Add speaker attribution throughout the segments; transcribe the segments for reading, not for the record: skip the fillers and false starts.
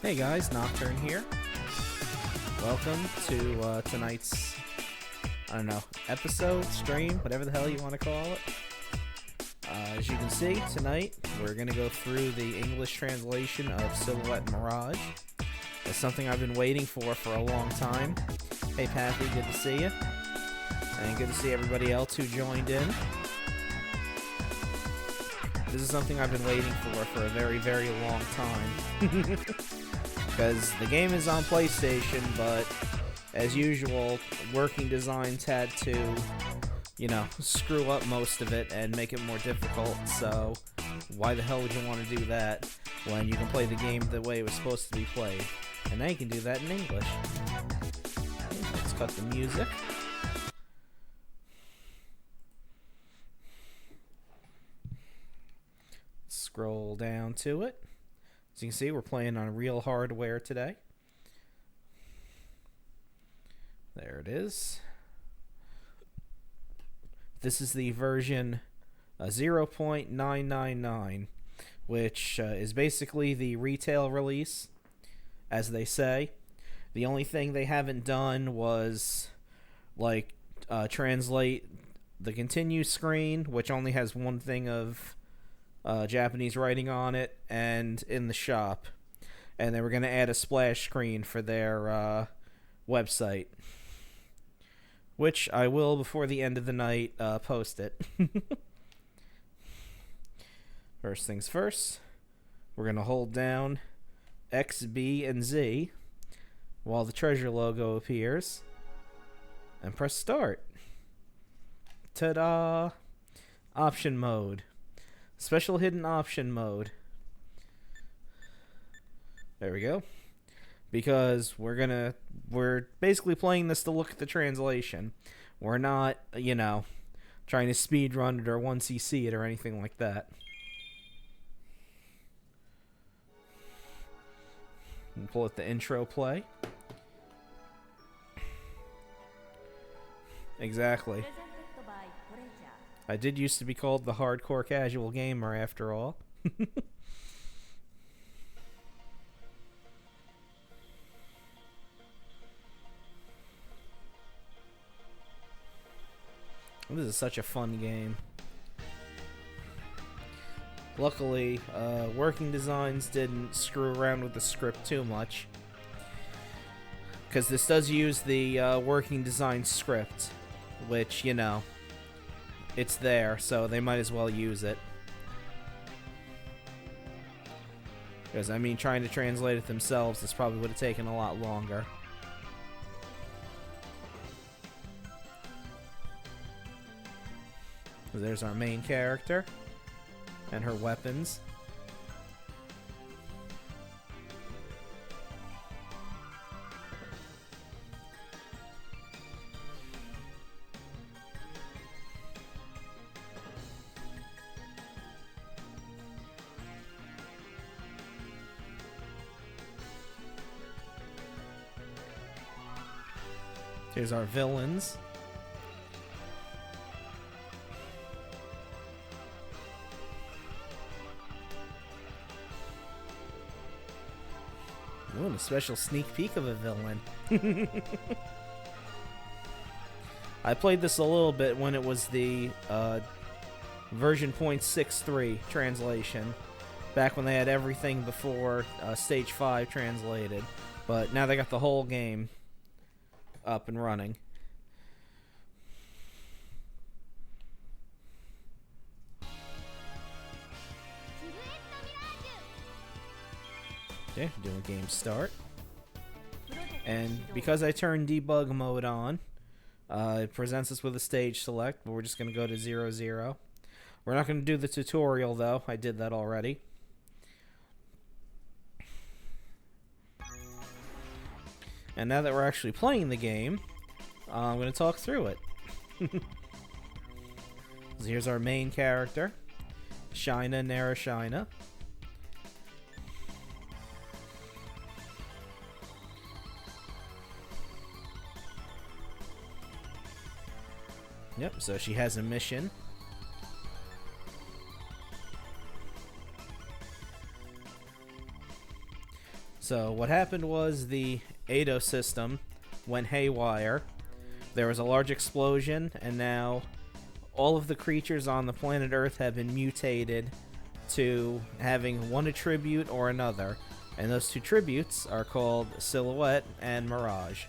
Speaker 1: Hey guys, Nocturne here. Welcome to tonight's, episode, stream, whatever the hell you want to call it. As you can see, tonight we're going to go through the English translation of Silhouette Mirage. It's something I've been waiting for a long time. Hey Pathy, good to see you. And good to see everybody else who joined in. This is something I've been waiting for a very, very long time. Because the game is on PlayStation, but as usual, Working Designs had to, screw up most of it and make it more difficult, so why the hell would you want to do that when you can play the game the way it was supposed to be played? And now you can do that in English. Okay, let's cut the music. Scroll down to it. As you can see, we're playing on real hardware today. There it is. This is the version 0.999, which is basically the retail release, as they say. The only thing they haven't done was translate the continue screen, which only has one thing of Japanese writing on it, and in the shop. And they were going to add a splash screen for their website, which I will, before the end of the night, post it. First things first, we're going to hold down X, B, and Z while the treasure logo appears, and press start. Ta-da! Option mode. Special hidden option mode. There we go. Because we're basically playing this to look at the translation. We're not, trying to speed run it or 1cc it or anything like that. And pull it the intro play. Exactly. I did used to be called the hardcore casual gamer, after all. This is such a fun game. Luckily, Working Designs didn't screw around with the script too much, because this does use the Working Design script, which, it's there, so they might as well use it. Because, trying to translate it themselves, this probably would have taken a lot longer. There's our main character and her weapons. Here's our villains. Ooh, and a special sneak peek of a villain. I played this a little bit when it was the version .63 translation, back when they had everything before Stage 5 translated. But now they got the whole game up and running. Okay, doing game start. And because I turned debug mode on, it presents us with a stage select, but we're just going to go to 0, 0. We're not going to do the tutorial, though. I did that already. And now that we're actually playing the game, I'm going to talk through it. So here's our main character, Shyna, Nera, Shyna. Yep, so she has a mission. So what happened was the Ado system went haywire. There was a large explosion, and now all of the creatures on the planet Earth have been mutated to having one attribute or another. And those two tributes are called Silhouette and Mirage.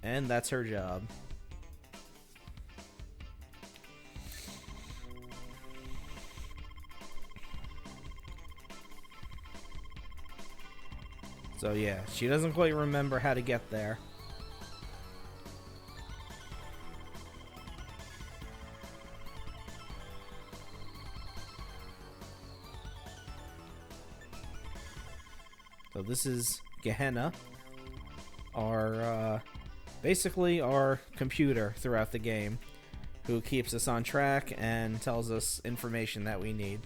Speaker 1: And that's her job. So yeah, she doesn't quite remember how to get there. So this is Gehenna, our basically our computer throughout the game, who keeps us on track and tells us information that we need.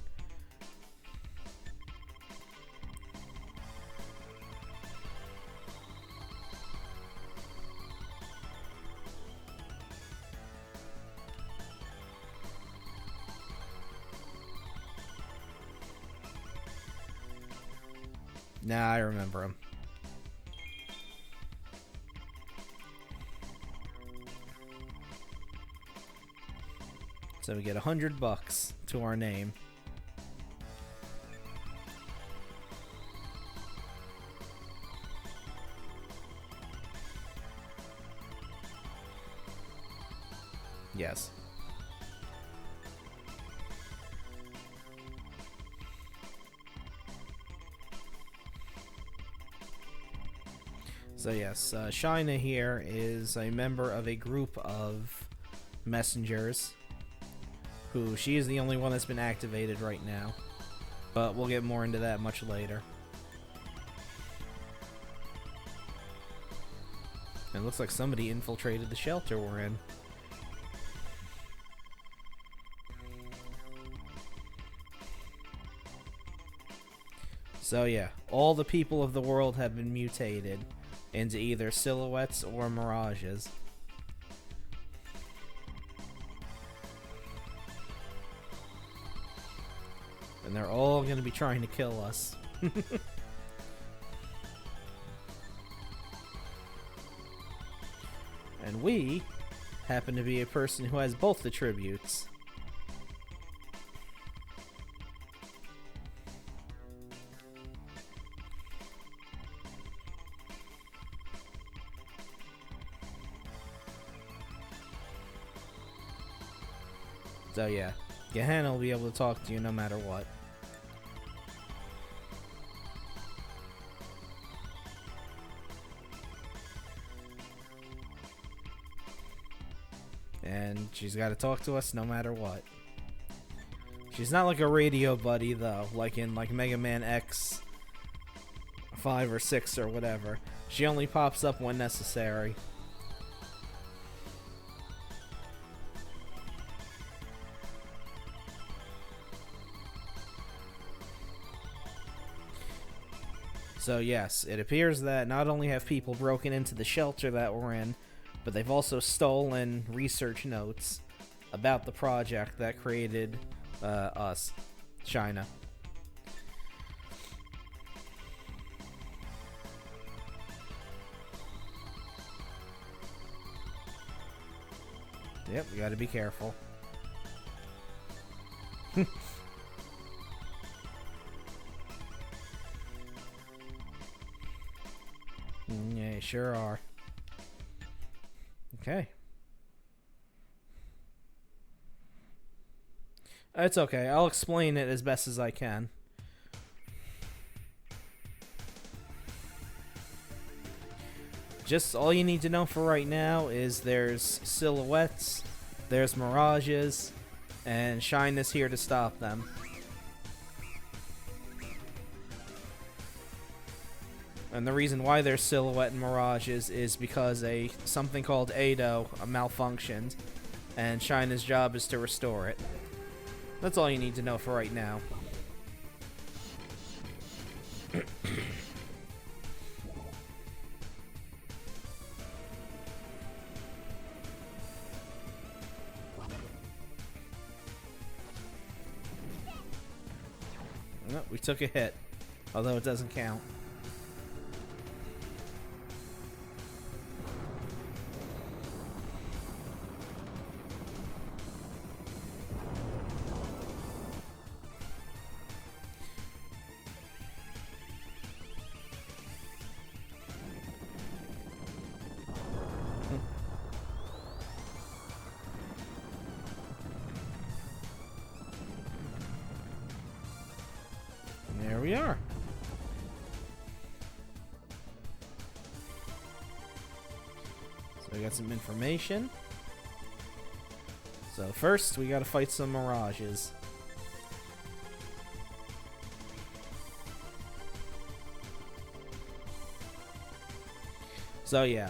Speaker 1: Nah, I remember him. So we get $100 to our name. Yes. So yes, Shyna here is a member of a group of messengers who she is the only one that's been activated right now. But we'll get more into that much later. It looks like somebody infiltrated the shelter we're in. So yeah, all the people of the world have been mutated into either silhouettes or mirages. And they're all going to be trying to kill us. And we happen to be a person who has both attributes. So yeah, Gehenna will be able to talk to you no matter what. And she's got to talk to us no matter what. She's not like a radio buddy though, like in like Mega Man X 5 or 6 or whatever. She only pops up when necessary. So yes, it appears that not only have people broken into the shelter that we're in, but they've also stolen research notes about the project that created us, Shyna. Yep, we gotta be careful. Yeah, sure are. Okay. It's okay. I'll explain it as best as I can. Just all you need to know for right now is there's silhouettes, there's mirages, and Shyna's here to stop them. And the reason why there's silhouette and mirages is because something called Ado malfunctioned, and Shyna's job is to restore it. That's all you need to know for right now. Oh, we took a hit, although it doesn't count. There we are. So we got some information. So first, we gotta fight some mirages. So yeah,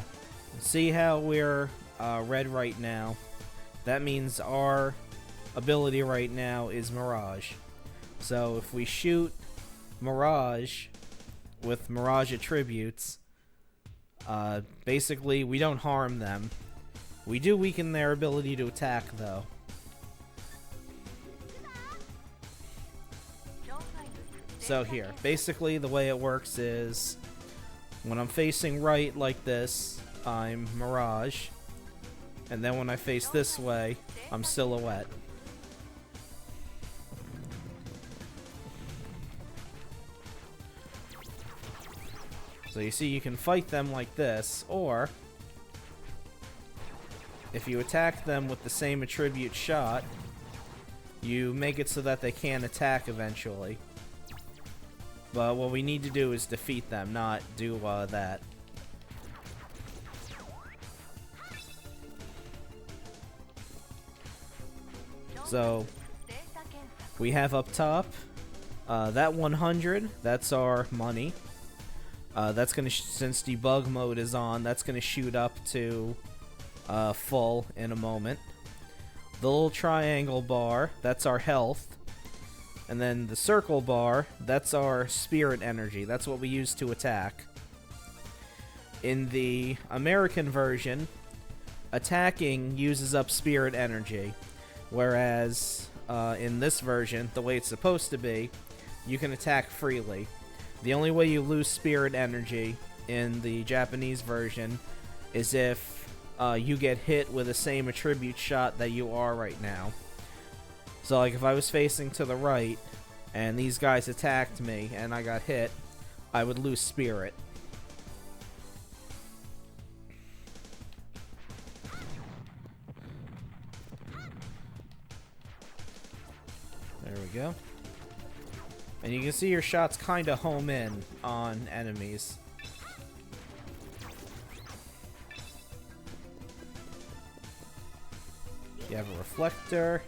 Speaker 1: see how we're red right now? That means our ability right now is Mirage. So if we shoot Mirage with Mirage attributes, basically we don't harm them. We do weaken their ability to attack though. So here, basically the way it works is when I'm facing right like this, I'm Mirage, and then when I face this way, I'm Silhouette. So you see, you can fight them like this, or if you attack them with the same attribute shot, you make it so that they can't attack eventually. But what we need to do is defeat them, not do that. So we have up top that 100, that's our money. That's gonna, since debug mode is on, that's gonna shoot up to full in a moment. The little triangle bar, that's our health. And then the circle bar, that's our spirit energy. That's what we use to attack. In the American version, attacking uses up spirit energy. Whereas in this version, the way it's supposed to be, you can attack freely. The only way you lose spirit energy in the Japanese version is if you get hit with the same attribute shot that you are right now. So like if I was facing to the right and these guys attacked me and I got hit, I would lose spirit. There we go. And you can see your shots kind of home in on enemies. You have a reflector,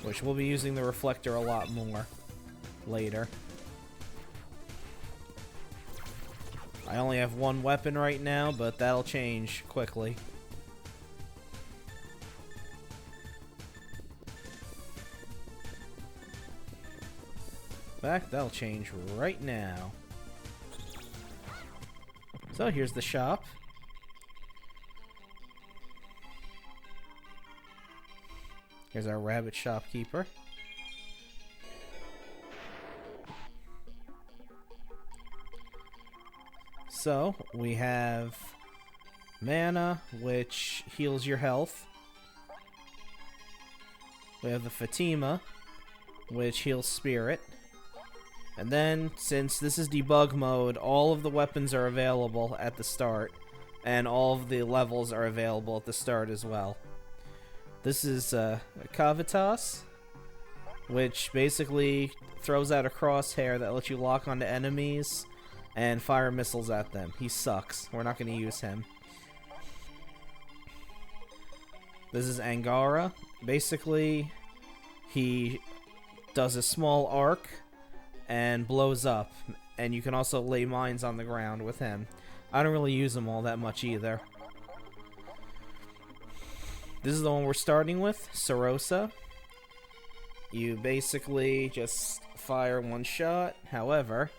Speaker 1: which we'll be using the reflector a lot more later. I only have one weapon right now, but that'll change quickly. In fact, that'll change right now. So here's the shop. Here's our rabbit shopkeeper. So we have mana, which heals your health. We have the Fatima, which heals spirit. And then, since this is debug mode, all of the weapons are available at the start, and all of the levels are available at the start as well. This is a Cavitas, which basically throws out a crosshair that lets you lock onto enemies and fire missiles at them. He sucks. We're not going to use him. This is Angara. Basically, he does a small arc and blows up, and you can also lay mines on the ground with him. I don't really use him all that much either. This is the one we're starting with, Sarosa. You basically just fire one shot. However,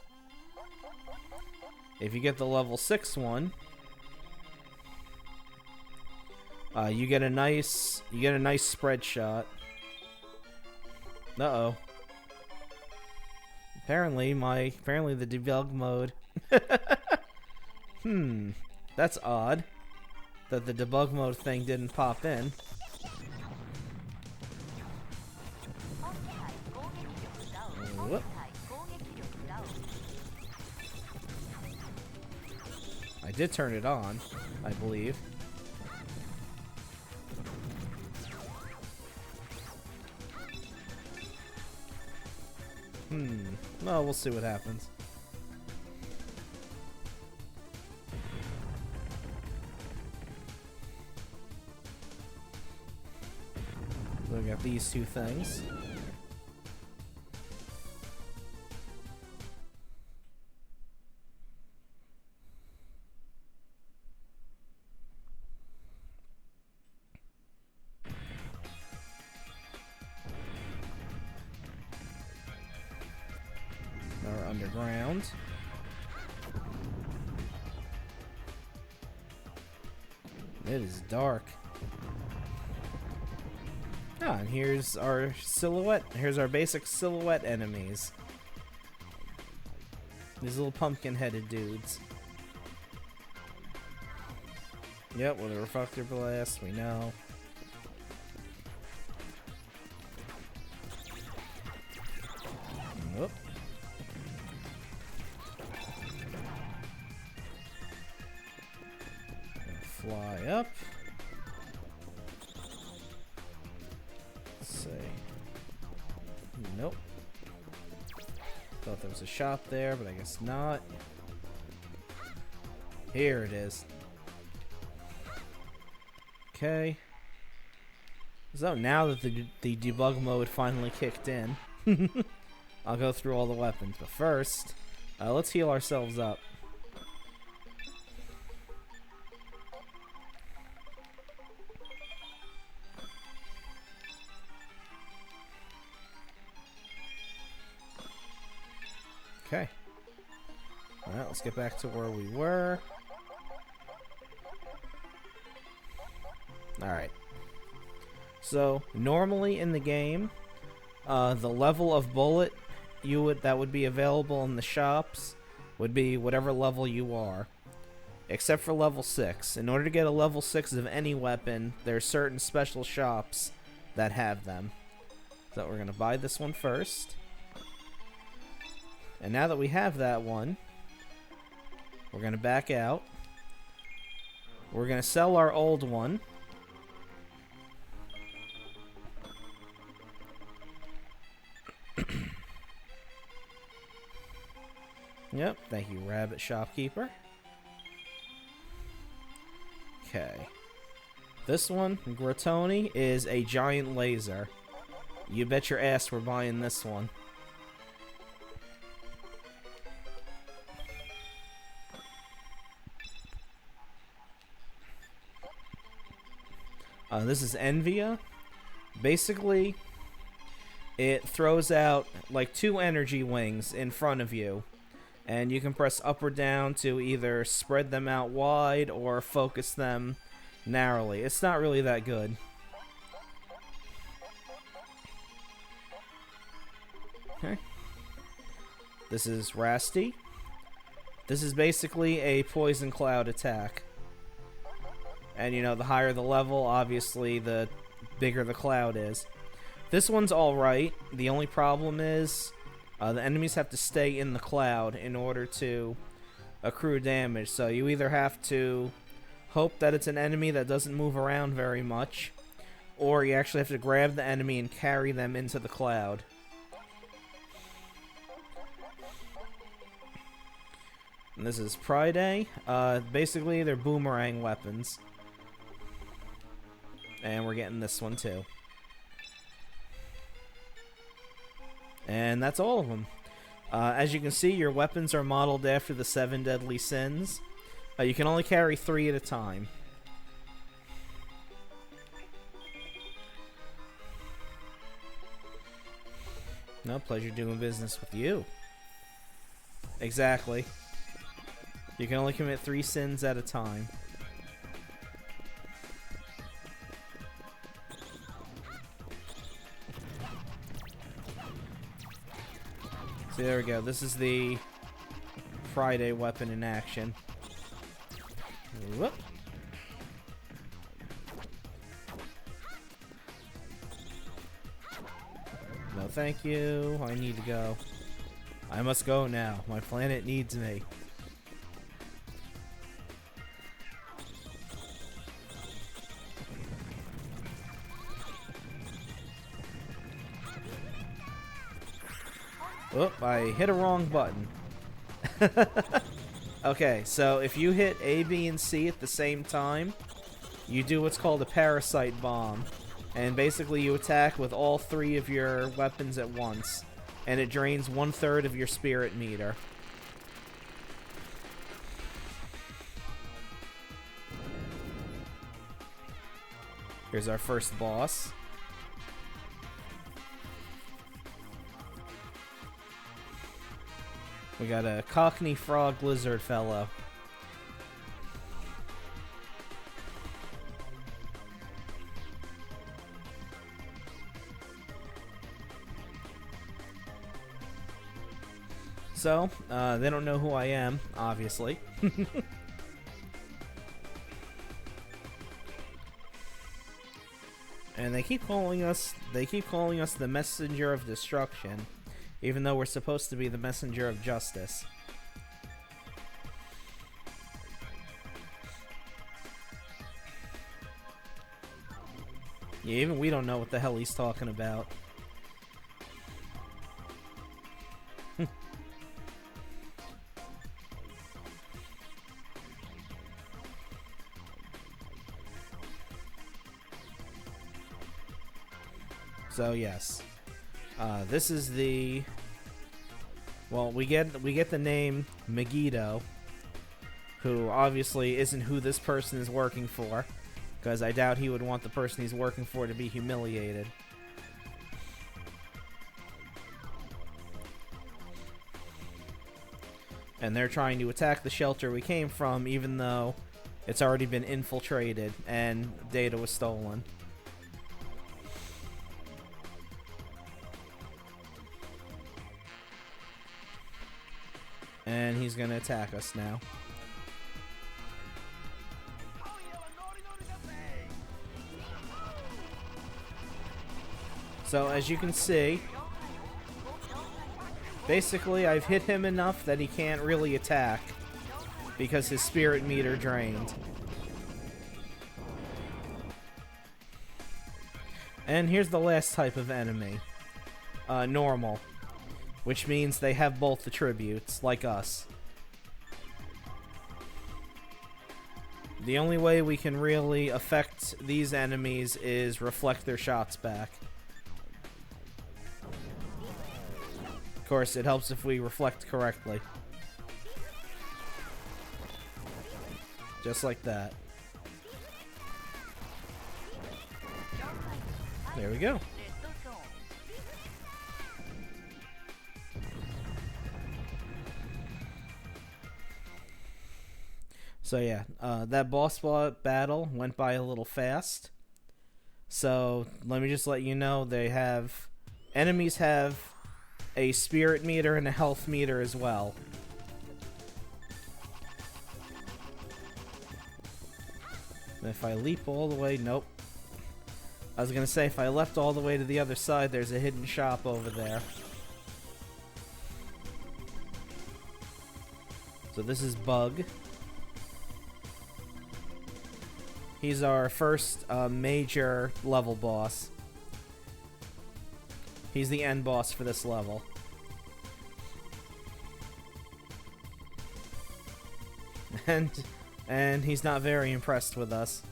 Speaker 1: if you get the level 6 one, you get a nice spread shot. Uh-oh. Apparently the debug mode. That's odd. That the debug mode thing didn't pop in. Whoop. I did turn it on, I believe. Well, we'll see what happens. So we got these two things. Underground. It is dark. Ah, and here's our silhouette. Here's our basic silhouette enemies. These little pumpkin-headed dudes. Yep, with a reflector blast, we know. Whoop. Fly up. Let's see. Nope. Thought there was a shop there, but I guess not. Here it is. Okay. So now that the debug mode finally kicked in, I'll go through all the weapons. But first, let's heal ourselves up. Okay. Alright, let's get back to where we were. Alright. So, normally in the game, the level of bullet that would be available in the shops would be whatever level you are. Except for level 6. In order to get a level 6 of any weapon, there are certain special shops that have them. So we're going to buy this one first. And now that we have that one, we're going to back out. We're going to sell our old one. Yep, thank you, Rabbit Shopkeeper. Okay. This one, Grotoni, is a giant laser. You bet your ass we're buying this one. This is Envia. Basically, it throws out like 2 energy wings in front of you, and you can press up or down to either spread them out wide or focus them narrowly. It's not really that good. Okay. This is Rasty. This is basically a poison cloud attack. And, you know, the higher the level, obviously, the bigger the cloud is. This one's alright. The only problem is the enemies have to stay in the cloud in order to accrue damage. So you either have to hope that it's an enemy that doesn't move around very much, or you actually have to grab the enemy and carry them into the cloud. And this is Pride. Basically, they're boomerang weapons. And we're getting this one too. And that's all of them. As you can see, your weapons are modeled after the 7 deadly sins. You can only carry 3 at a time. No, pleasure doing business with you. Exactly. You can only commit 3 sins at a time. See, there we go. This is the Friday weapon in action. Whoop. No, thank you. I need to go. I must go now. My planet needs me. Oop, I hit a wrong button. Okay, so if you hit A, B, and C at the same time, you do what's called a parasite bomb. And basically you attack with all three of your weapons at once. And it drains 1/3 of your spirit meter. Here's our first boss. We got a Cockney Frog Lizard fellow. So, they don't know who I am, obviously. And they keep calling us the messenger of destruction, even though we're supposed to be the messenger of justice. Yeah, even we don't know what the hell he's talking about. So yes, this is the. Well, we get the name Megiddo, who obviously isn't who this person is working for, because I doubt he would want the person he's working for to be humiliated. And they're trying to attack the shelter we came from, even though it's already been infiltrated and data was stolen. And he's gonna attack us now. So as you can see, basically I've hit him enough that he can't really attack because his spirit meter drained. And here's the last type of enemy. Normal. Which means they have both attributes, like us. The only way we can really affect these enemies is reflect their shots back. Of course, it helps if we reflect correctly. Just like that. There we go. So yeah, that boss battle went by a little fast. So let me just let you know, enemies have a spirit meter and a health meter as well. And if I leap all the way, nope. I was gonna say, if I left all the way to the other side, there's a hidden shop over there. So this is Bug. He's our first major level boss. He's the end boss for this level. And he's not very impressed with us.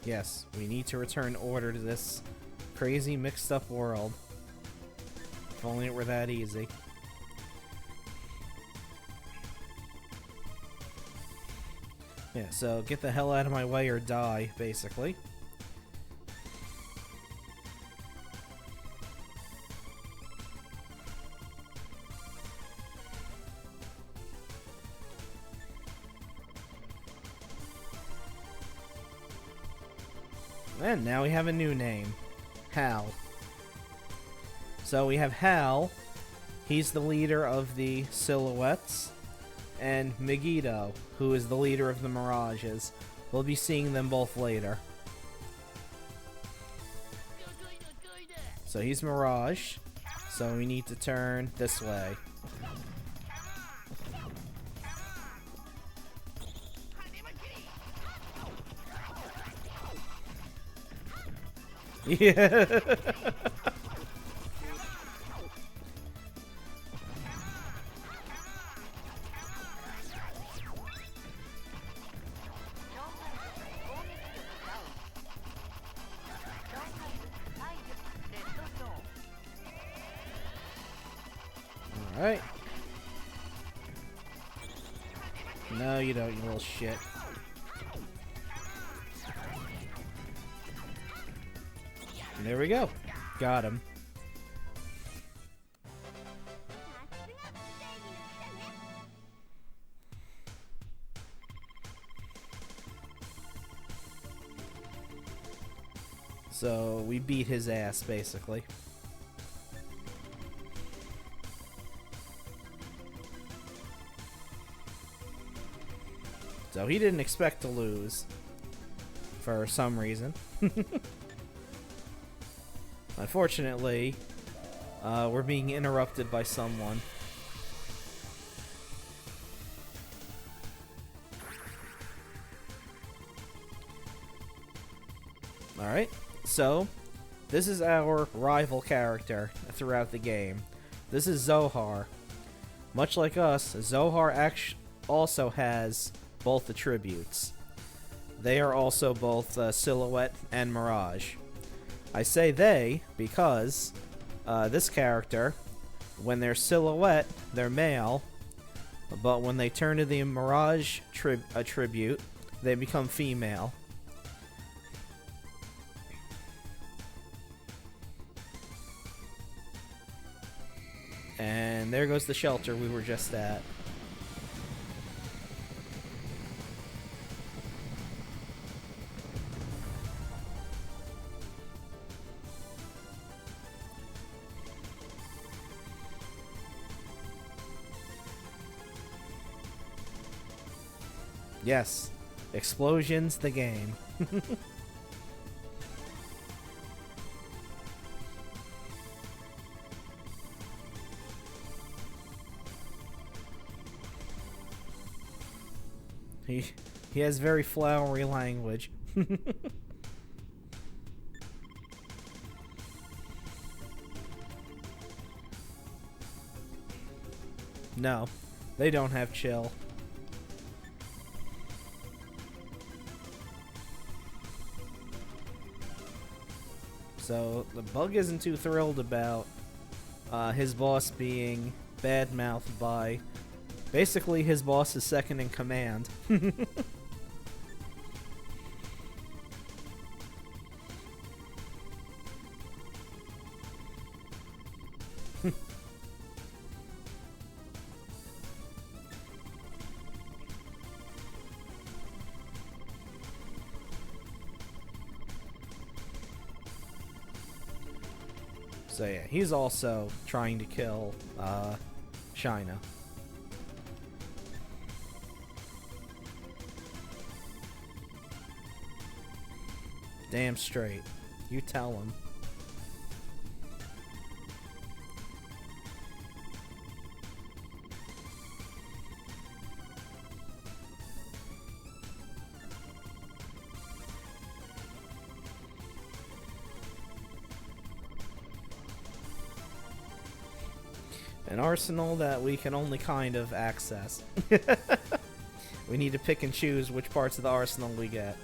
Speaker 1: Yes, we need to return order to this crazy mixed up world. If only it were that easy. Yeah, so get the hell out of my way or die, basically. And now we have a new name. Hal. So we have Hal. He's the leader of the Silhouettes. And Megiddo, who is the leader of the Mirages. We'll be seeing them both later. So he's Mirage. So we need to turn this way. Yeah. Alright. No, you don't, you little shit. And there we go. Got him. So, we beat his ass, basically. So he didn't expect to lose, for some reason. Unfortunately, we're being interrupted by someone. Alright, so this is our rival character throughout the game. This is Zohar. Much like us, Zohar also has both attributes. They are also both Silhouette and Mirage. I say they because this character, when they're Silhouette, they're male, but when they turn to the Mirage attribute, they become female. And there goes the shelter we were just at. Yes, explosions the game. He has very flowery language. No, they don't have chill. So the bug isn't too thrilled about his boss being bad-mouthed by basically his boss's second in command. So yeah, he's also trying to kill Shyna. Damn straight. You tell him. An arsenal that we can only kind of access. We need to pick and choose which parts of the arsenal we get.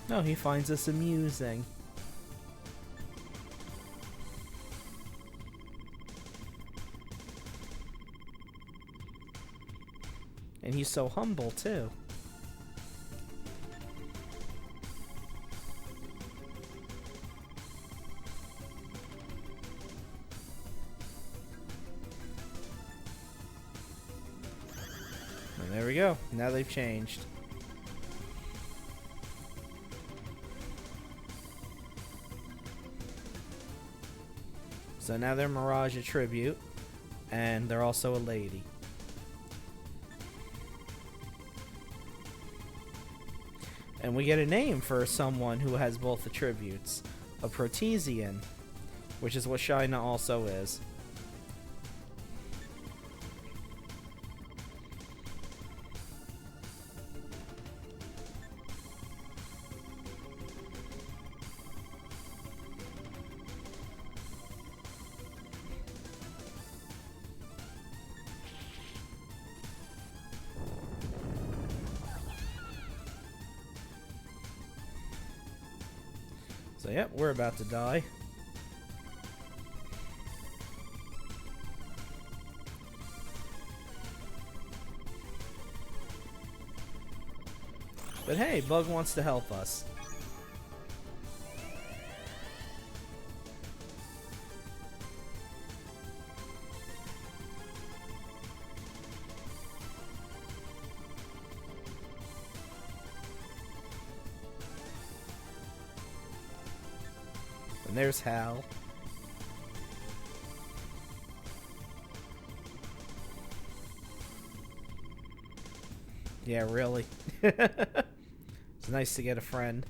Speaker 1: No, he finds us amusing. And he's so humble, too. And there we go. Now they've changed. So now they're Mirage a tribute, and they're also a lady. And we get a name for someone who has both attributes. A Protesian, which is what Shyna also is. So, yep, we're about to die. But hey, Bug wants to help us. And there's Hal. Yeah, really. It's nice to get a friend.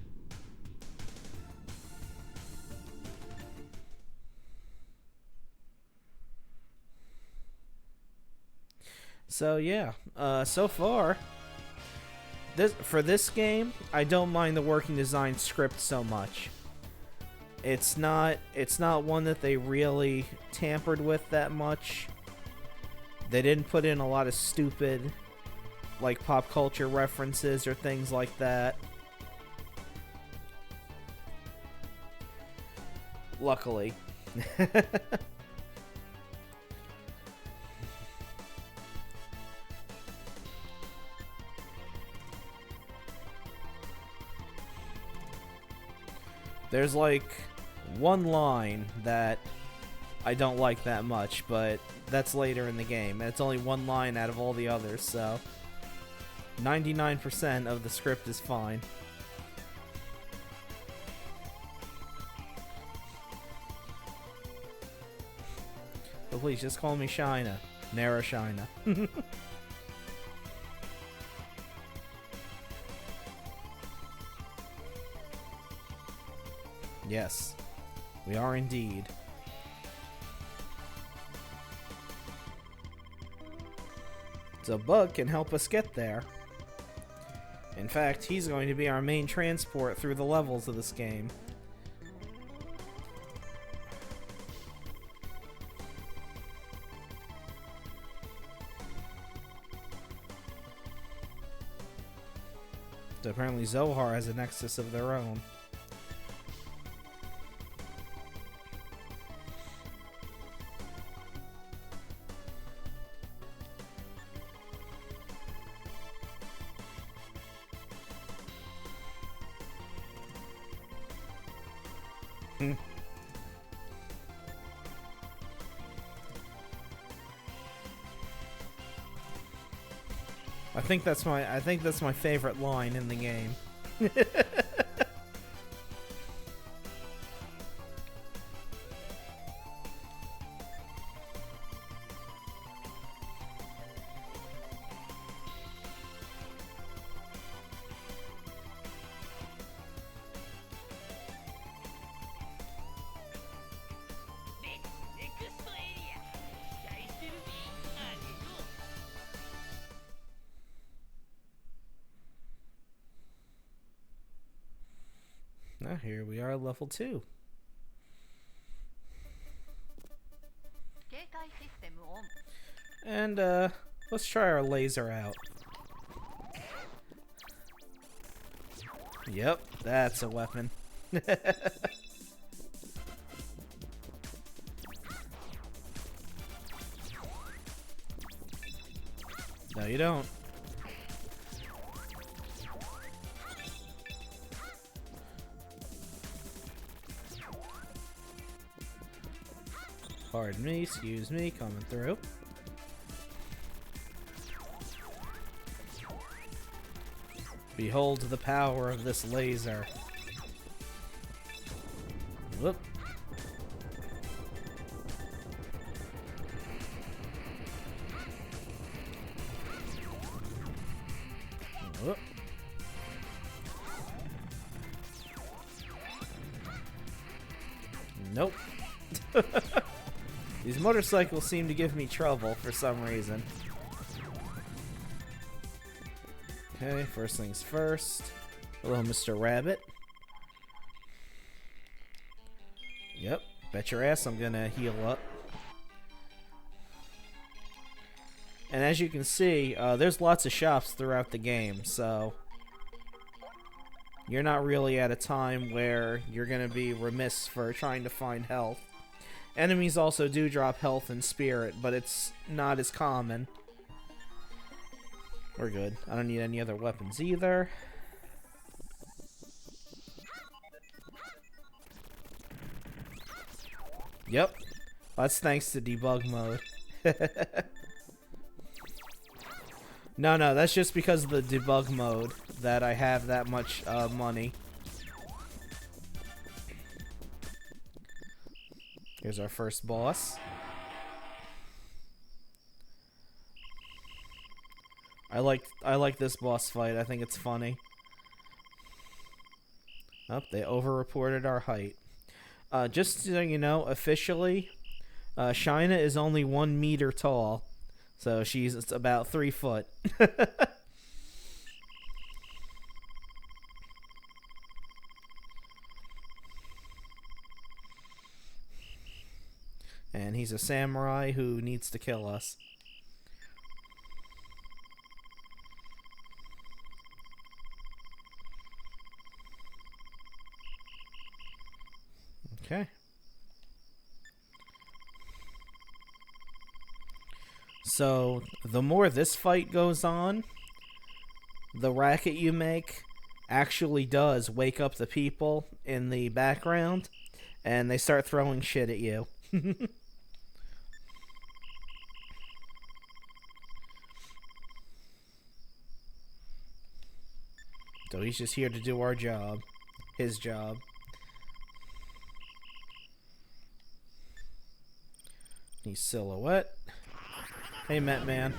Speaker 1: So yeah, so far, for this game, I don't mind the working design script so much. It's not one that they really tampered with that much. They didn't put in a lot of stupid, like, pop culture references or things like that. Luckily. There's like one line that I don't like that much, but that's later in the game. And it's only one line out of all the others, so 99% of the script is fine. But please, just call me Shyna. Nera Shyna. Yes, we are indeed. So Bug can help us get there. In fact, he's going to be our main transport through the levels of this game. So apparently Zohar has a nexus of their own. I think that's my favorite line in the game. Now here we are, level 2. And let's try our laser out. Yep, that's a weapon. No, you don't. Pardon me, excuse me, coming through. Behold the power of this laser. Whoop. Whoop. Nope. These motorcycles seem to give me trouble for some reason. Okay, first things first. Hello, Mr. Rabbit. Yep, bet your ass I'm gonna heal up. And as you can see, there's lots of shops throughout the game, so you're not really at a time where you're gonna be remiss for trying to find health. Enemies also do drop health and spirit, but it's not as common. We're good. I don't need any other weapons either. Yep. That's thanks to debug mode. No, that's just because of the debug mode that I have that much money. Here's our first boss. I like this boss fight. I think it's funny. Oh, they over-reported our height. Just so you know, officially, Shyna is only 1 meter tall. So it's about 3 foot. And he's a samurai who needs to kill us. Okay. So, the more this fight goes on, the racket you make actually does wake up the people in the background, and they start throwing shit at you. So he's just here to do our job. His job. He's Silhouette. Hey, Met Man.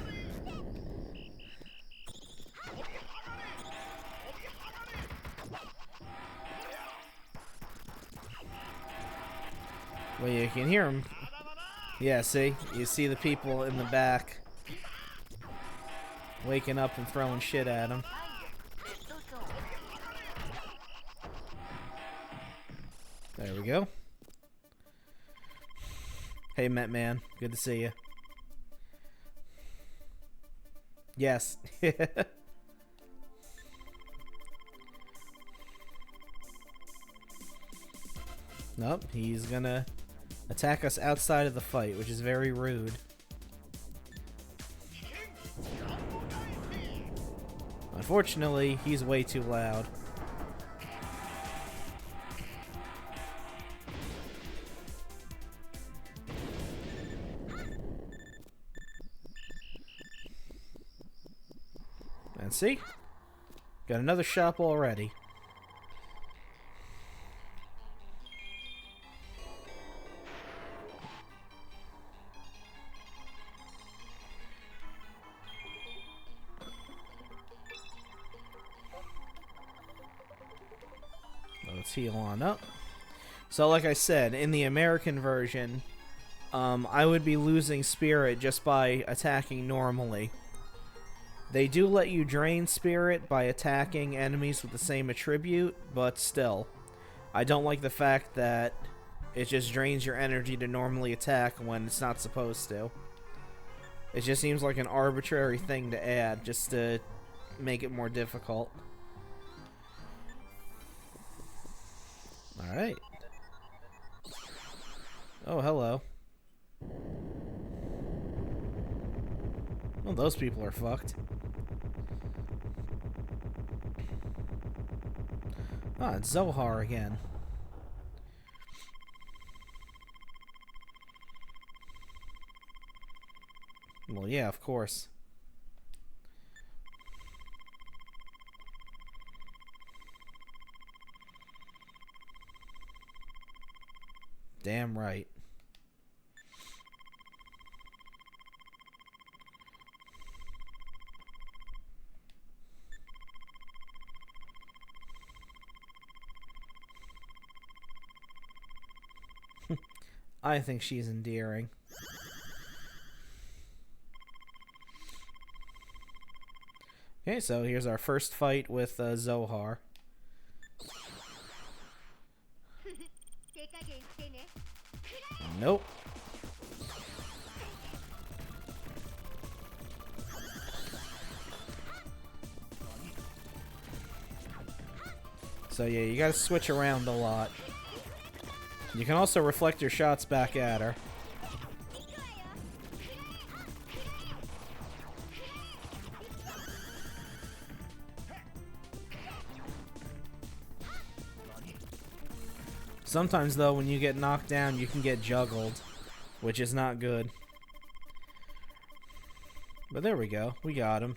Speaker 1: Well, you can hear him. Yeah, see? You see the people in the back waking up and throwing shit at him. There we go. Hey, Met Man. Good to see you. Yes. Nope, he's gonna attack us outside of the fight, which is very rude. Unfortunately, he's way too loud. And see? Got another shop already. Let's heal on up. So like I said, in the American version, I would be losing spirit just by attacking normally. They do let you drain spirit by attacking enemies with the same attribute, but still. I don't like the fact that it just drains your energy to normally attack when it's not supposed to. It just seems like an arbitrary thing to add just to make it more difficult. Alright. Oh, hello. Well, those people are fucked. Ah, it's Zohar again. Well, yeah, of course. Damn right. I think she's endearing. Okay, so here's our first fight with Zohar. Nope. So yeah, you gotta switch around a lot. You can also reflect your shots back at her. Sometimes, though, when you get knocked down, you can get juggled, which is not good. But there we go. We got him.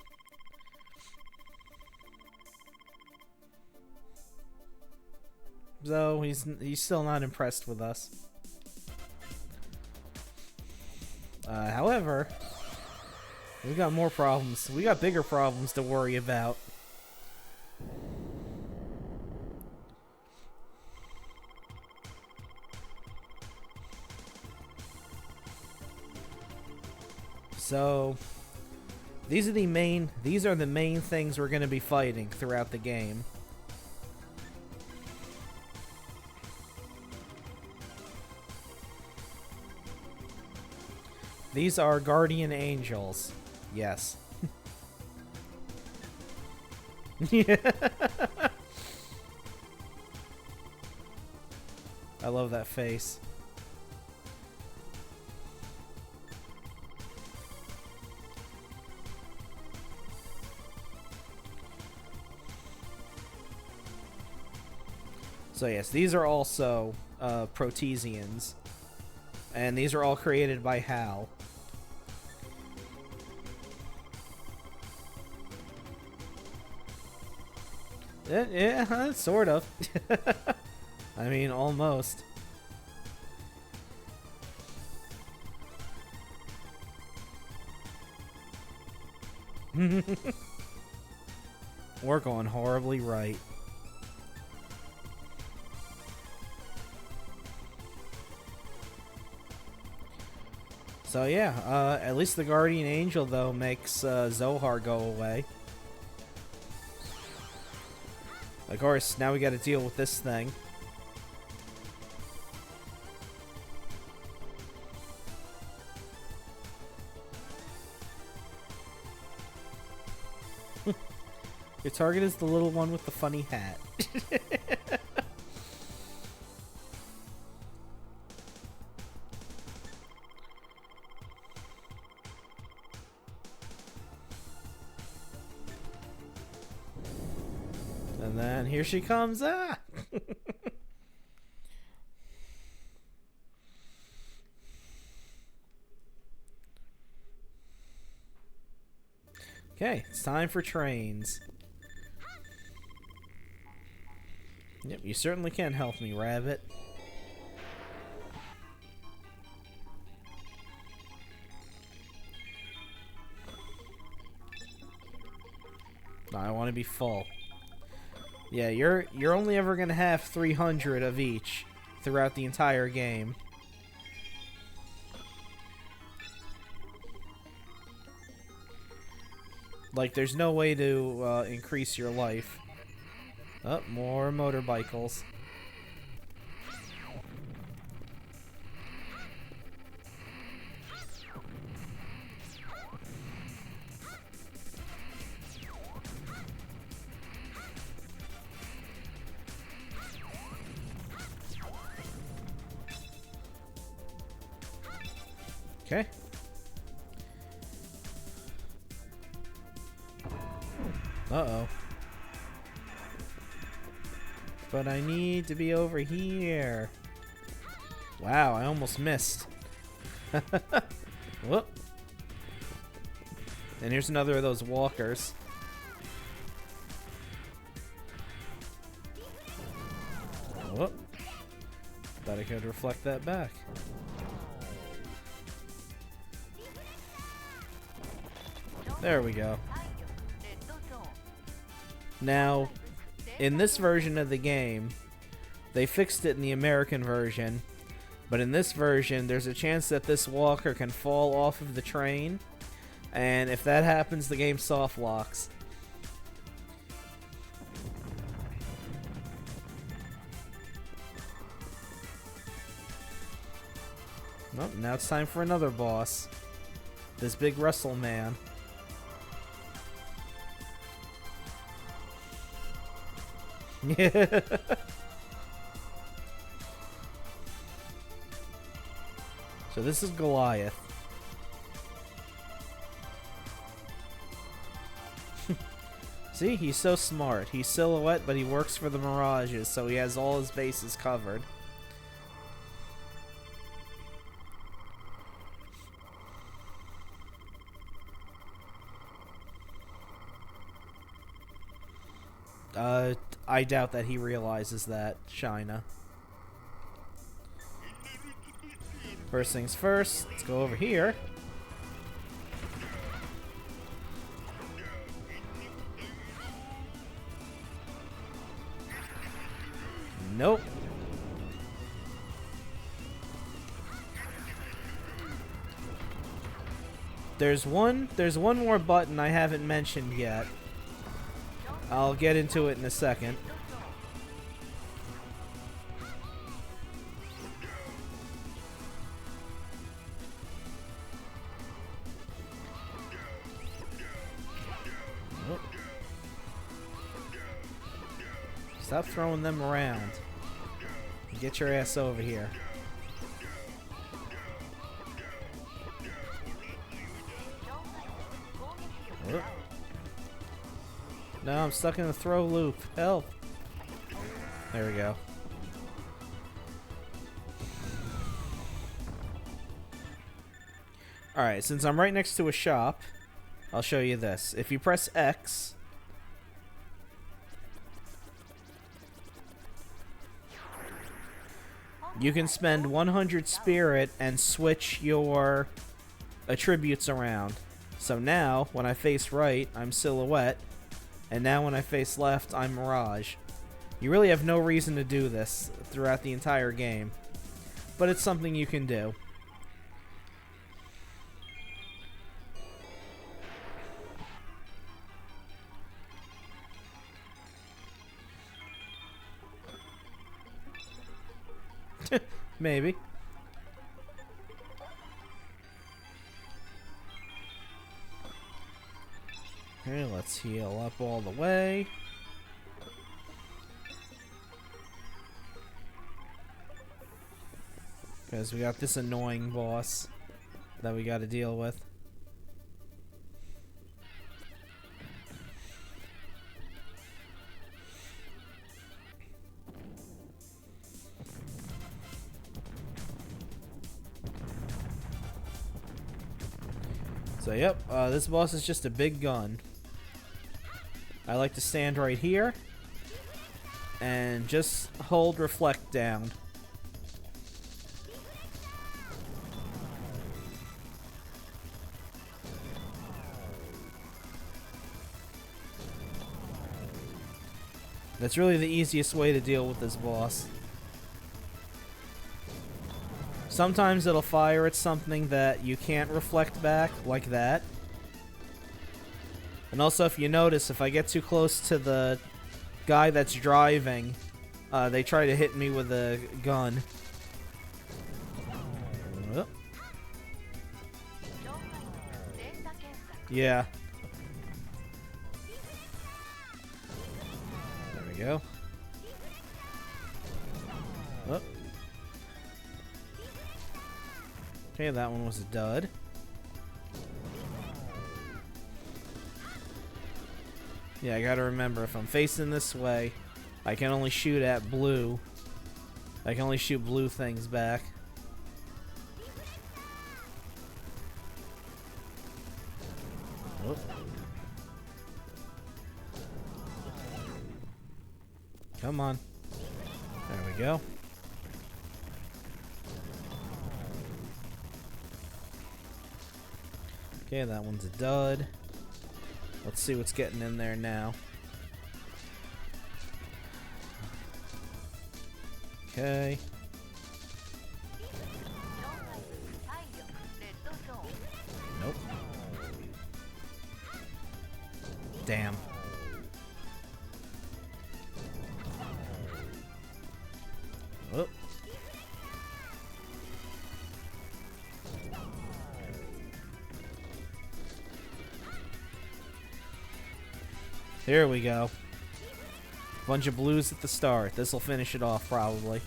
Speaker 1: So, he's still not impressed with us. However, we got more problems. We got bigger problems to worry about. So, these are the main things we're going to be fighting throughout the game. These are guardian angels. Yes. Yeah. I love that face. So yes, these are also Protesians, and these are all created by Hal. Yeah, sort of. I mean, almost. We're going horribly right. So yeah, at least the Guardian Angel, though, makes Zohar go away. Of course, now we gotta deal with this thing. Your target is the little one with the funny hat. And then here she comes. Ah! Okay, it's time for trains. Yep, you certainly can help me, Rabbit. No, I want to be full. Yeah, you're only ever gonna have 300 of each throughout the entire game. Like, there's no way to increase your life. Oh, more motorbikes. Okay. Uh-oh. But I need to be over here. Wow, I almost missed. Whoop. And here's another of those walkers. Whoop. thought I could reflect that back. There we go. Now, in this version of the game, they fixed it in the American version, but in this version, there's a chance that this walker can fall off of the train, and if that happens, the game soft locks. Well, now it's time for another boss. This big Russell man. Yeah. So this is Goliath. See, he's so smart. He's Silhouette, but he works for the Mirages, so he has all his bases covered. I doubt that he realizes that, Shyna. First things first, let's go over here. Nope. There's one more button I haven't mentioned yet. I'll get into it in a second. Oh. Stop throwing them around. Get your ass over here. Oh. No, I'm stuck in the throw loop. Help. There we go. Alright, since I'm right next to a shop, I'll show you this. If you press X, you can spend 100 spirit and switch your attributes around. So now, when I face right, I'm Silhouette. And now when I face left, I'm Mirage. You really have no reason to do this throughout the entire game. But it's something you can do. Maybe. Okay, let's heal up all the way. Because we got this annoying boss that we got to deal with. So yep, this boss is just a big gun. I like to stand right here and just hold reflect down. That's really the easiest way to deal with this boss. Sometimes it'll fire at something that you can't reflect back, like that. And also, if you notice, if I get too close to the guy that's driving, they try to hit me with a gun. Oh. Yeah. There we go. Oh. Okay, that one was a dud. Yeah, I gotta remember, if I'm facing this way, I can only shoot at blue. I can only shoot blue things back. Oh. Come on. There we go. Okay, that one's a dud. Let's see what's getting in there now. Okay. Nope. Damn. Oh. Here we go. Bunch of blues at the start. This'll finish it off, probably.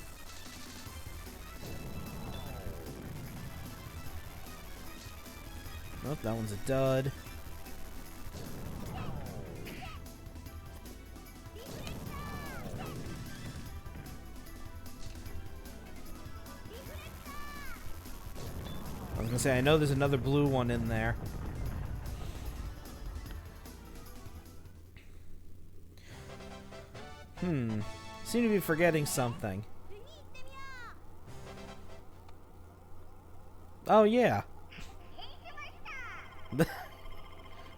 Speaker 1: Nope, that one's a dud. I was gonna say, I know there's another blue one in there. Seem to be forgetting something. Oh, yeah.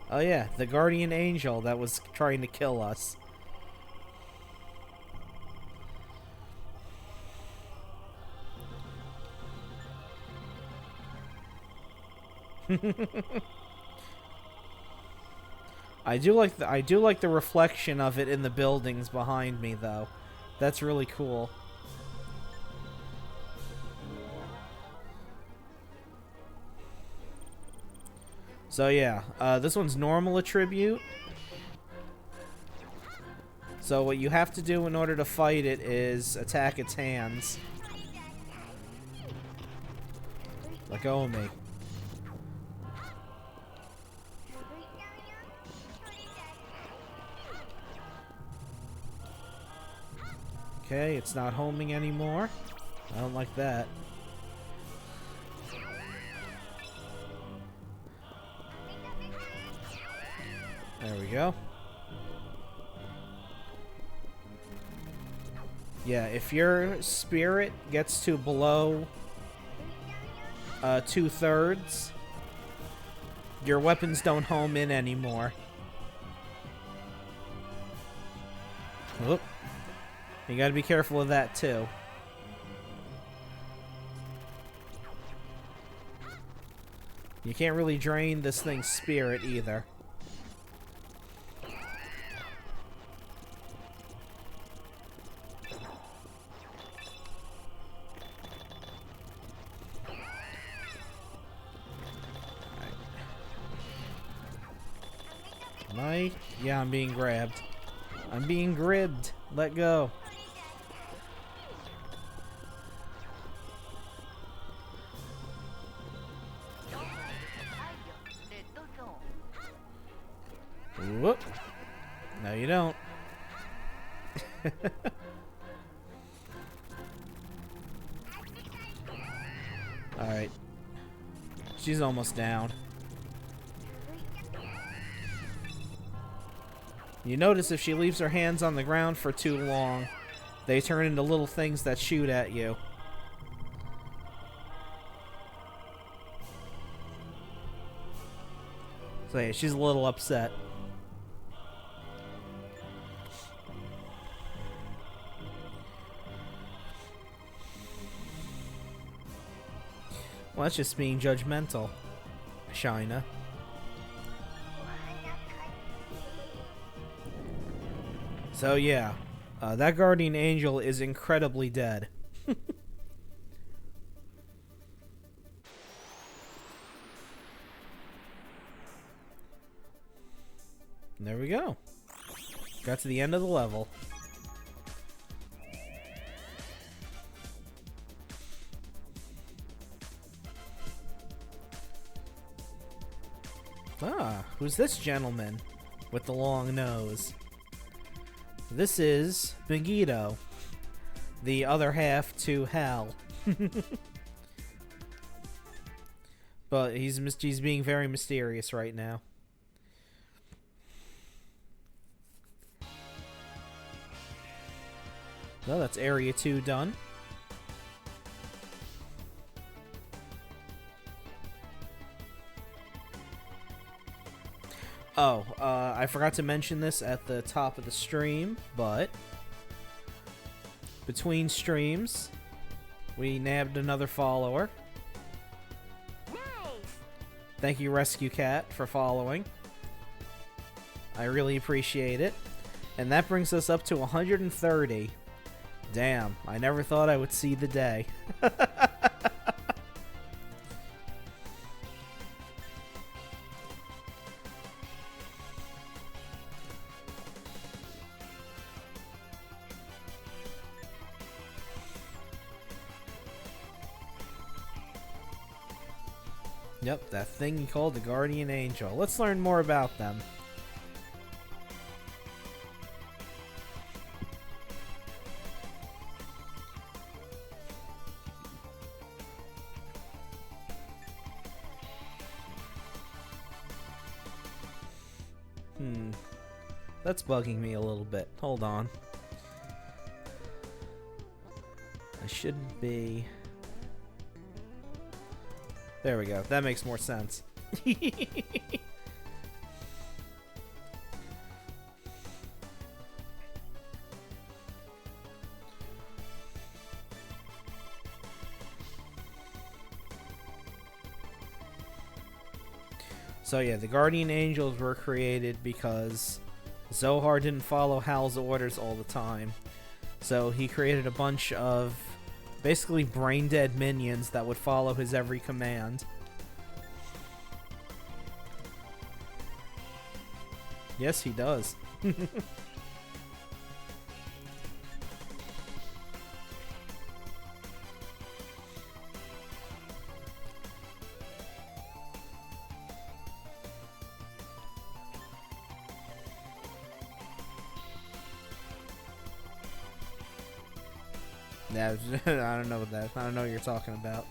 Speaker 1: Oh, yeah. The guardian angel that was trying to kill us. I do like the reflection of it in the buildings behind me, though. That's really cool. So yeah, this one's normal attribute. So what you have to do in order to fight it is attack its hands. Let go of me. Okay, it's not homing anymore. I don't like that. There we go. Yeah, if your spirit gets to below 2/3, your weapons don't home in anymore. Whoop. You gotta be careful of that, too. You can't really drain this thing's spirit, either. Am I? Yeah, I'm being grabbed. I'm being gribbed. Let go. Whoop. No, you don't. Alright. She's almost down. You notice if she leaves her hands on the ground for too long, they turn into little things that shoot at you. So yeah, she's a little upset. Well, that's just being judgmental, Shyna. So yeah, that guardian angel is incredibly dead. There we go. Got to the end of the level. Ah, who's this gentleman with the long nose? This is Megiddo, the other half to Hal. But he's being very mysterious right now. Well, that's Area 2 done. Oh, I forgot to mention this at the top of the stream, but between streams, we nabbed another follower. Nice. Thank you, Rescue Cat, for following. I really appreciate it. And that brings us up to 130. Damn, I never thought I would see the day. Yep, that thing you called the Guardian Angel. Let's learn more about them. That's bugging me a little bit. Hold on. I shouldn't be... There we go. That makes more sense. So yeah, the Guardian Angels were created because Zohar didn't follow Hal's orders all the time. So he created a bunch of basically brain-dead minions that would follow his every command. Yes, he does. Yeah, I don't know what that. I don't know what you're talking about.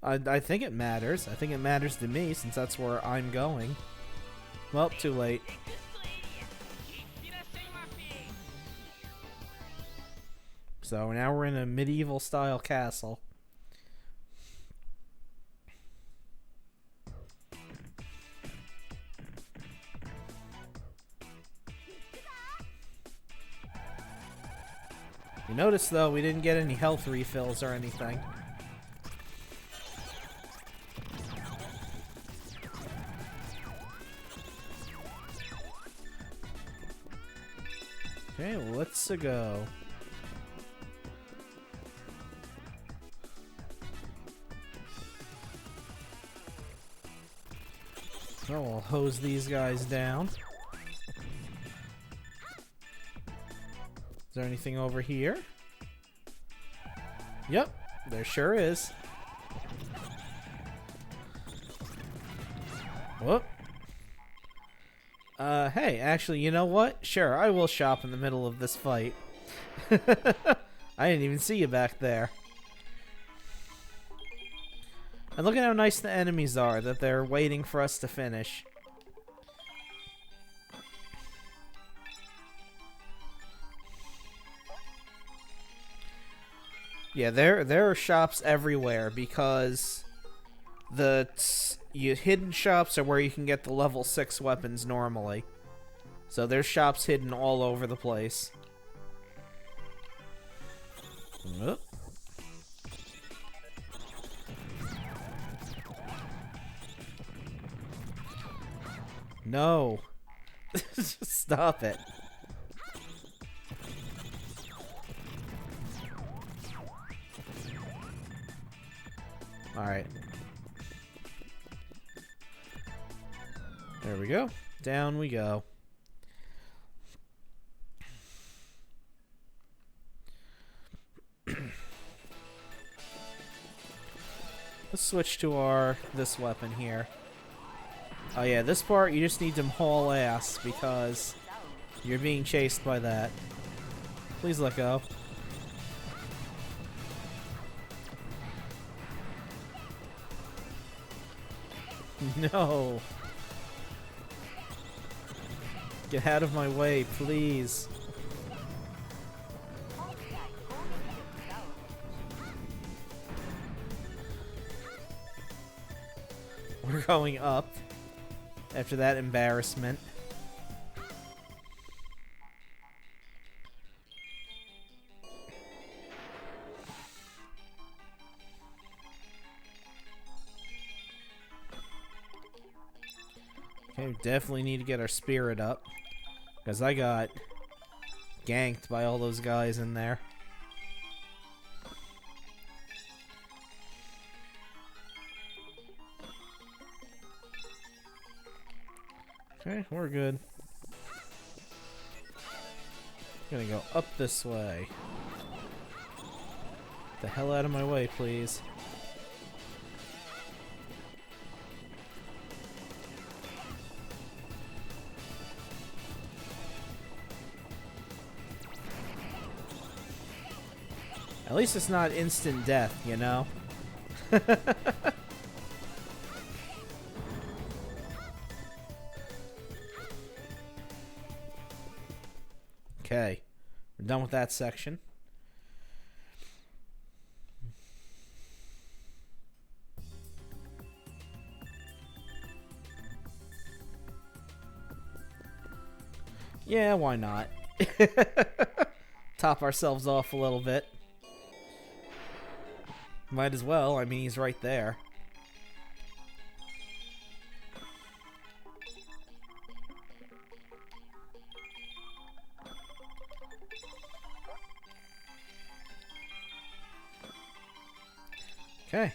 Speaker 1: I think it matters. I think it matters to me since that's where I'm going. Well, too late. So now we're in a medieval style castle. You notice though we didn't get any health refills or anything. Okay, let's go. So we'll hose these guys down. Is there anything over here? Yep, there sure is. Whoop. Hey, actually, you know what? Sure, I will shop in the middle of this fight. I didn't even see you back there. And look at how nice the enemies are, that they're waiting for us to finish. Yeah, there are shops everywhere because the hidden shops are where you can get the level 6 weapons normally. So there's shops hidden all over the place. Whoop. No. Stop it. Alright. There we go. Down we go. Let's switch to this weapon here. Oh yeah, this part you just need to haul ass because you're being chased by that. Please let go. No. Get out of my way, please. We're going up after that embarrassment. Okay, we definitely need to get our spirit up, because I got ganked by all those guys in there. Okay, we're good. Gonna go up this way. Get the hell out of my way, please. At least it's not instant death, you know? Okay, we're done with that section. Yeah, why not? Top ourselves off a little bit. Might as well, I mean, he's right there. Okay.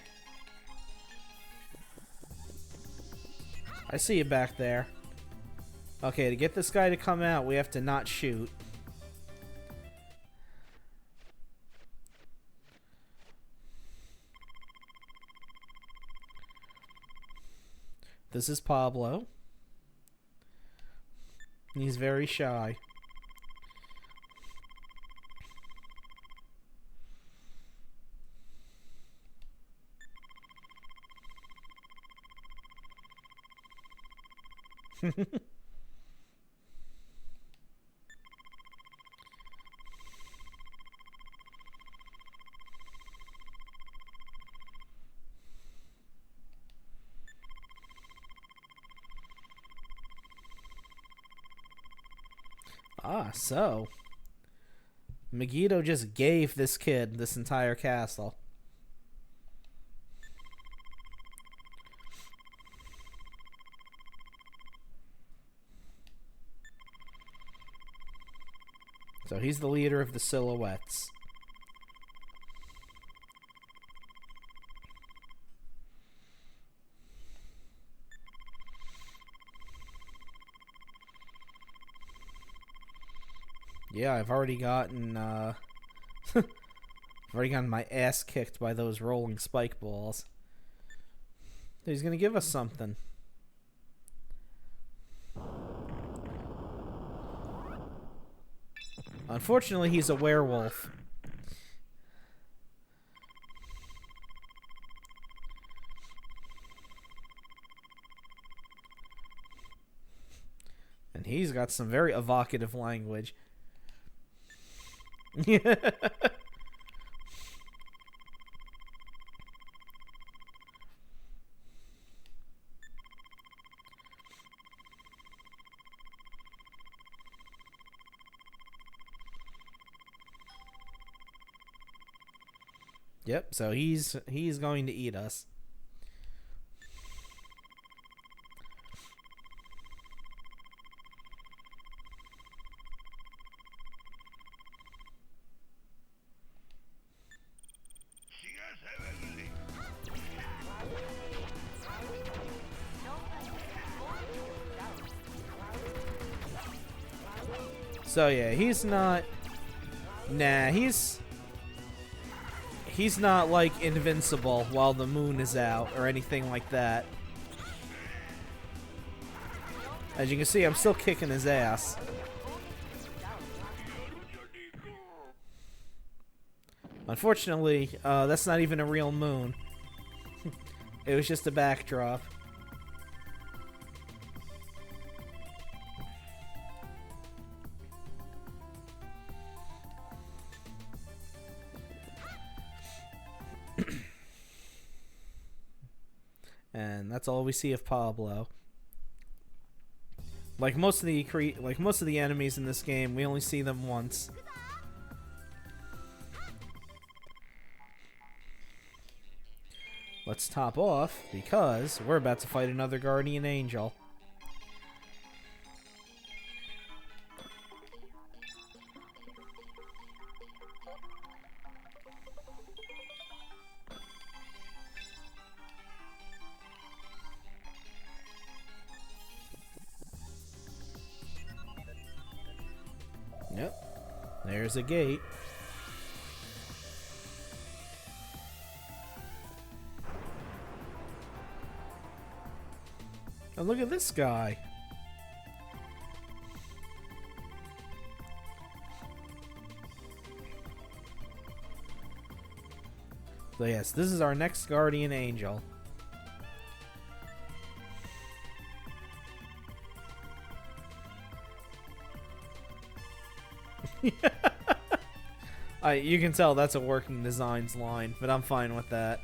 Speaker 1: I see you back there. Okay, to get this guy to come out, we have to not shoot. This is Pablo. He's very shy. Ah, so Megiddo just gave this kid this entire castle. So he's the leader of the Silhouettes. Yeah, I've already gotten I've already gotten my ass kicked by those rolling spike balls. He's gonna give us something. Unfortunately, he's a werewolf. And he's got some very evocative language. Yep, so he's going to eat us. So yeah, he's not... Nah, he's not, like, invincible while the moon is out or anything like that. As you can see, I'm still kicking his ass. Unfortunately, that's not even a real moon. It was just a backdrop. And that's all we see of Pablo. Like most of the enemies in this game, we only see them once. Let's top off, because we're about to fight another Guardian Angel. Yep, there's a gate. And look at this guy. So yes, this is our next Guardian Angel. You can tell that's a working designs line, but I'm fine with that.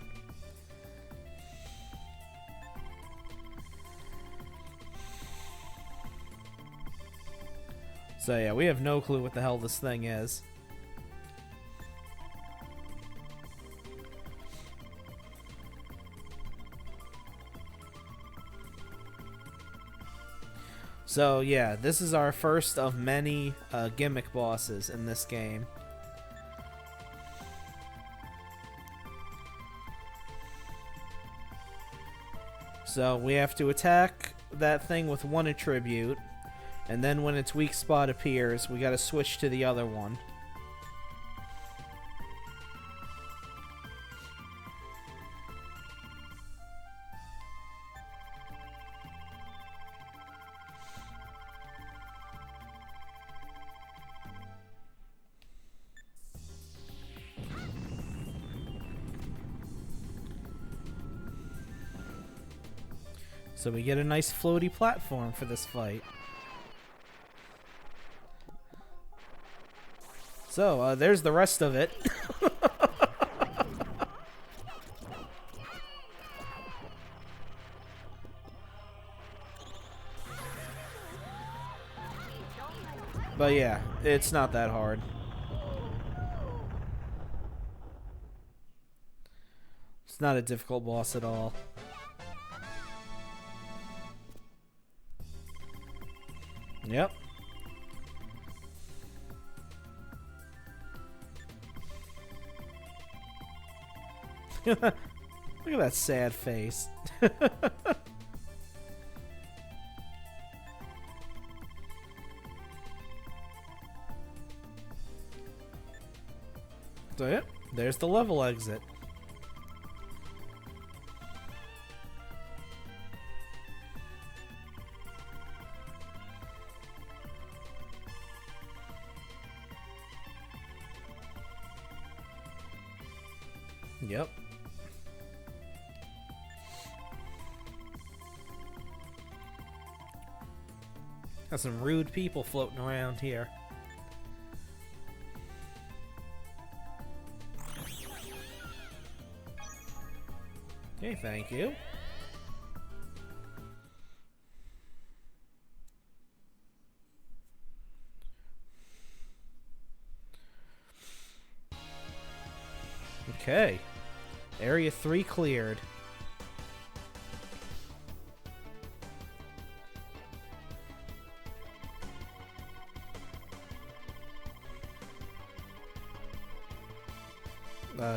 Speaker 1: So yeah, we have no clue what the hell this thing is. So yeah, this is our first of many gimmick bosses in this game. So we have to attack that thing with one attribute, and then when its weak spot appears, we gotta switch to the other one. So we get a nice floaty platform for this fight. So, there's the rest of it. But yeah, it's not that hard. It's not a difficult boss at all. Yep. Look at that sad face. So yep, there's the level exit. Yep. Got some rude people floating around here. Okay, thank you. Okay. Area 3 cleared.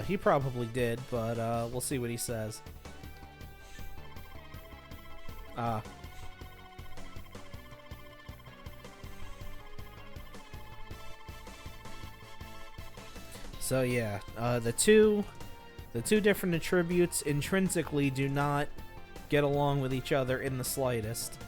Speaker 1: He probably did, but we'll see what he says. So yeah, the two different attributes intrinsically do not get along with each other in the slightest.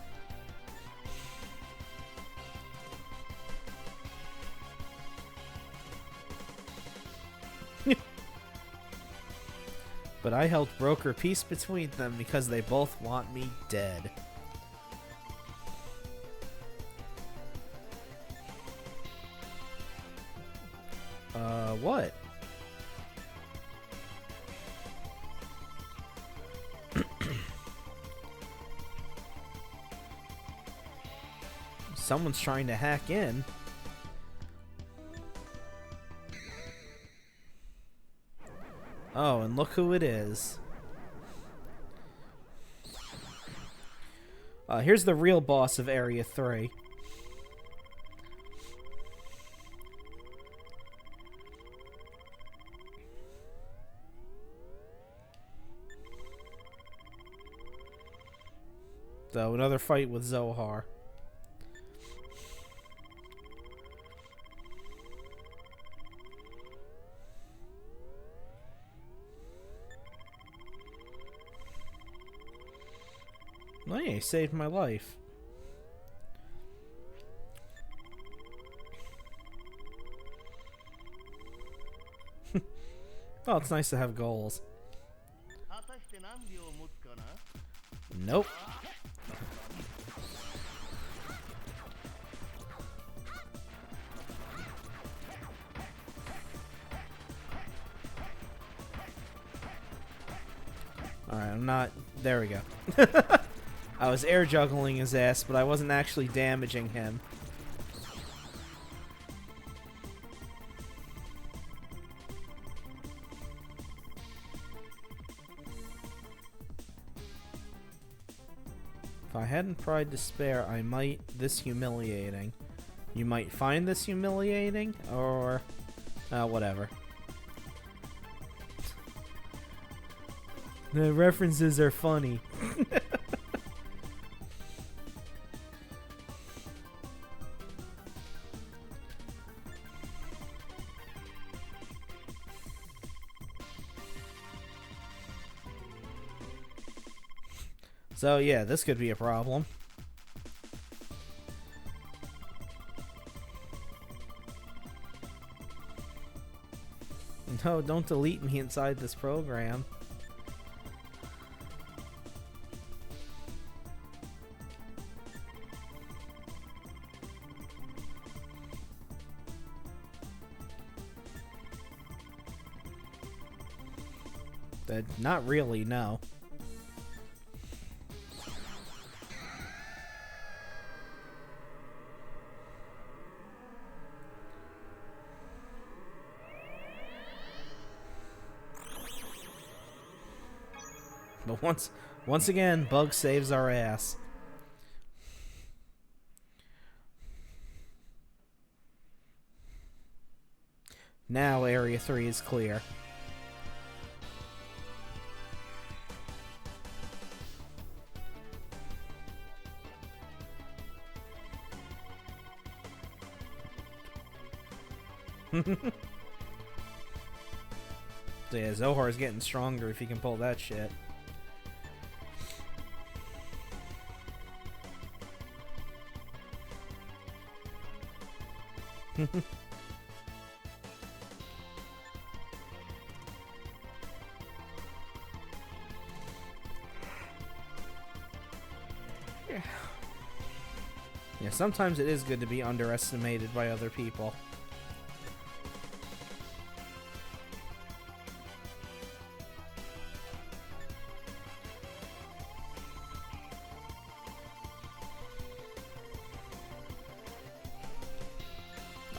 Speaker 1: But I helped broker peace between them because they both want me dead. What? Someone's trying to hack in. Oh, and look who it is. Here's the real boss of Area 3. So, another fight with Zohar. Oh yeah, he saved my life. Oh, it's nice to have goals. Nope. Alright, I'm not... There we go. I was air juggling his ass, but I wasn't actually damaging him. If I hadn't Pride Despair, I might... This humiliating. You might find this humiliating, or... whatever. The references are funny. So yeah, this could be a problem. No, don't delete me inside this program. Not really, no. But once again, Bug saves our ass. Now Area 3 is clear. So yeah, Zohar's getting stronger if he can pull that shit. Yeah, sometimes it is good to be underestimated by other people.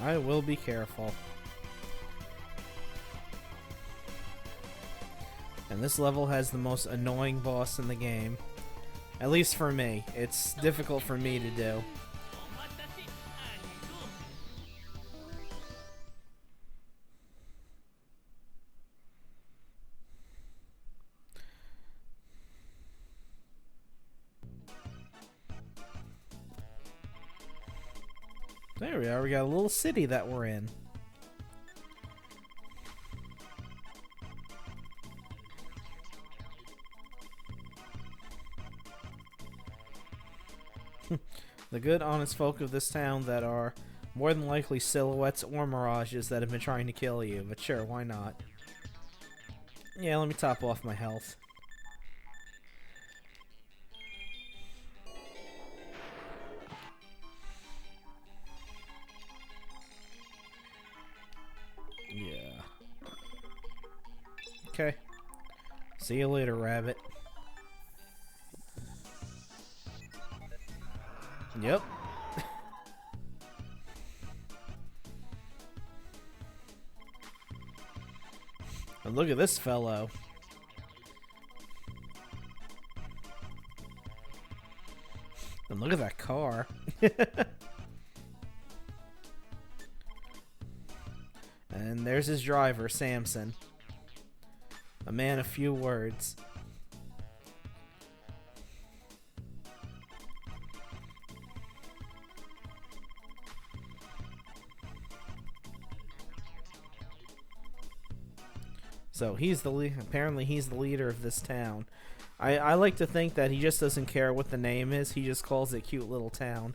Speaker 1: I will be careful. And this level has the most annoying boss in the game. At least for me. It's difficult for me to do. There we are, we got a little city that we're in. The good, honest folk of this town that are more than likely silhouettes or mirages that have been trying to kill you, but sure, why not? Yeah, let me top off my health. Yeah. Okay. See you later, rabbit. Yep. And look at this fellow. And look at that car. And there's his driver, Samson. A man of few words. So he's the apparently he's the leader of this town. I like to think that he just doesn't care what the name is. He just calls it cute little town.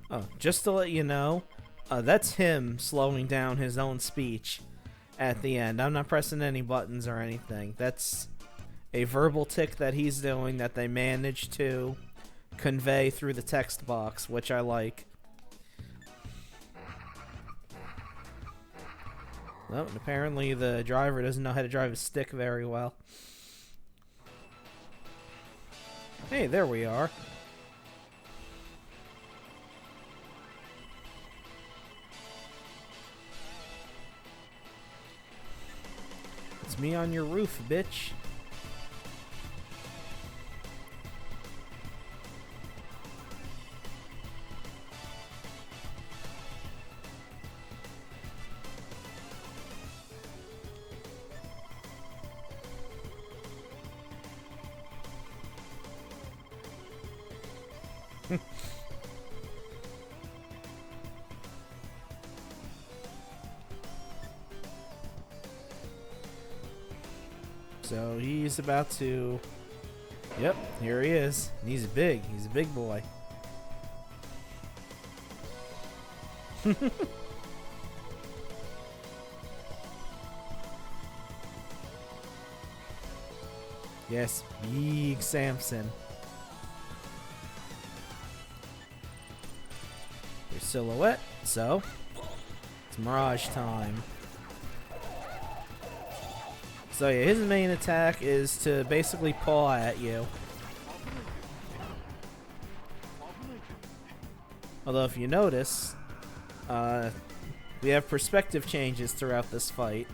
Speaker 1: Oh, just to let you know, that's him slowing down his own speech at the end. I'm not pressing any buttons or anything. That's a verbal tick that he's doing that they managed to convey through the text box, which I like. Well, and apparently the driver doesn't know how to drive a stick very well. Hey, there we are. It's me on your roof, bitch. So he's about to... Yep, here he is. He's big. He's a big boy. Yes, big Samson. Here's Silhouette. So, it's Mirage time. So yeah, his main attack is to basically paw at you. Although if you notice, we have perspective changes throughout this fight.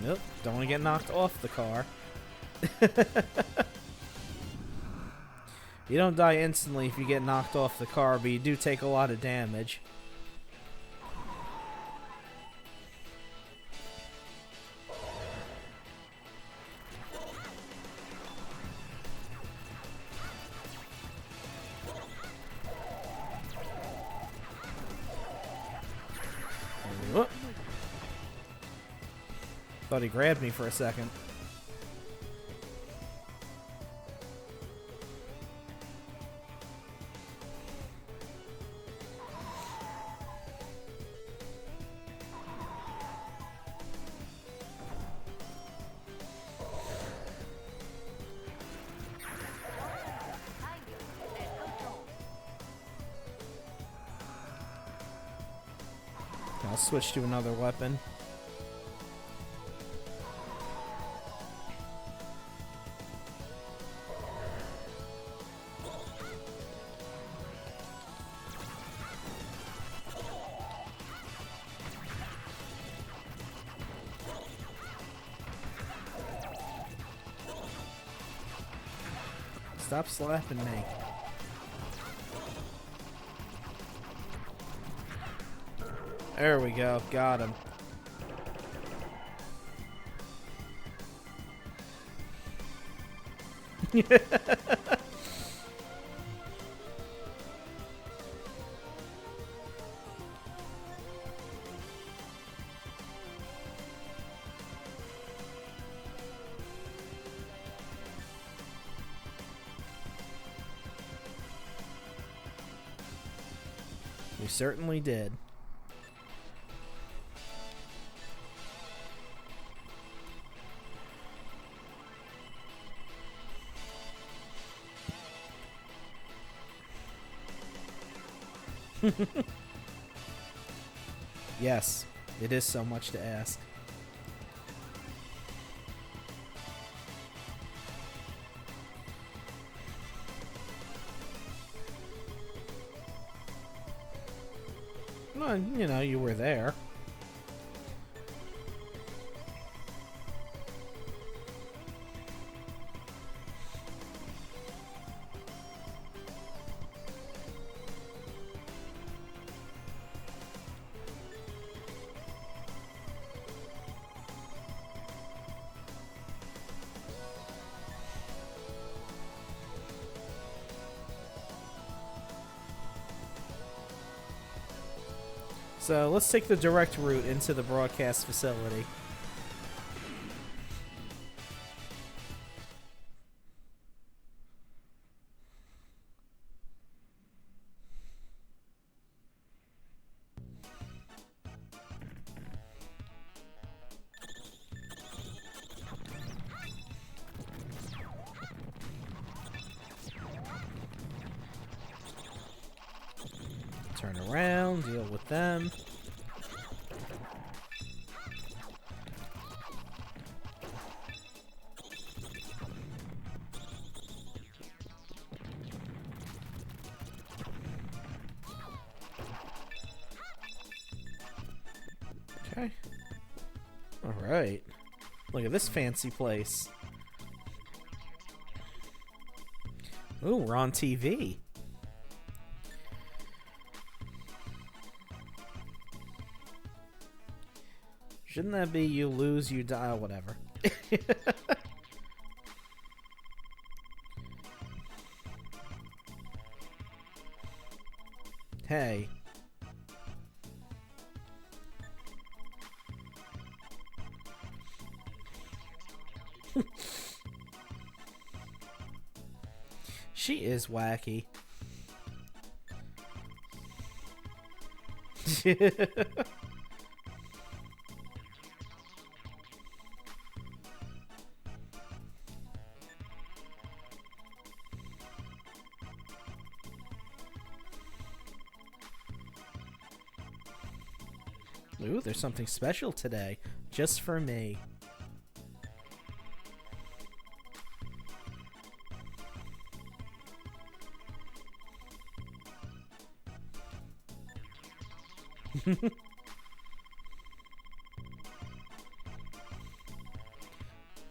Speaker 1: Nope, don't want to get knocked off the car. You don't die instantly if you get knocked off the car, but you do take a lot of damage. Whoop. Thought he grabbed me for a second. I'll switch to another weapon. Stop slapping me. There we go. Got him. certainly did. Yes, it is so much to ask. Well, you know, you were there. So let's take the direct route into the broadcast facility. Turn around, deal with them. Okay. Alright. Look at this fancy place. Ooh, we're on TV. Shouldn't that be you lose, you die, whatever. Hey. She is wacky. Ooh, there's something special today, just for me.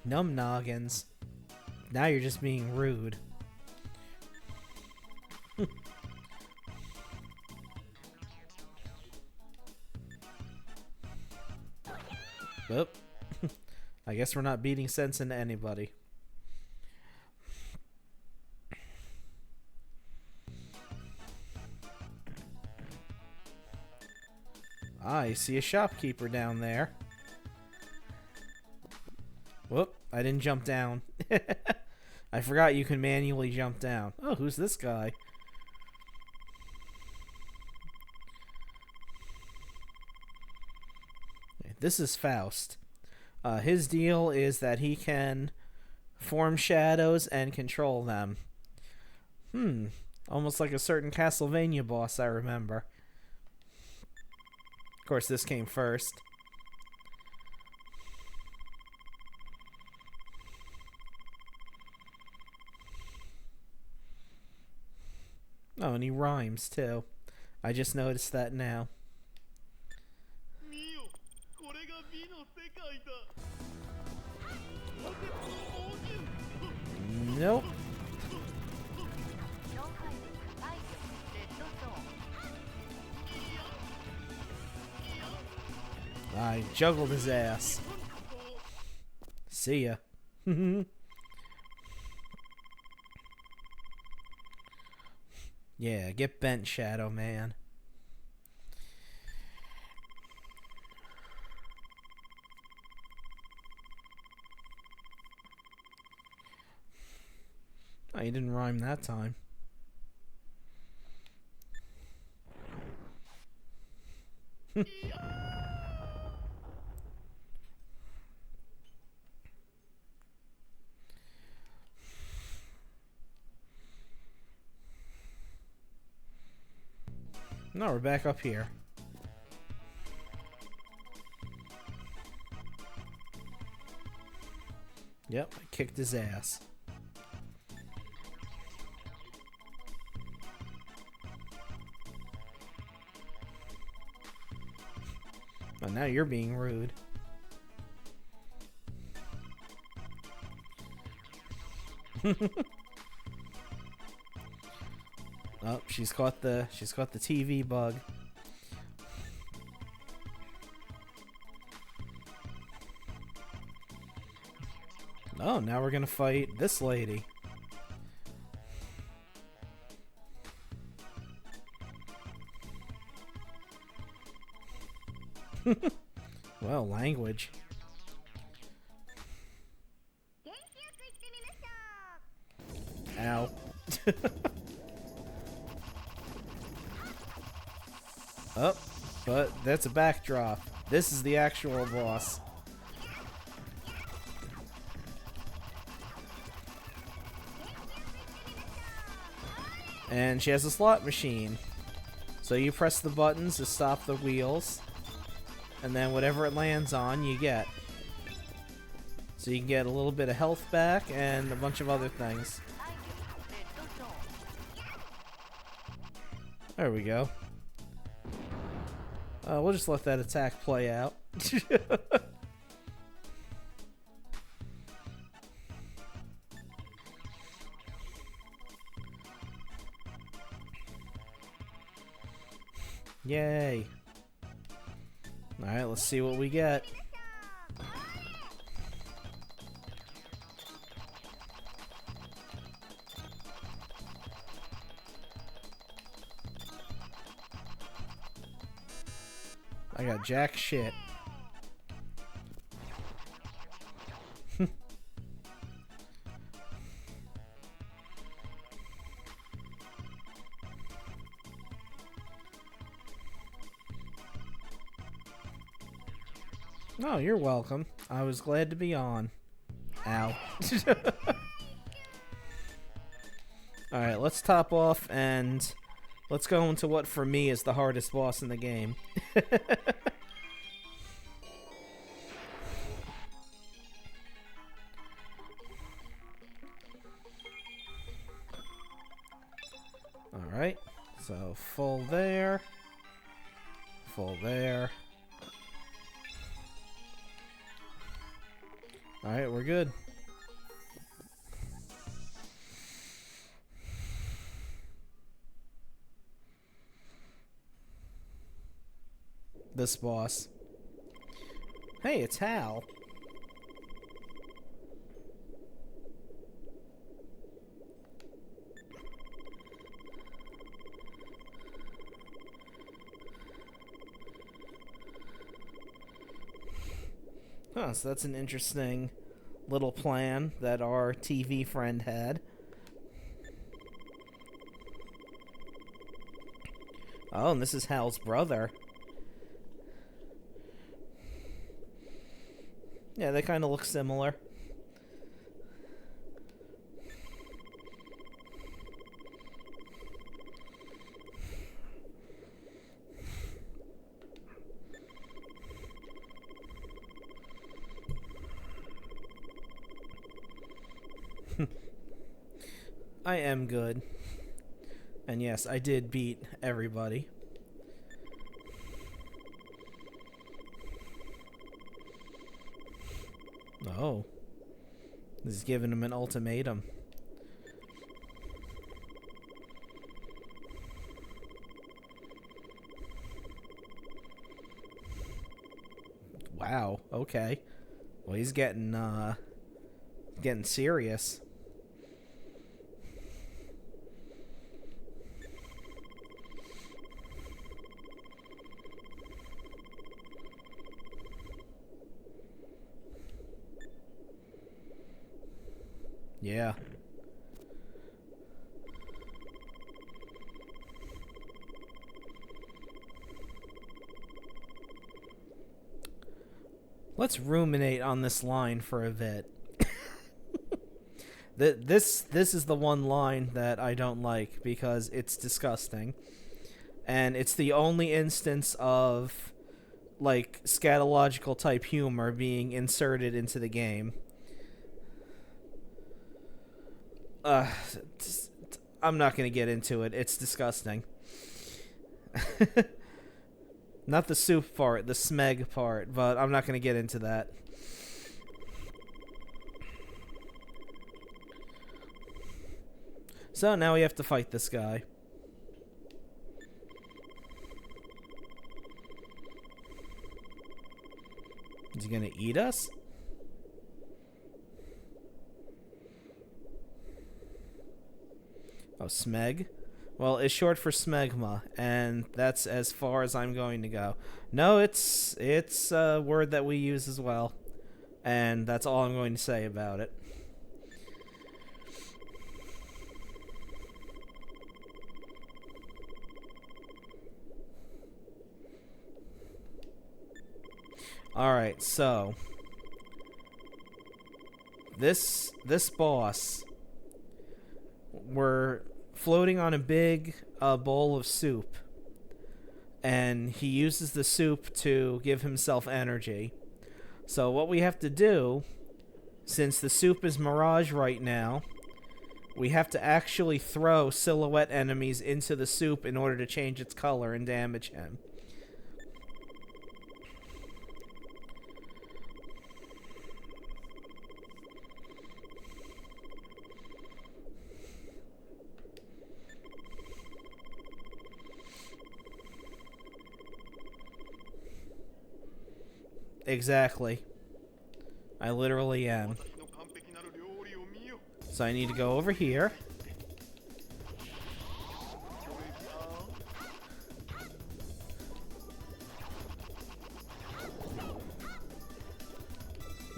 Speaker 1: Numb noggins. Now you're just being rude. Oop. I guess we're not beating sense into anybody. I see a shopkeeper down there. Whoop, I didn't jump down. I forgot you can manually jump down. Oh, who's this guy? This is Faust. His deal is that he can form shadows and control them. Almost like a certain Castlevania boss I remember. Of course, this came first. Oh, and he rhymes, too. I just noticed that now. Nope. I juggled his ass. See ya. Yeah, get bent, Shadow Man. Oh, you didn't rhyme that time. No, we're back up here. Yep, I kicked his ass. Oh, now you're being rude. Oh, she's caught the TV bug. Oh, now we're gonna fight this lady. Well, language. Ow. Oh, but that's a backdrop. This is the actual boss. And she has a slot machine. So you press the buttons to stop the wheels. And then whatever it lands on, you get. So you can get a little bit of health back and a bunch of other things. There we go. We'll just let that attack play out. Yay. Alright, let's see what we get. I got jack shit. Oh, you're welcome. I was glad to be on. Ow. Alright, let's top off and let's go into what for me is the hardest boss in the game. Alright, so full there. Full there. Alright, we're good. This boss. Hey, it's Hal. Huh, so that's an interesting little plan that our TV friend had. Oh, and this is Hal's brother. Yeah, they kind of look similar. I am good. And yes, I did beat everybody. Oh. This is giving him an ultimatum. Wow, okay. Well, he's getting serious. Yeah. Let's ruminate on this line for a bit. This is the one line that I don't like because it's disgusting. And it's the only instance of, like, scatological type humor being inserted into the game. I'm not going to get into it. It's disgusting. Not the soup part, the smeg part, but I'm not going to get into that. So now we have to fight this guy. Is he gonna eat us? Oh, smeg? Well, it's short for smegma, and that's as far as I'm going to go. No, it's a word that we use as well, and that's all I'm going to say about it. Alright, so this boss, we're floating on a big bowl of soup, and he uses the soup to give himself energy. So what we have to do, since the soup is Mirage right now, we have to actually throw Silhouette enemies into the soup in order to change its color and damage him. Exactly. I literally am. So I need to go over here.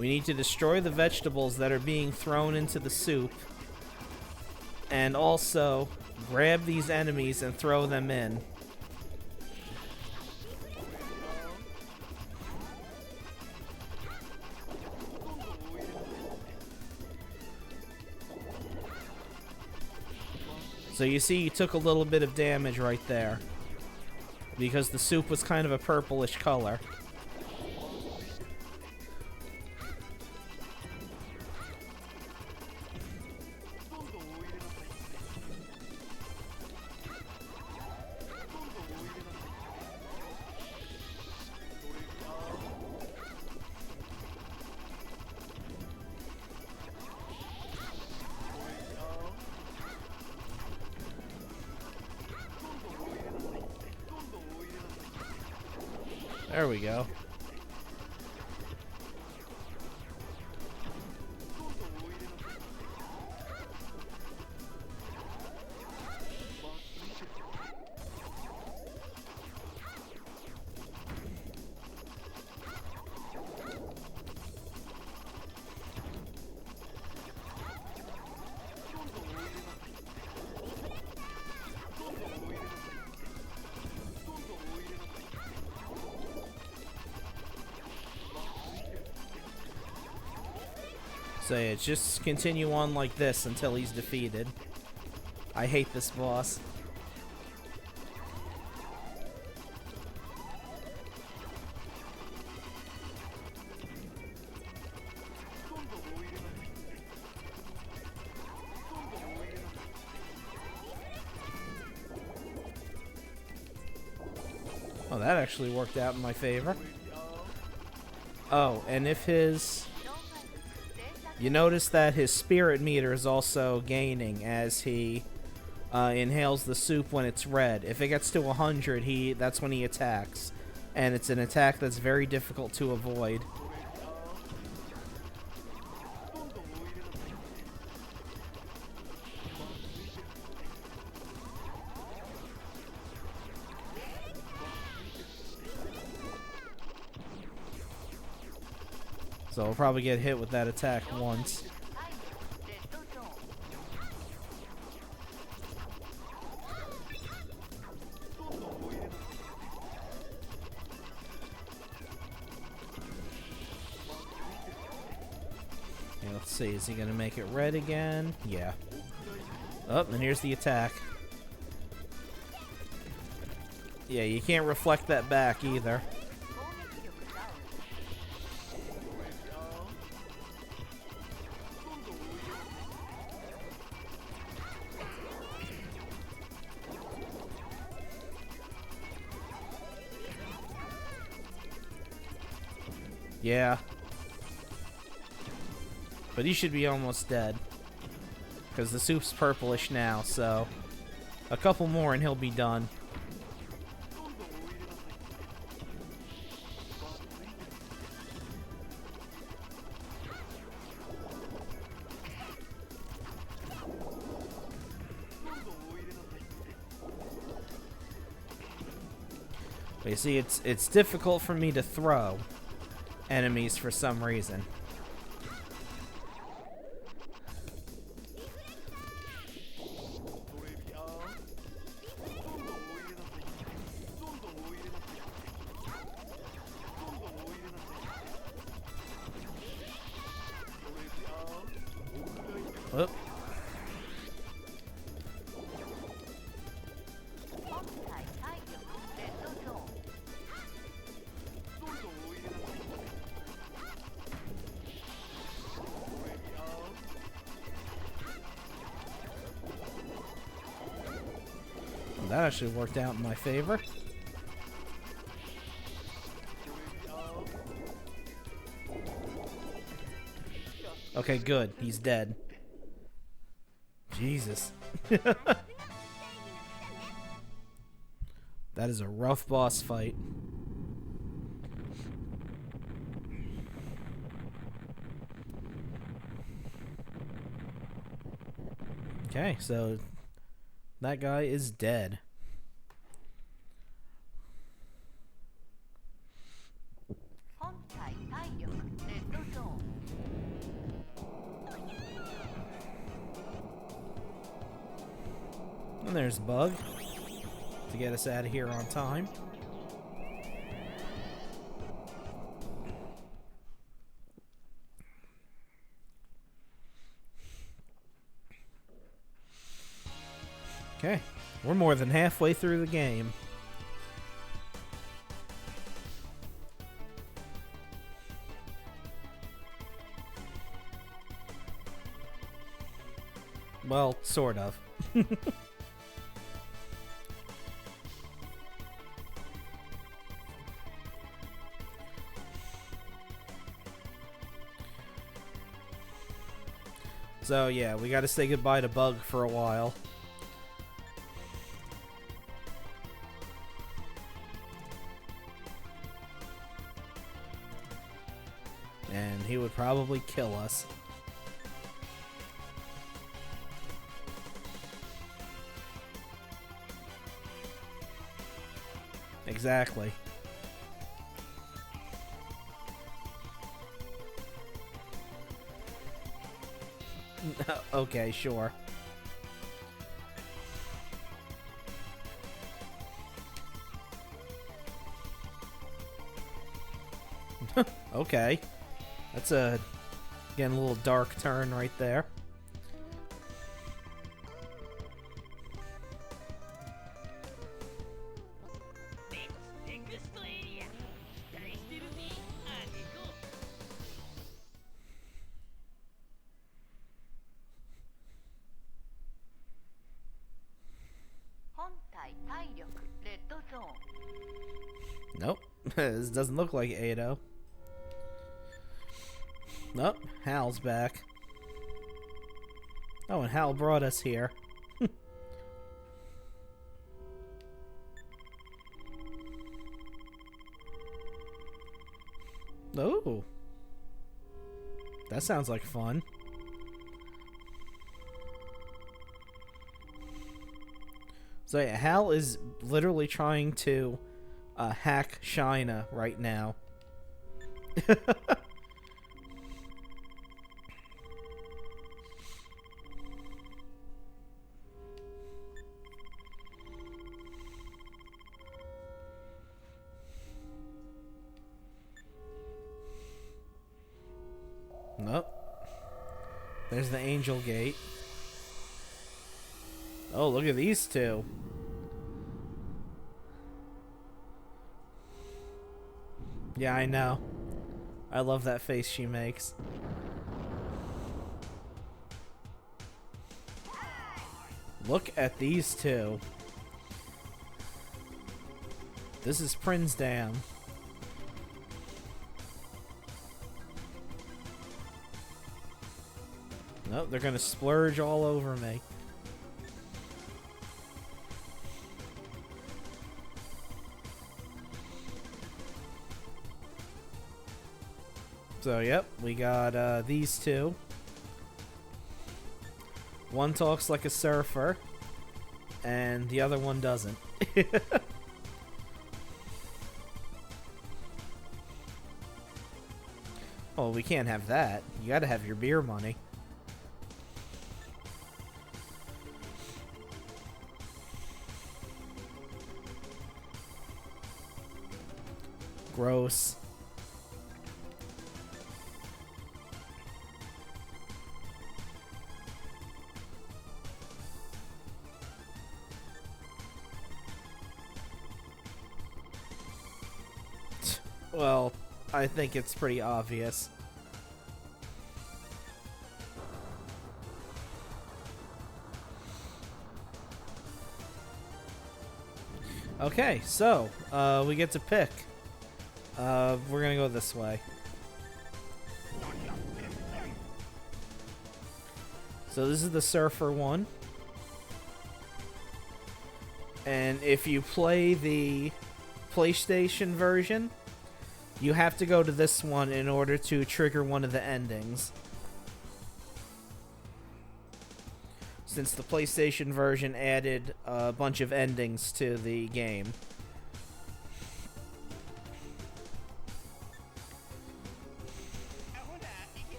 Speaker 1: We need to destroy the vegetables that are being thrown into the soup. And also grab these enemies and throw them in. So you see, you took a little bit of damage right there, because the soup was kind of a purplish color. There we go. So yeah, just continue on like this until he's defeated. I hate this boss. Oh, that actually worked out in my favor. Oh, and if his... You notice that his spirit meter is also gaining as he inhales the soup when it's red. If it gets to 100, that's when he attacks. And it's an attack that's very difficult to avoid. So we'll probably get hit with that attack once. see, is he gonna make it red again? Yeah. Oh, and here's the attack. Yeah, you can't reflect that back either. Yeah. But he should be almost dead. Because the soup's purplish now, so... a couple more and he'll be done. But you see, it's difficult for me to throw enemies for some reason. Oh. That actually worked out in my favor. Okay, good. He's dead. Jesus. That is a rough boss fight. Okay, so that guy is dead. And there's Bug to get us out of here on time. Okay, we're more than halfway through the game. Well, sort of. So yeah, we gotta say goodbye to Bug for a while. And he would probably kill us. Exactly. Okay, sure. Okay. That's again, a little dark turn right there. Nope. This doesn't look like Ado. Nope. Hal's back. Oh, and Hal brought us here. Oh. That sounds like fun. So yeah, Hal is literally trying to hack Shyna right now. Nope. There's the Angel Gate. Oh, look at these two. Yeah, I know. I love that face she makes. Look at these two. This is Prinsdam. Nope, they're gonna splurge all over me. So, yep, we got these two. One talks like a surfer, and the other one doesn't. Oh, we can't have that. You gotta have your beer money. Gross. Well, I think it's pretty obvious. Okay, so, we get to pick. We're gonna go this way. So this is the Surfer one. And if you play the PlayStation version, you have to go to this one in order to trigger one of the endings. Since the PlayStation version added a bunch of endings to the game.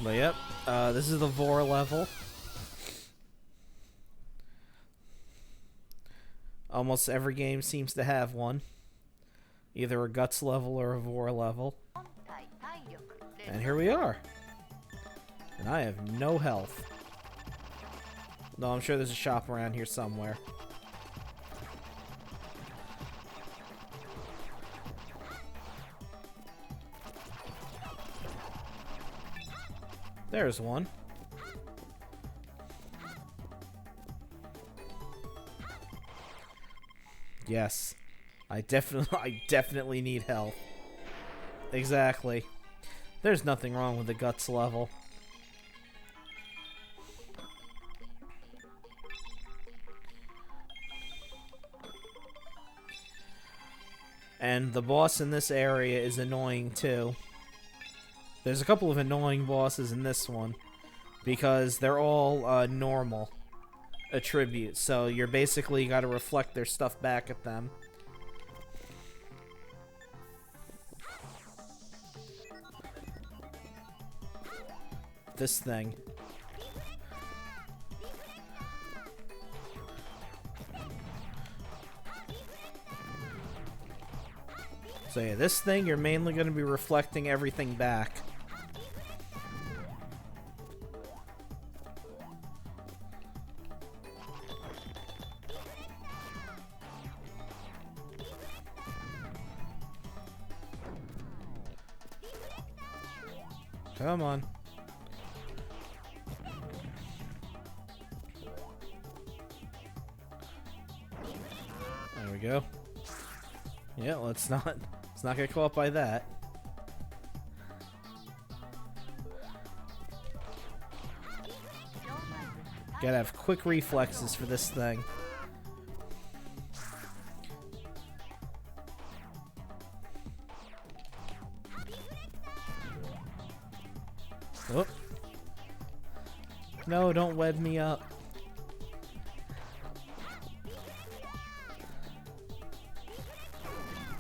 Speaker 1: But yep, this is the Vor level. Almost every game seems to have one. Either a Guts level or a Vor level. And here we are. And I have no health. No, I'm sure there's a shop around here somewhere. There's one. Yes. I definitely need health. Exactly. There's nothing wrong with the Guts level. And the boss in this area is annoying too. There's a couple of annoying bosses in this one because they're all normal attributes, so you're basically got to reflect their stuff back at them. This thing. So yeah, this thing, you're mainly going to be reflecting everything back. Come on. There we go. Yeah, let's not get caught by that. Gotta have quick reflexes for this thing. Oh. No, don't web me up.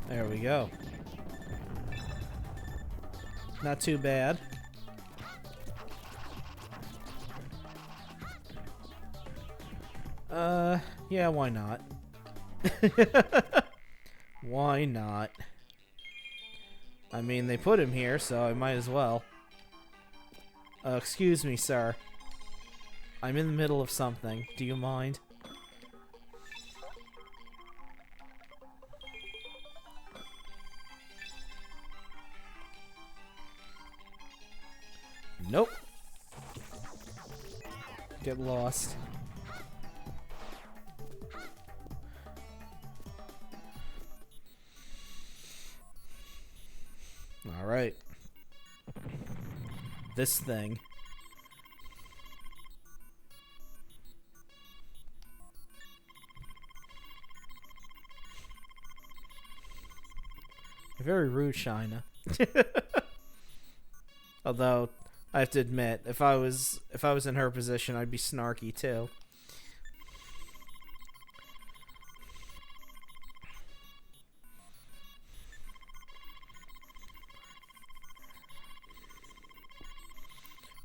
Speaker 1: There we go. Not too bad. Yeah, why not? Why not? I mean, they put him here, so I might as well. Excuse me, sir. I'm in the middle of something. Do you mind? Nope. Get lost. Alright. This thing. Very rude, Shyna. Although, I have to admit, if I was in her position, I'd be snarky too.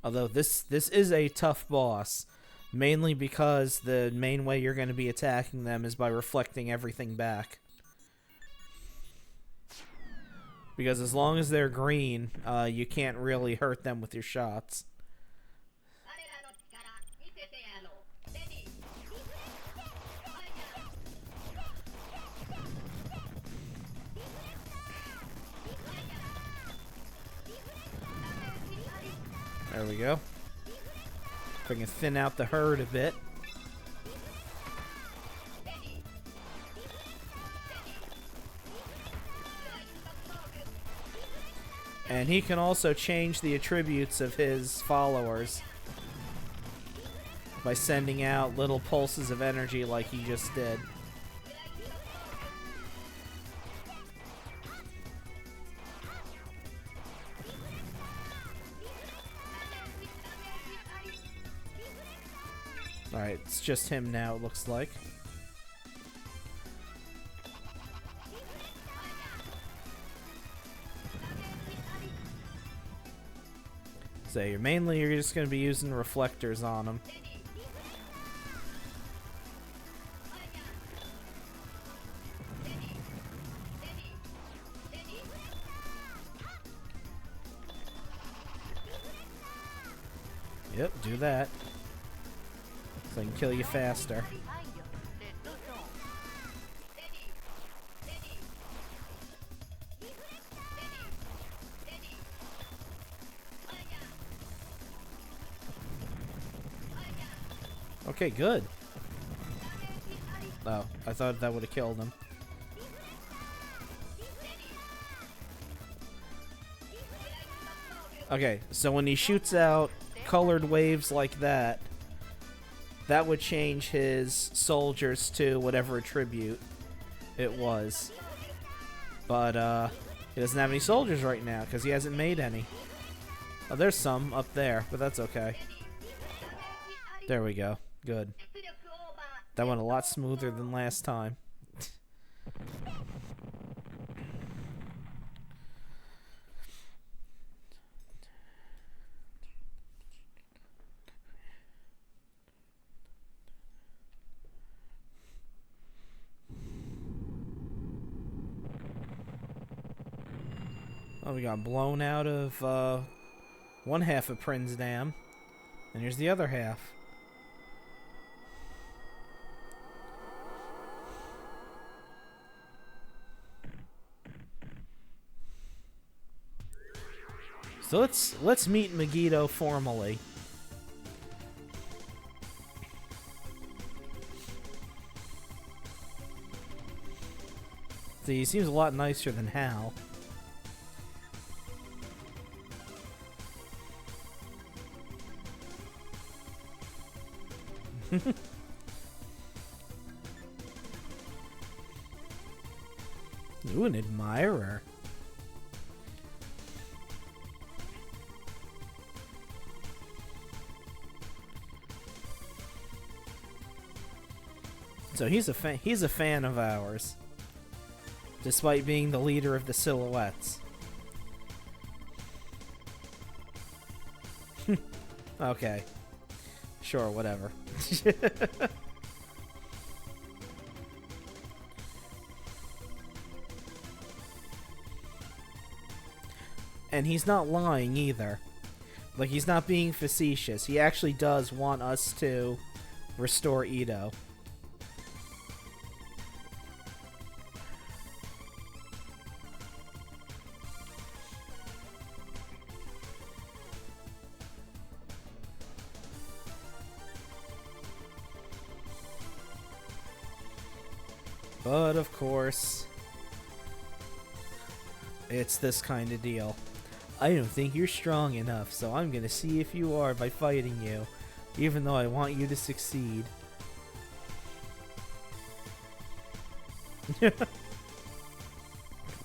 Speaker 1: Although this is a tough boss, mainly because the main way you're going to be attacking them is by reflecting everything back. Because as long as they're green, you can't really hurt them with your shots. There we go. If I can thin out the herd a bit. And he can also change the attributes of his followers by sending out little pulses of energy like he just did. Alright, it's just him now, it looks like. So you're just going to be using reflectors on him. Yep, do that. So I can kill you faster. Okay, good. Oh, I thought that would have killed him. Okay, so when he shoots out colored waves like that, that would change his soldiers to whatever attribute it was. But, he doesn't have any soldiers right now, because he hasn't made any. Oh, there's some up there, but that's okay. There we go. Good. That went a lot smoother than last time. Oh, we got blown out of one half of Prin's Dam. And here's the other half. So let's meet Megiddo formally. See, he seems a lot nicer than Hal. Ooh, an admirer. So he's a fan of ours, despite being the leader of the Silhouettes. Okay. Sure, whatever. And he's not lying either, Like, he's not being facetious. He actually does want us to restore Ito. But, of course, it's this kind of deal. I don't think you're strong enough, so I'm gonna see if you are by fighting you, even though I want you to succeed.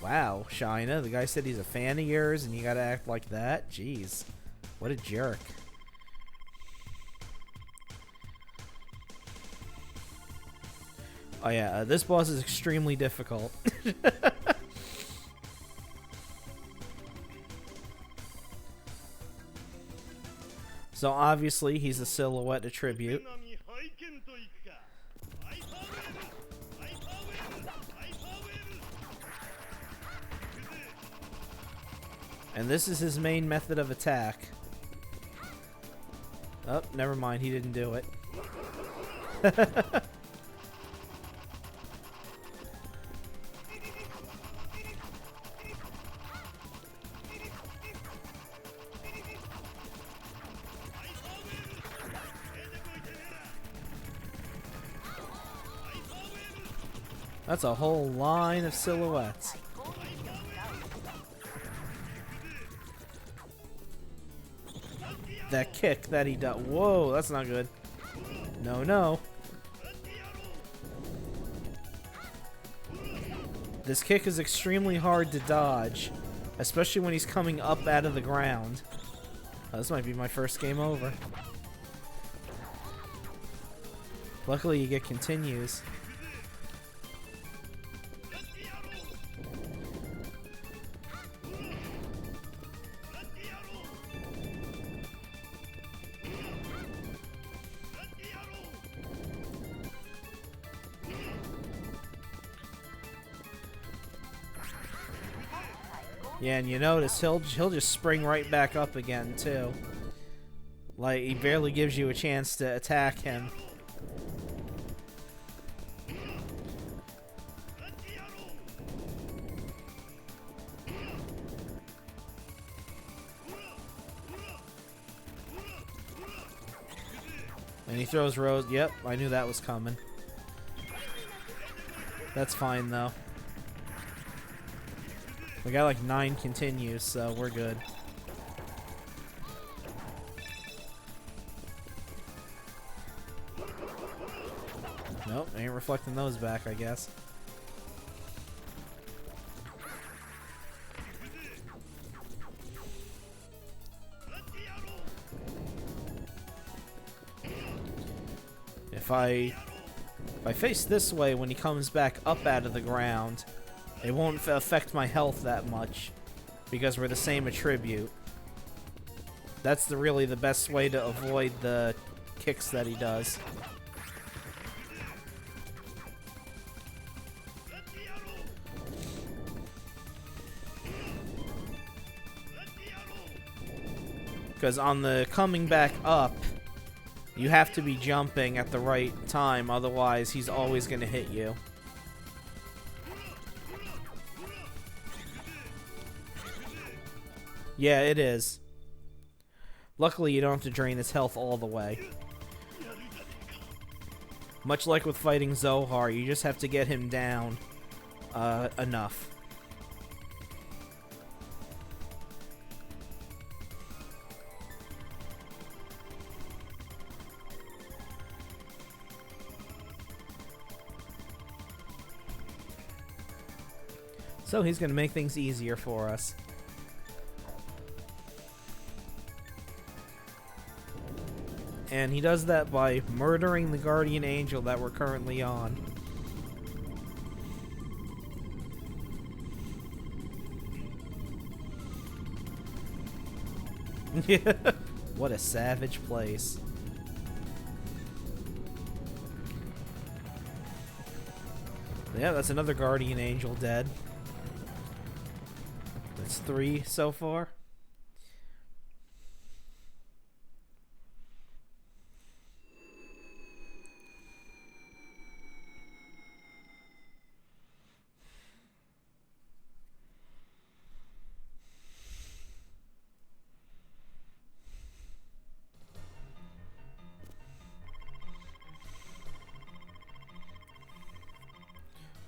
Speaker 1: Wow, Shyna, the guy said he's a fan of yours and you gotta act like that? Jeez, what a jerk. Oh yeah, this boss is extremely difficult. So obviously he's a Silhouette attribute. And this is his main method of attack. Oh, never mind, he didn't do it. That's a whole line of silhouettes. That kick that he does. Whoa, that's not good. No, no. This kick is extremely hard to dodge, especially when he's coming up out of the ground. Oh, this might be my first game over. Luckily, you get continues. Yeah, and you notice he'll just spring right back up again too. Like, he barely gives you a chance to attack him. And he throws Rose. Yep, I knew that was coming. That's fine though. We got like 9 continues, so we're good. Nope, ain't reflecting those back, I guess. If I face this way when he comes back up out of the ground, it won't affect my health that much, because we're the same attribute. That's really the best way to avoid the kicks that he does. Because on the coming back up, you have to be jumping at the right time, otherwise he's always going to hit you. Yeah, it is. Luckily, you don't have to drain his health all the way. Much like with fighting Zohar, you just have to get him down enough. So he's going to make things easier for us. And he does that by murdering the Guardian Angel that we're currently on. Yeah, what a savage place. Yeah, that's another Guardian Angel dead. That's 3 so far.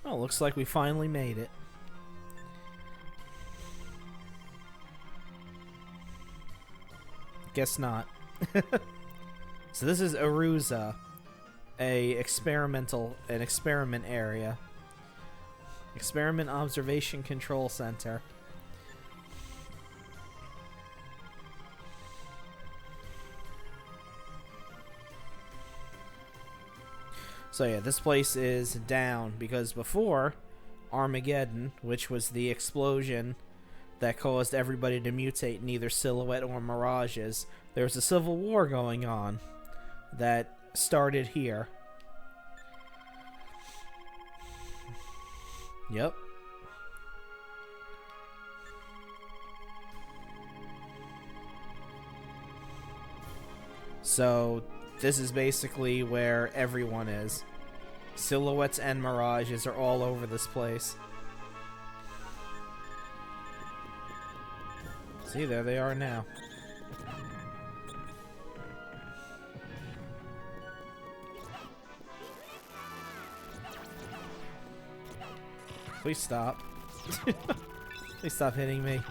Speaker 1: Oh, looks like we finally made it. Guess not. So this is Arusa, an experiment area. Experiment Observation Control Center. So yeah, this place is down because before Armageddon, which was the explosion that caused everybody to mutate in either Silhouette or Mirages, there was a civil war going on that started here. Yep. So this is basically where everyone is. Silhouettes and Mirages are all over this place. See, there they are now. Please stop. Please stop hitting me.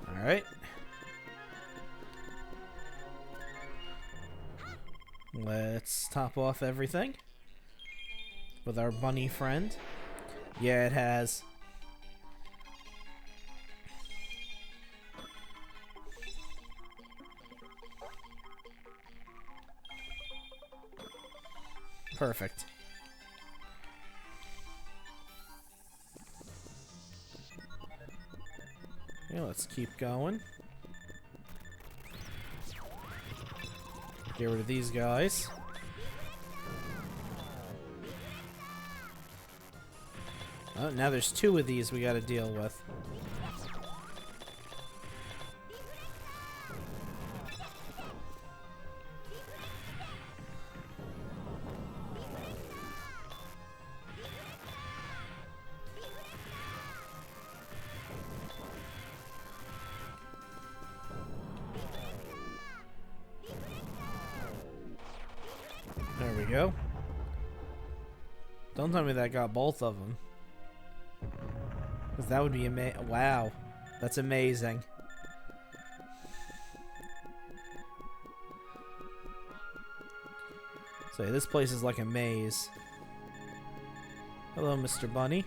Speaker 1: Alright. Let's top off everything with our bunny friend. Yeah, it has. Perfect. Yeah, let's keep going. Get rid of these guys. Oh, now there's two of these we gotta deal with. There we go. Don't tell me that got both of them. Because that would be wow. That's amazing. So yeah, this place is like a maze. Hello, Mr. Bunny.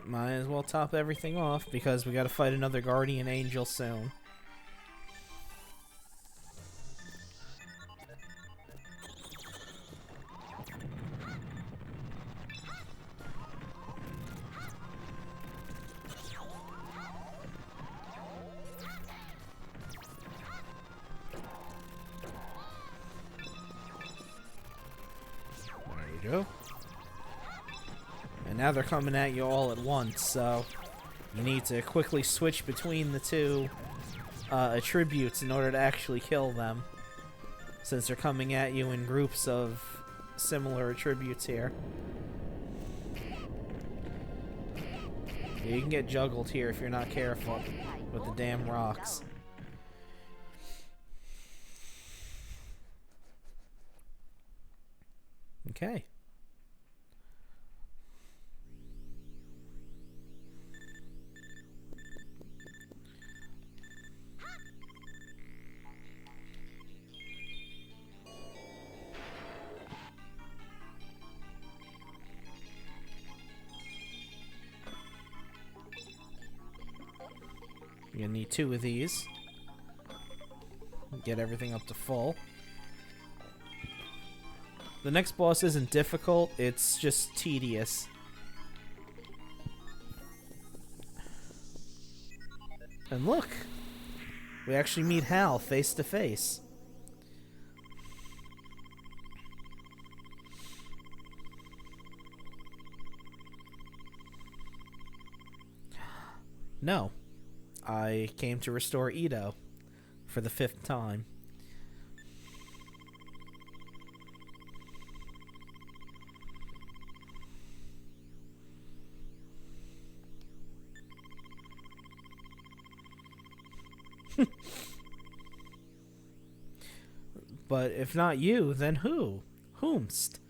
Speaker 1: Might as well top everything off because we gotta fight another guardian angel soon. There you go. And now they're coming at you all at once, so you need to quickly switch between the two attributes in order to actually kill them, since they're coming at you in groups of similar attributes here. Yeah, you can get juggled here if you're not careful with the damn rocks. Okay. You're gonna need two of these. Get everything up to full. The next boss isn't difficult, it's just tedious. And look! We actually meet Hal face to face. No. I came to restore Ito for the 5th time. But if not you, then who? Whomst?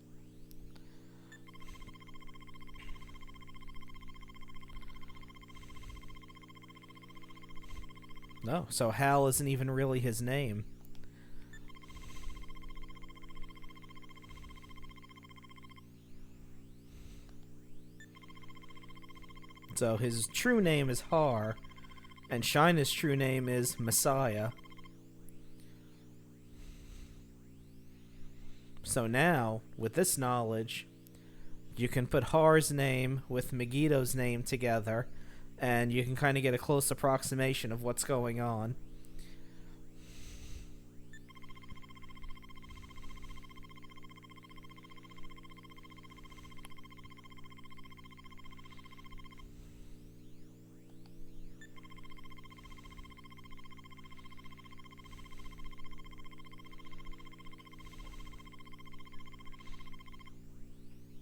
Speaker 1: No, so Hal isn't even really his name. So his true name is Har, and Shyna's true name is Messiah. So now, with this knowledge, you can put Har's name with Megiddo's name together, and you can kind of get a close approximation of what's going on.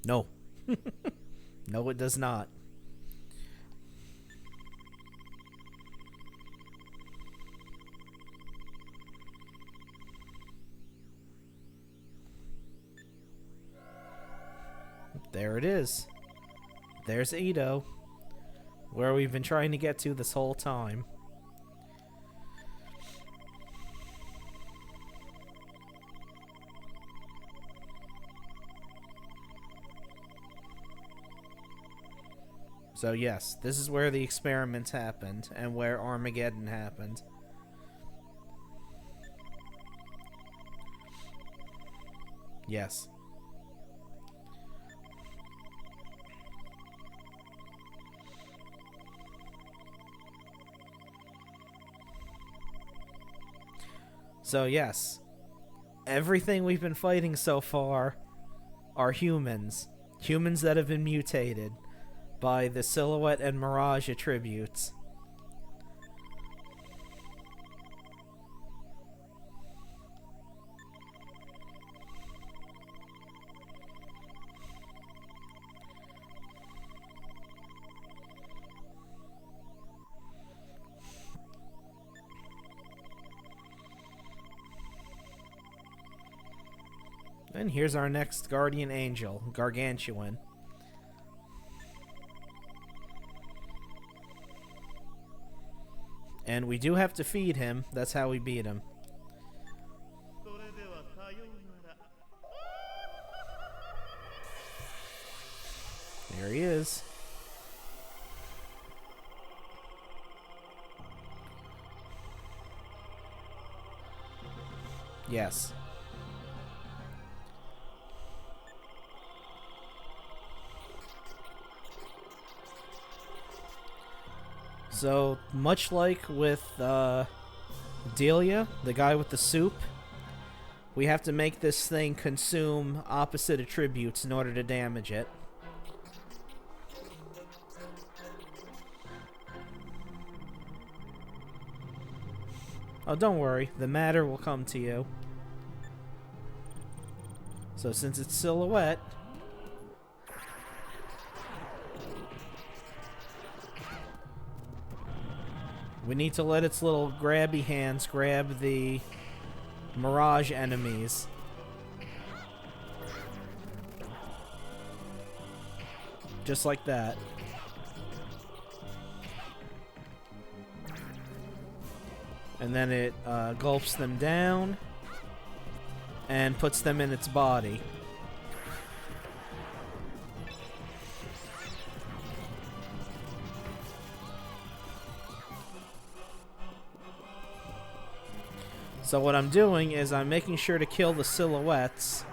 Speaker 1: No. No, it does not. There it is. There's Edo, where we've been trying to get to this whole time. So yes, this is where the experiment happened, and where Armageddon happened. Yes. So yes, everything we've been fighting so far are humans. Humans that have been mutated by the Silhouette and Mirage attributes. And here's our next guardian angel, Gargantuan. And we do have to feed him. That's how we beat him. There he is. Yes. So, much like with Delia, the guy with the soup, we have to make this thing consume opposite attributes in order to damage it. Oh, don't worry, the matter will come to you. So since it's Silhouette, we need to let its little grabby hands grab the Mirage enemies. Just like that. And then it gulps them down and puts them in its body. So what I'm doing is I'm making sure to kill the silhouettes.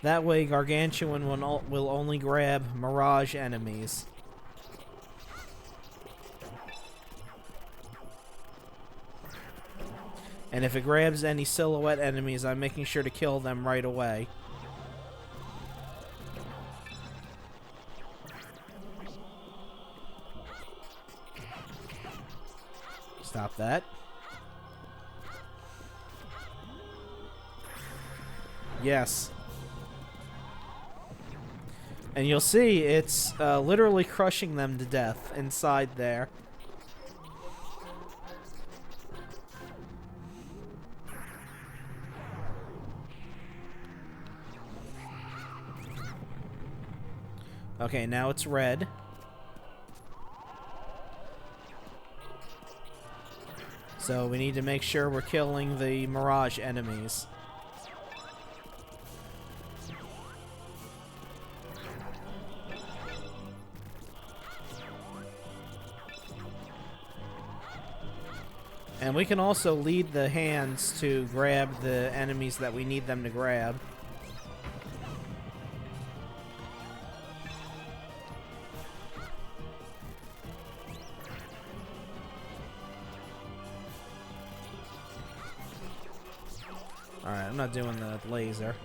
Speaker 1: That way Gargantuan will only grab Mirage enemies. And if it grabs any Silhouette enemies, I'm making sure to kill them right away. Stop that. Yes. And you'll see it's literally crushing them to death inside there. Okay, now it's red. So we need to make sure we're killing the Mirage enemies. And we can also lead the hands to grab the enemies that we need them to grab. Alright, I'm not doing the laser.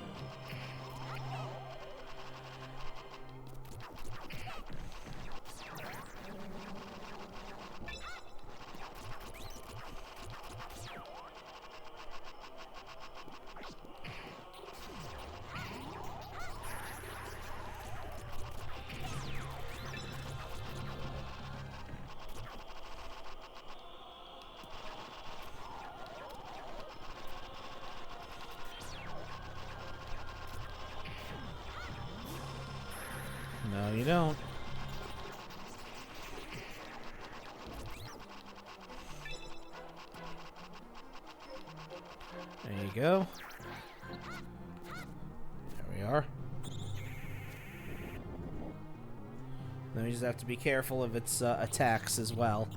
Speaker 1: No, you don't. There you go. There we are. Then we just have to be careful of its attacks as well.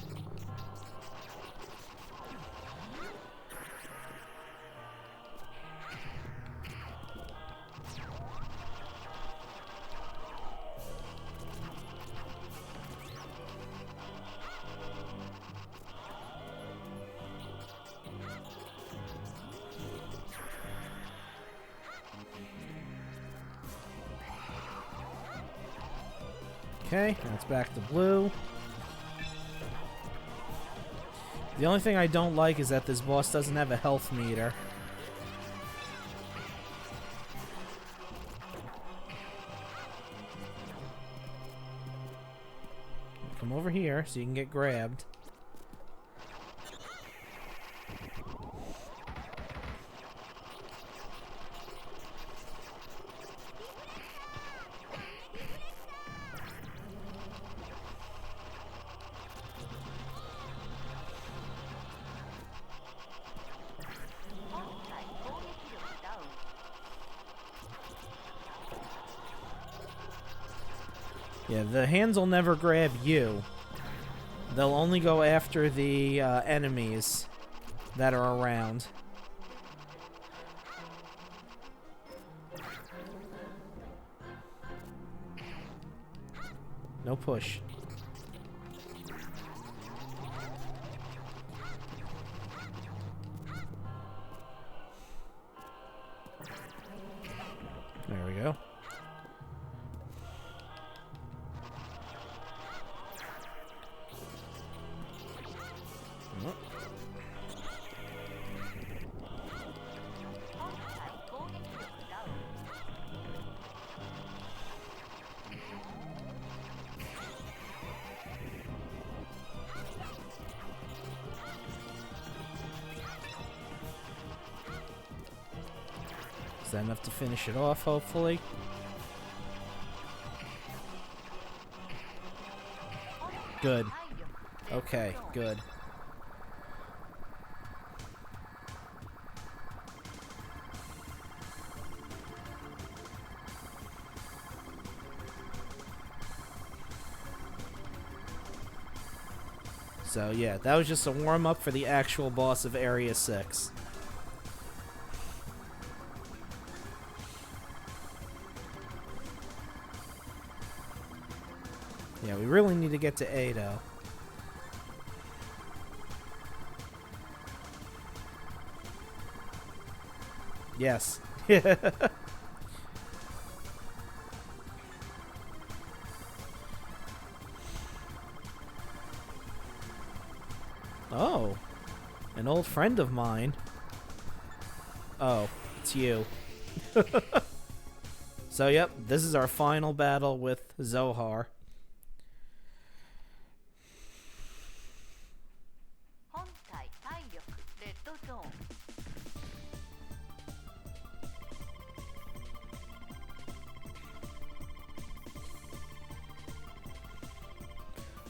Speaker 1: Okay, now it's back to blue. The only thing I don't like is that this boss doesn't have a health meter. Come over here so you can get grabbed. Yeah, the hands will never grab you. They'll only go after the enemies that are around. No push. There we go. Is that enough to finish it off, hopefully? Good. Okay, good. So yeah, that was just a warm-up for the actual boss of Area 6. Yeah, we really need to get to A, though. Yes. Oh, an old friend of mine. Oh, it's you. So, yep, this is our final battle with Zohar.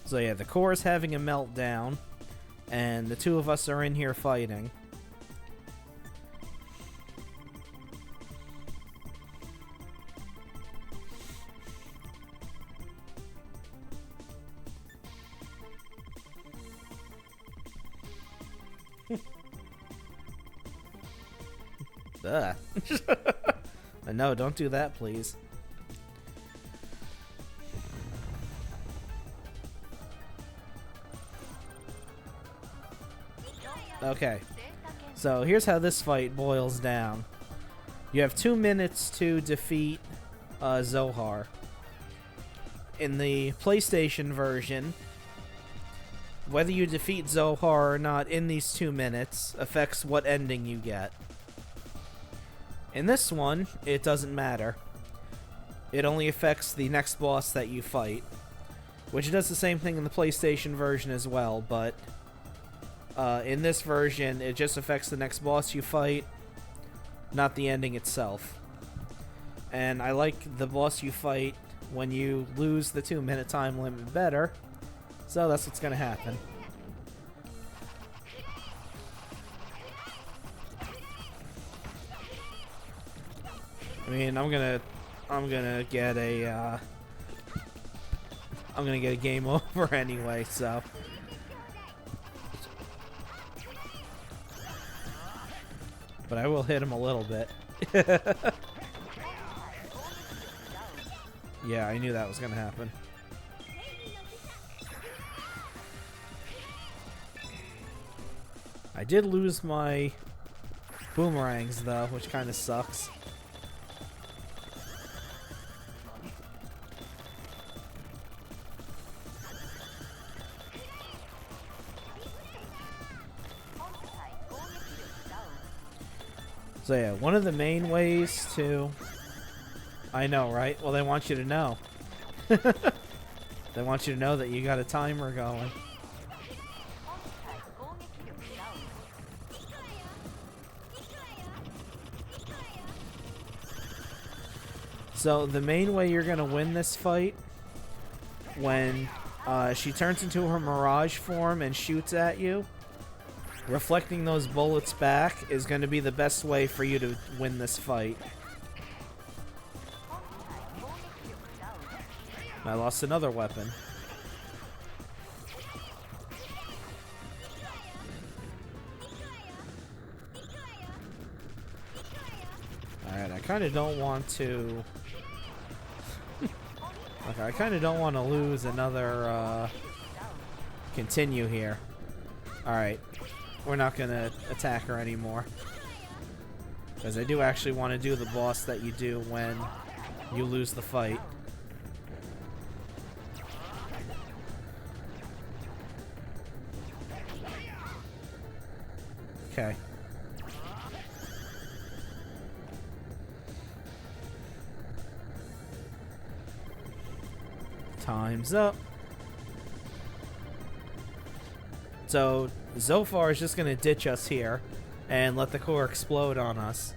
Speaker 1: So yeah, the core is having a meltdown, and the two of us are in here fighting. Ugh. No, don't do that, please. Okay, so here's how this fight boils down. You have 2 minutes to defeat Zohar. In the PlayStation version, whether you defeat Zohar or not in these 2 minutes affects what ending you get. In this one, it doesn't matter. It only affects the next boss that you fight, which does the same thing in the PlayStation version as well, but in this version, it just affects the next boss you fight, not the ending itself. And I like the boss you fight when you lose the 2-minute time limit better, so that's what's gonna happen. I mean, I'm gonna get a game over anyway, so. But I will hit him a little bit. Yeah, I knew that was gonna happen. I did lose my boomerangs though, which kind of sucks. So yeah, one of the main ways to... I know, right? Well, they want you to know. They want you to know that you got a timer going. So the main way you're going to win this fight, when she turns into her Mirage form and shoots at you, reflecting those bullets back is going to be the best way for you to win this fight. I lost another weapon. Alright, I kind of don't want to... Okay, I kind of don't want to lose another continue here. Alright. We're not going to attack her anymore. Because I do actually want to do the boss that you do when you lose the fight. Okay. Time's up. So Zophar is just going to ditch us here and let the core explode on us.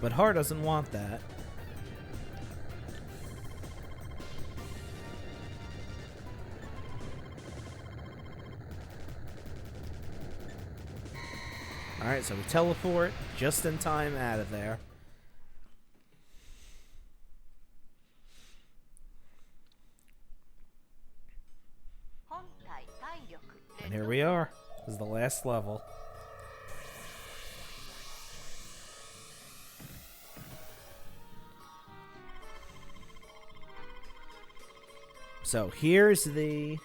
Speaker 1: But Har doesn't want that. Alright, so we teleport just in time out of there. And here we are. This is the last level. So here's the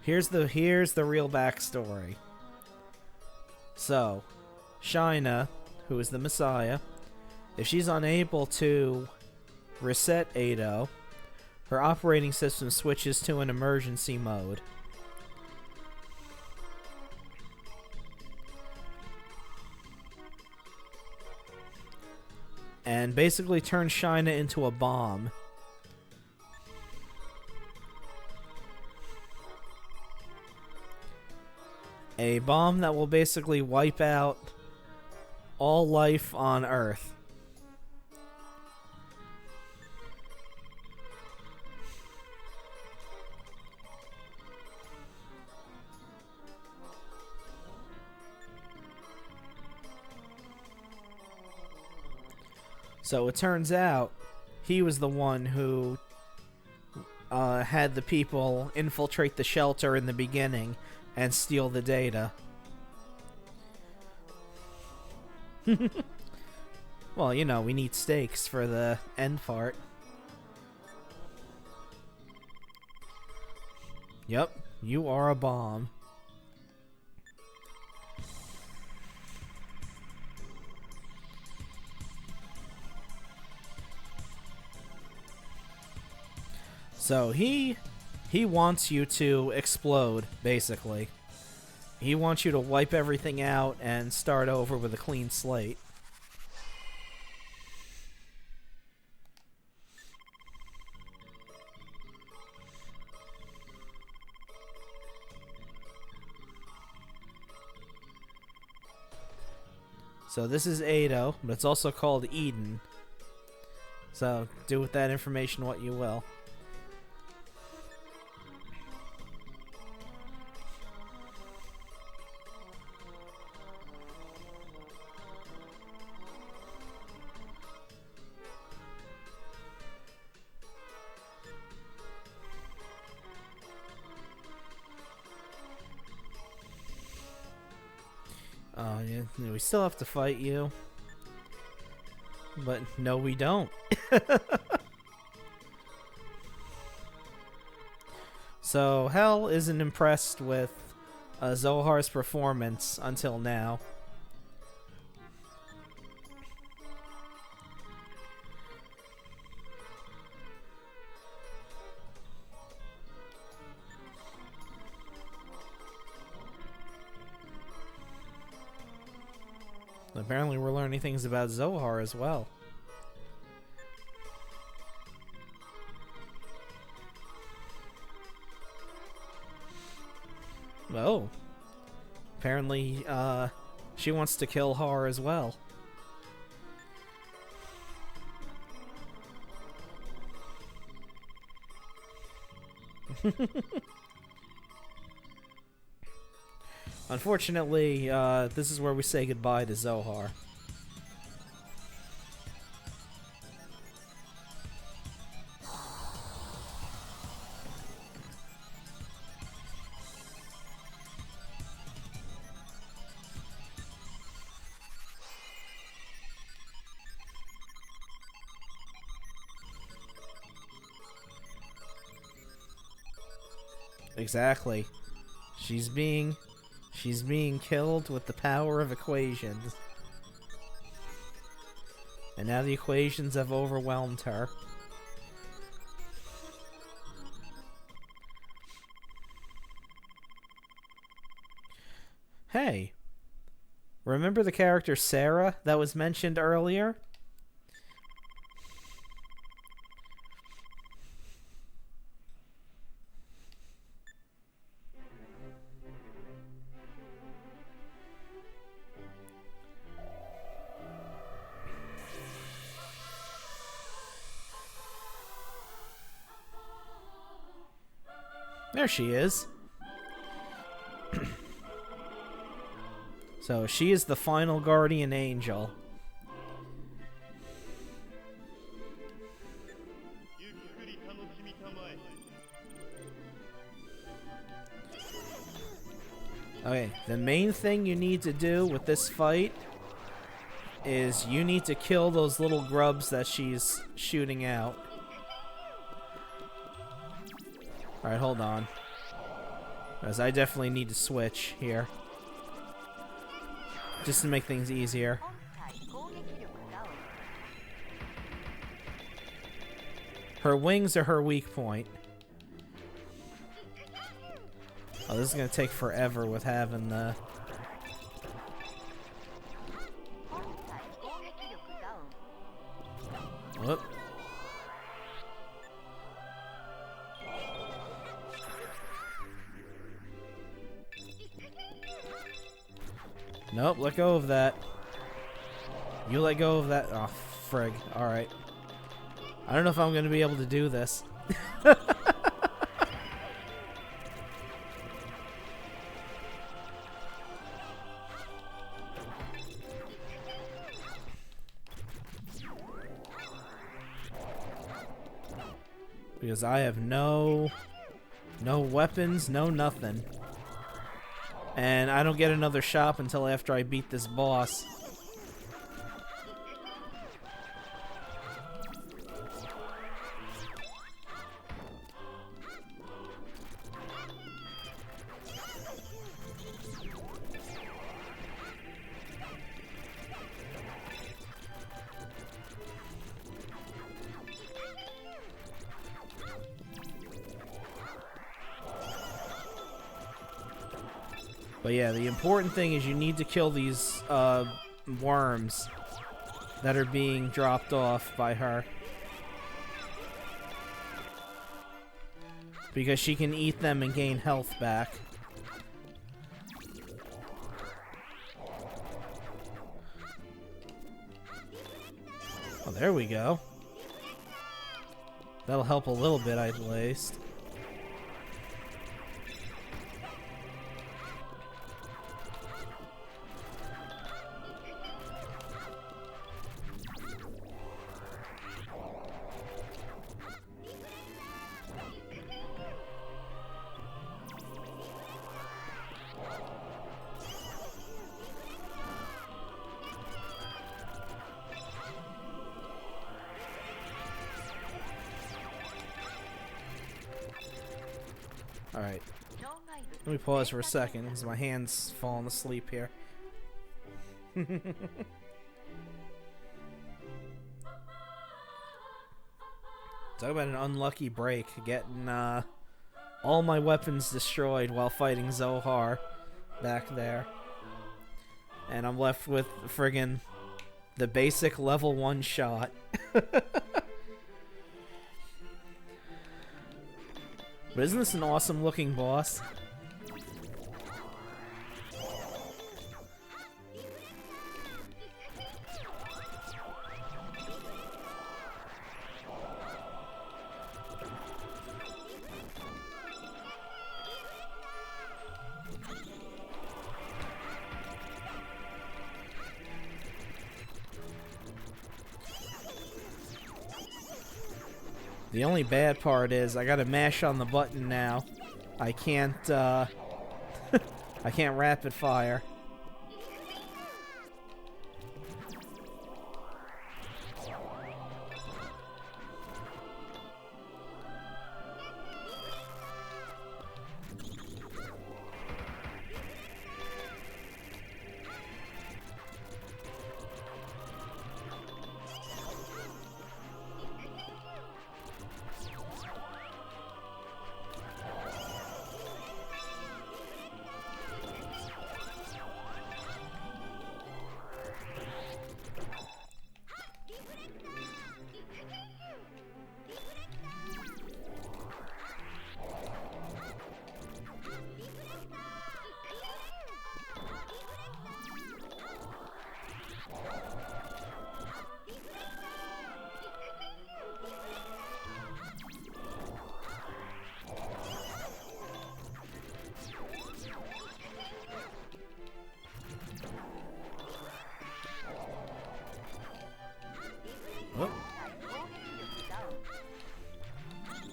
Speaker 1: real backstory. So, Shyna, who is the Messiah, if she's unable to reset Ado, her operating system switches to an emergency mode. And basically turns Shyna into a bomb. A bomb that will basically wipe out all life on Earth. So it turns out he was the one who had the people infiltrate the shelter in the beginning and steal the data. Well, you know, we need stakes for the end part. Yep, you are a bomb. So he wants you to explode, basically. He wants you to wipe everything out and start over with a clean slate. So this is Ado, but it's also called Eden. So do with that information what you will. Oh, yeah, we still have to fight you. But no, we don't. So, Hell isn't impressed with Zohar's performance until now. Apparently we're learning things about Zohar as well. Oh. Apparently, she wants to kill Har as well. Unfortunately, this is where we say goodbye to Zohar. Exactly. She's being killed with the power of equations. And now the equations have overwhelmed her. Hey, remember the character Sarah that was mentioned earlier? There she is. So she is the final guardian angel. Okay, the main thing you need to do with this fight is you need to kill those little grubs that she's shooting out. Alright, hold on. Because I definitely need to switch here. Just to make things easier. Her wings are her weak point. Oh, this is gonna take forever with having the... Whoop. Nope, let go of that. You let go of that. Oh, frig. Alright. I don't know if I'm going to be able to do this. Because I have no weapons, no nothing. And I don't get another shop until after I beat this boss. But yeah, the important thing is you need to kill these worms that are being dropped off by her. Because she can eat them and gain health back. Oh, there we go. That'll help a little bit, at least. Alright. Let me pause for a second, because my hand's falling asleep here. Talk about an unlucky break, getting all my weapons destroyed while fighting Zohar back there. And I'm left with friggin' the basic level 1 shot. But isn't this an awesome looking boss? The only bad part is I gotta mash on the button now. I can't, I can't rapid fire.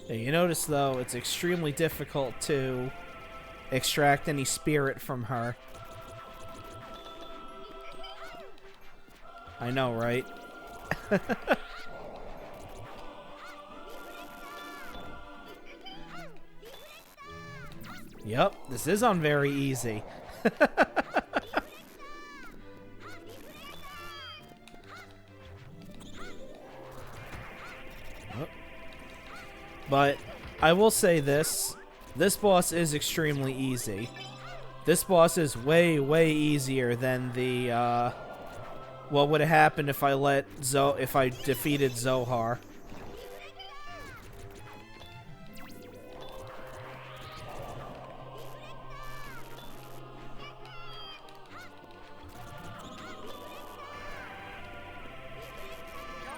Speaker 1: Yeah, you notice, though, it's extremely difficult to extract any spirit from her. I know, right? Yep, this is on very easy. But I will say this boss is extremely easy. This boss is way, way easier than the, what would have happened if I defeated Zohar.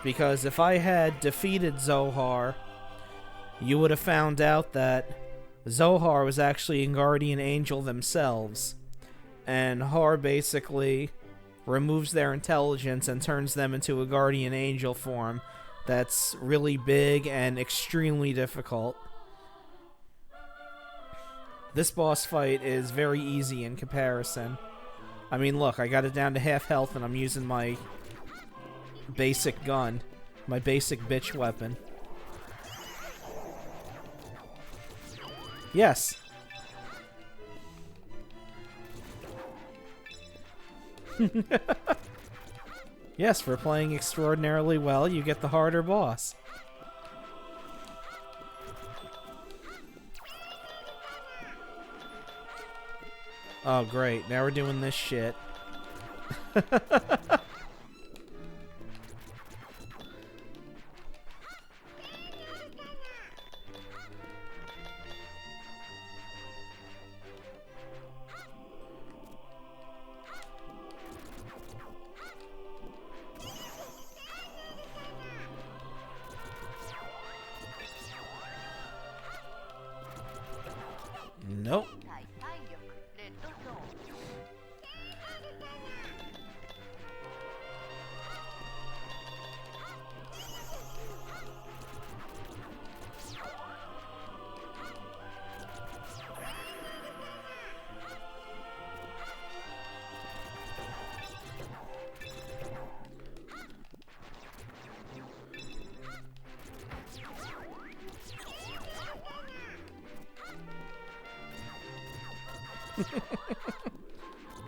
Speaker 1: Because if I had defeated Zohar, you would have found out that Zohar was actually a guardian angel themselves. And Har basically removes their intelligence and turns them into a guardian angel form that's really big and extremely difficult. This boss fight is very easy in comparison. I mean, look, I got it down to half health and I'm using my basic gun. My basic bitch weapon. Yes. Yes, for playing extraordinarily well, you get the harder boss. Oh, great. Now we're doing this shit. Nope.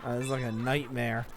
Speaker 1: This is like a nightmare.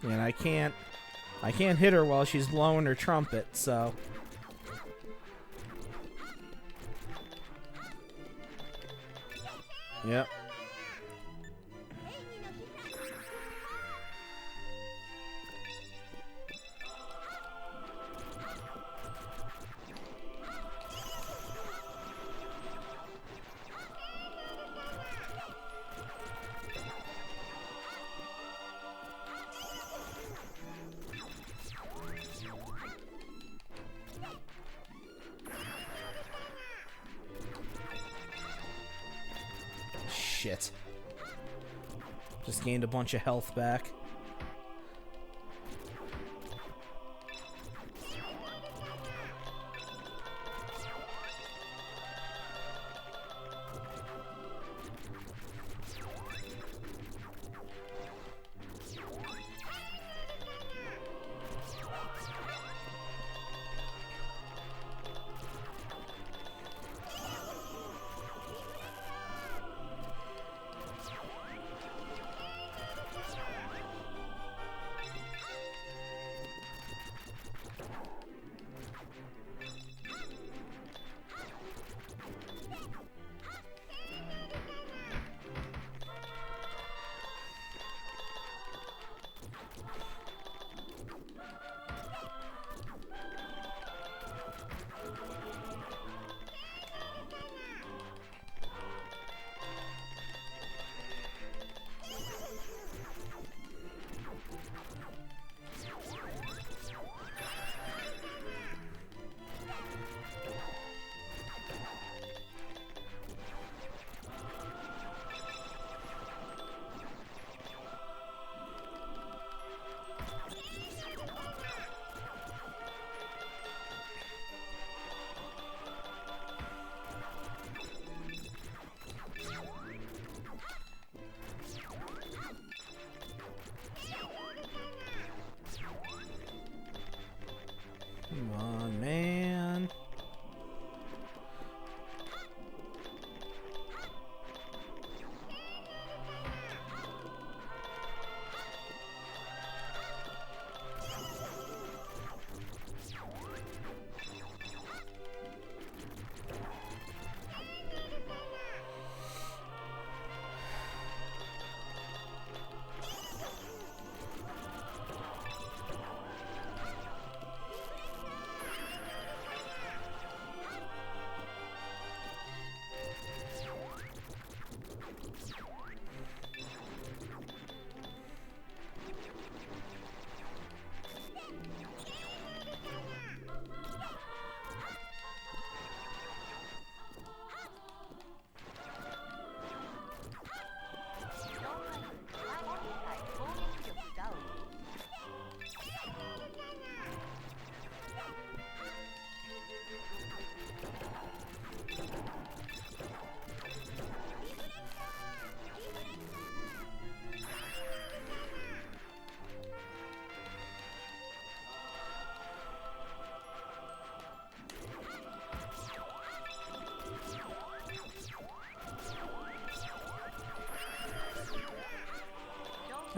Speaker 1: And I can't hit her while she's blowing her trumpet, so. Yep. Shit. Just gained a bunch of health back.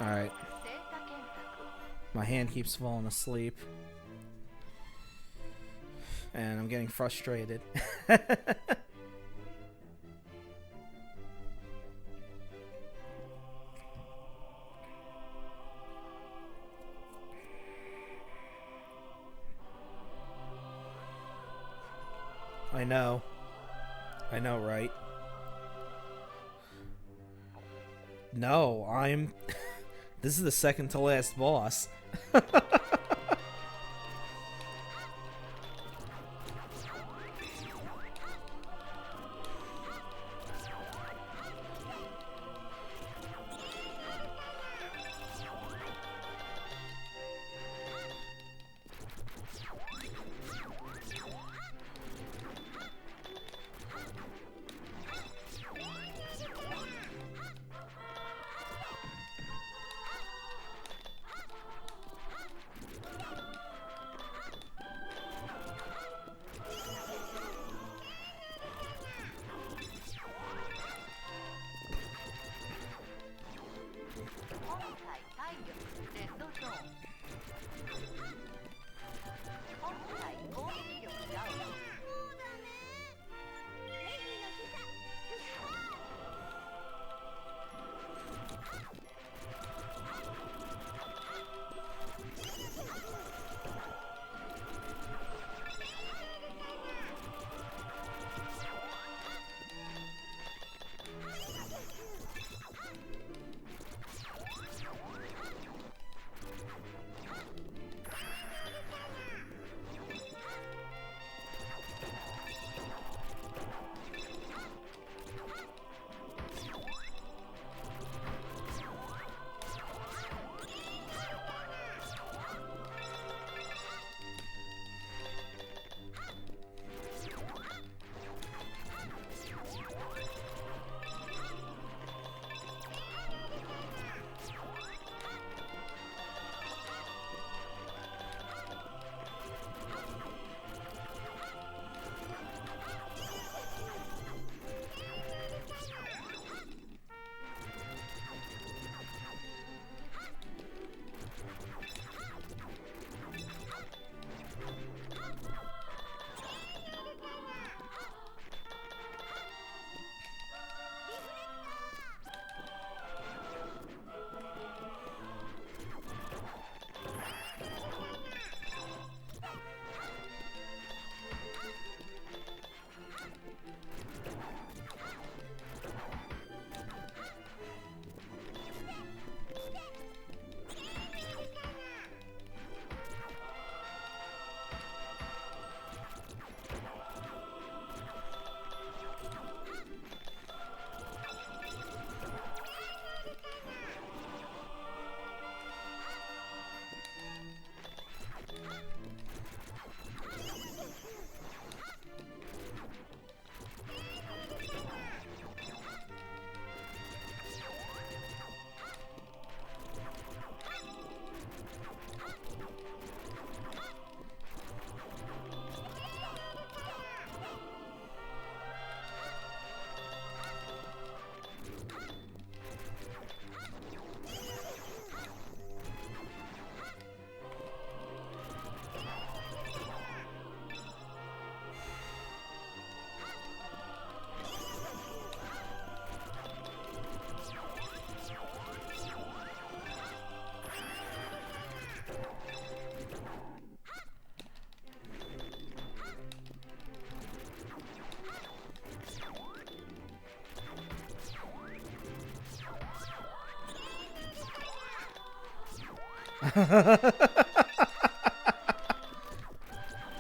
Speaker 1: Alright. My hand keeps falling asleep. And I'm getting frustrated. I know. I know, right? No, I'm... This is the second to last boss.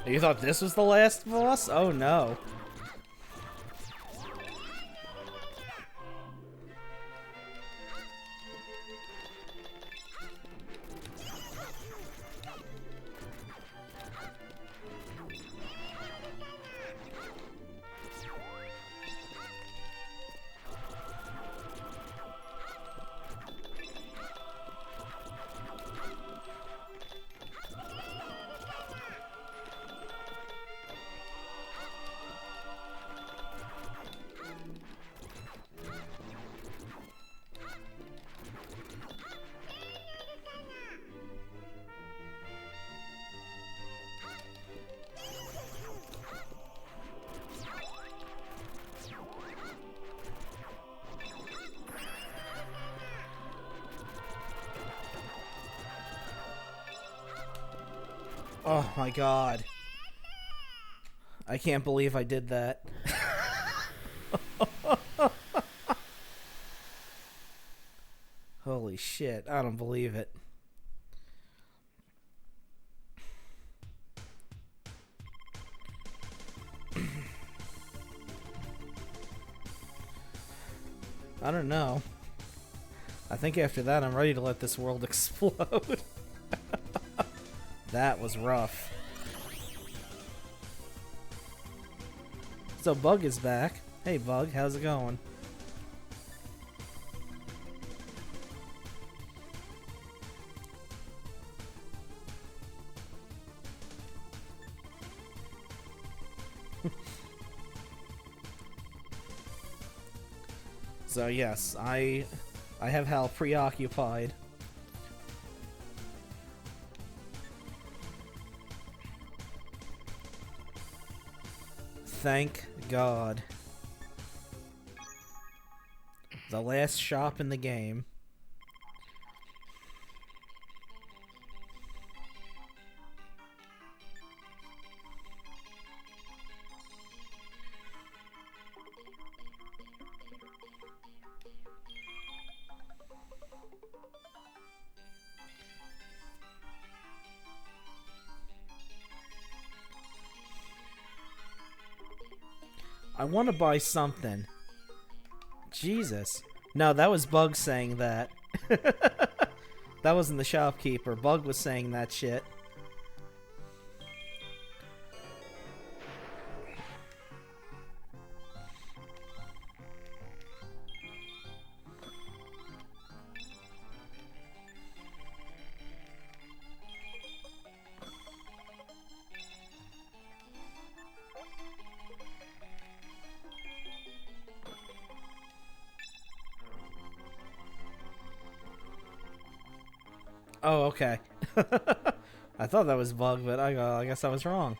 Speaker 1: You thought this was the last boss? Oh no. Oh my god. I can't believe I did that. Holy shit, I don't believe it. I don't know. I think after that I'm ready to let this world explode. That was rough. So Bug is back. Hey Bug, how's it going? So yes, I have Hal preoccupied. Thank God. The last shop in the game. I want to buy something. Jesus. No, that was Bug saying that. That wasn't the shopkeeper. Bug was saying that shit. Oh, okay. I thought that was Bug, but I guess I was wrong.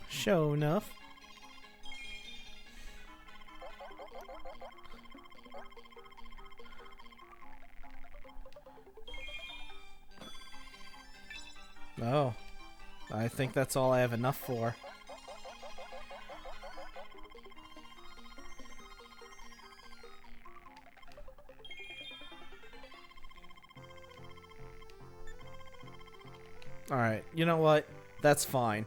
Speaker 1: Sure enough. Oh. I think that's all I have enough for. Alright, you know what? That's fine.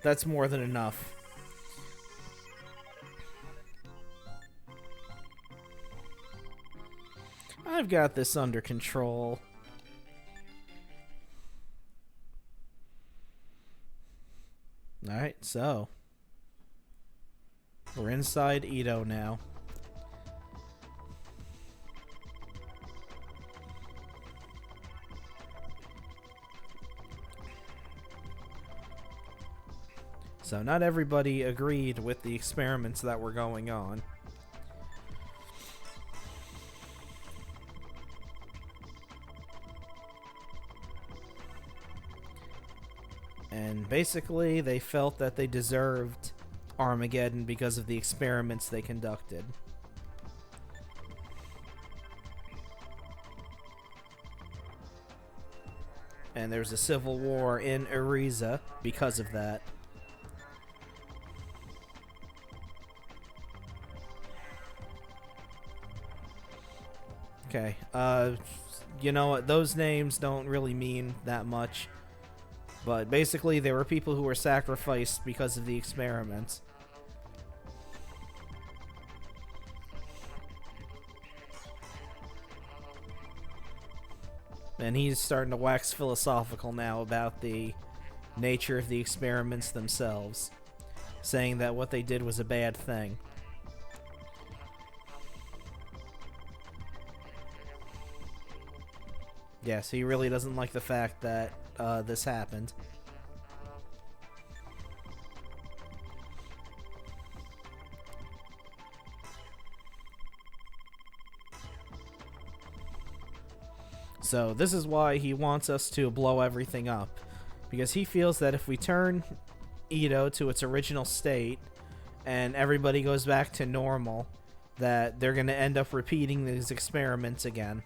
Speaker 1: That's more than enough. I've got this under control. Alright, so. We're inside Ito now. So not everybody agreed with the experiments that were going on. And basically they felt that they deserved Armageddon because of the experiments they conducted. And there's a civil war in Ariza because of that. Okay, you know what, those names don't really mean that much, but basically there were people who were sacrificed because of the experiments. And he's starting to wax philosophical now about the nature of the experiments themselves, saying that what they did was a bad thing. Yes, he really doesn't like the fact that this happened. So this is why he wants us to blow everything up. Because he feels that if we turn Ito to its original state and everybody goes back to normal, that they're going to end up repeating these experiments again.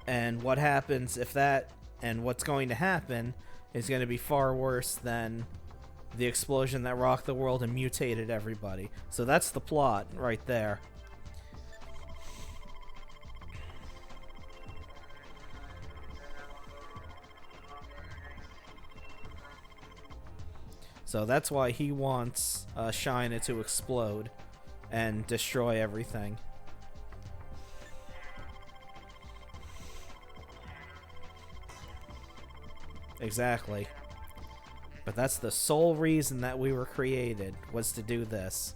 Speaker 1: And what happens if that, and what's going to happen, is going to be far worse than the explosion that rocked the world and mutated everybody. So that's the plot right there. So that's why he wants Shyna to explode and destroy everything. Exactly. But that's the sole reason that we were created, was to do this.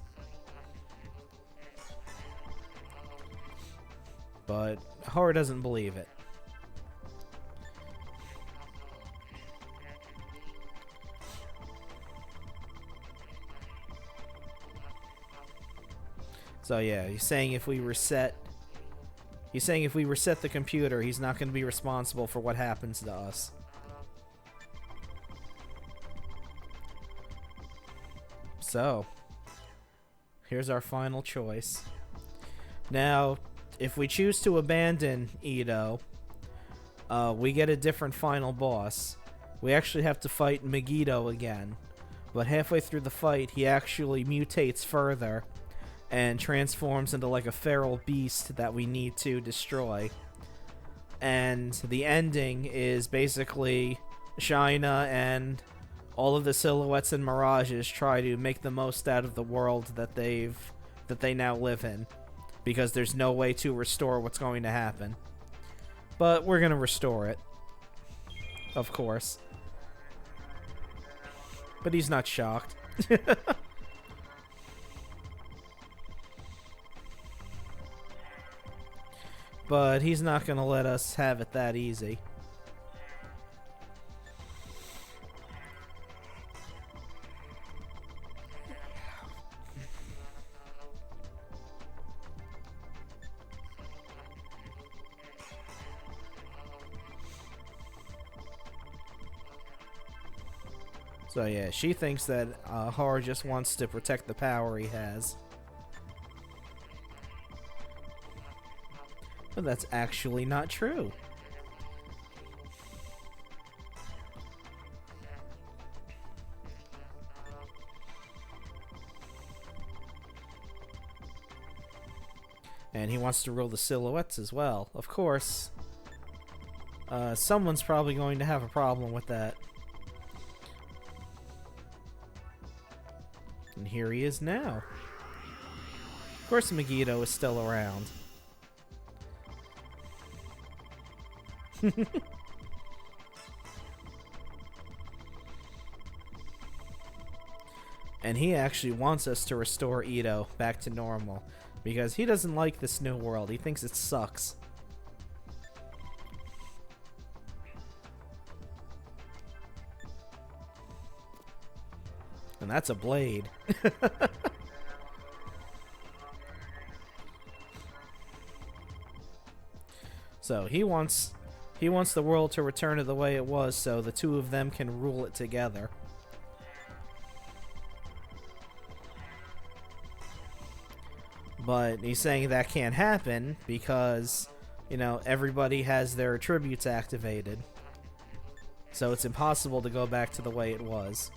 Speaker 1: But Horror doesn't believe it. So yeah, he's saying if we reset the computer, he's not going to be responsible for what happens to us. So, here's our final choice. Now, if we choose to abandon Ito, we get a different final boss. We actually have to fight Megiddo again. But halfway through the fight, he actually mutates further and transforms into like a feral beast that we need to destroy. And the ending is basically Shyna and all of the Silhouettes and Mirages try to make the most out of the world that they now live in, because there's no way to restore what's going to happen. But we're gonna restore it, of course. But he's not shocked. But he's not gonna let us have it that easy. So yeah, she thinks that Horror just wants to protect the power he has. But that's actually not true. And he wants to rule the Silhouettes as well. Of course, someone's probably going to have a problem with that. And here he is now. Of course, Megiddo is still around. And he actually wants us to restore Ito back to normal, because he doesn't like this new world. He thinks it sucks. And that's a blade. So he wants the world to return to the way it was, so the two of them can rule it together. But he's saying that can't happen because, you know, everybody has their attributes activated. So it's impossible to go back to the way it was.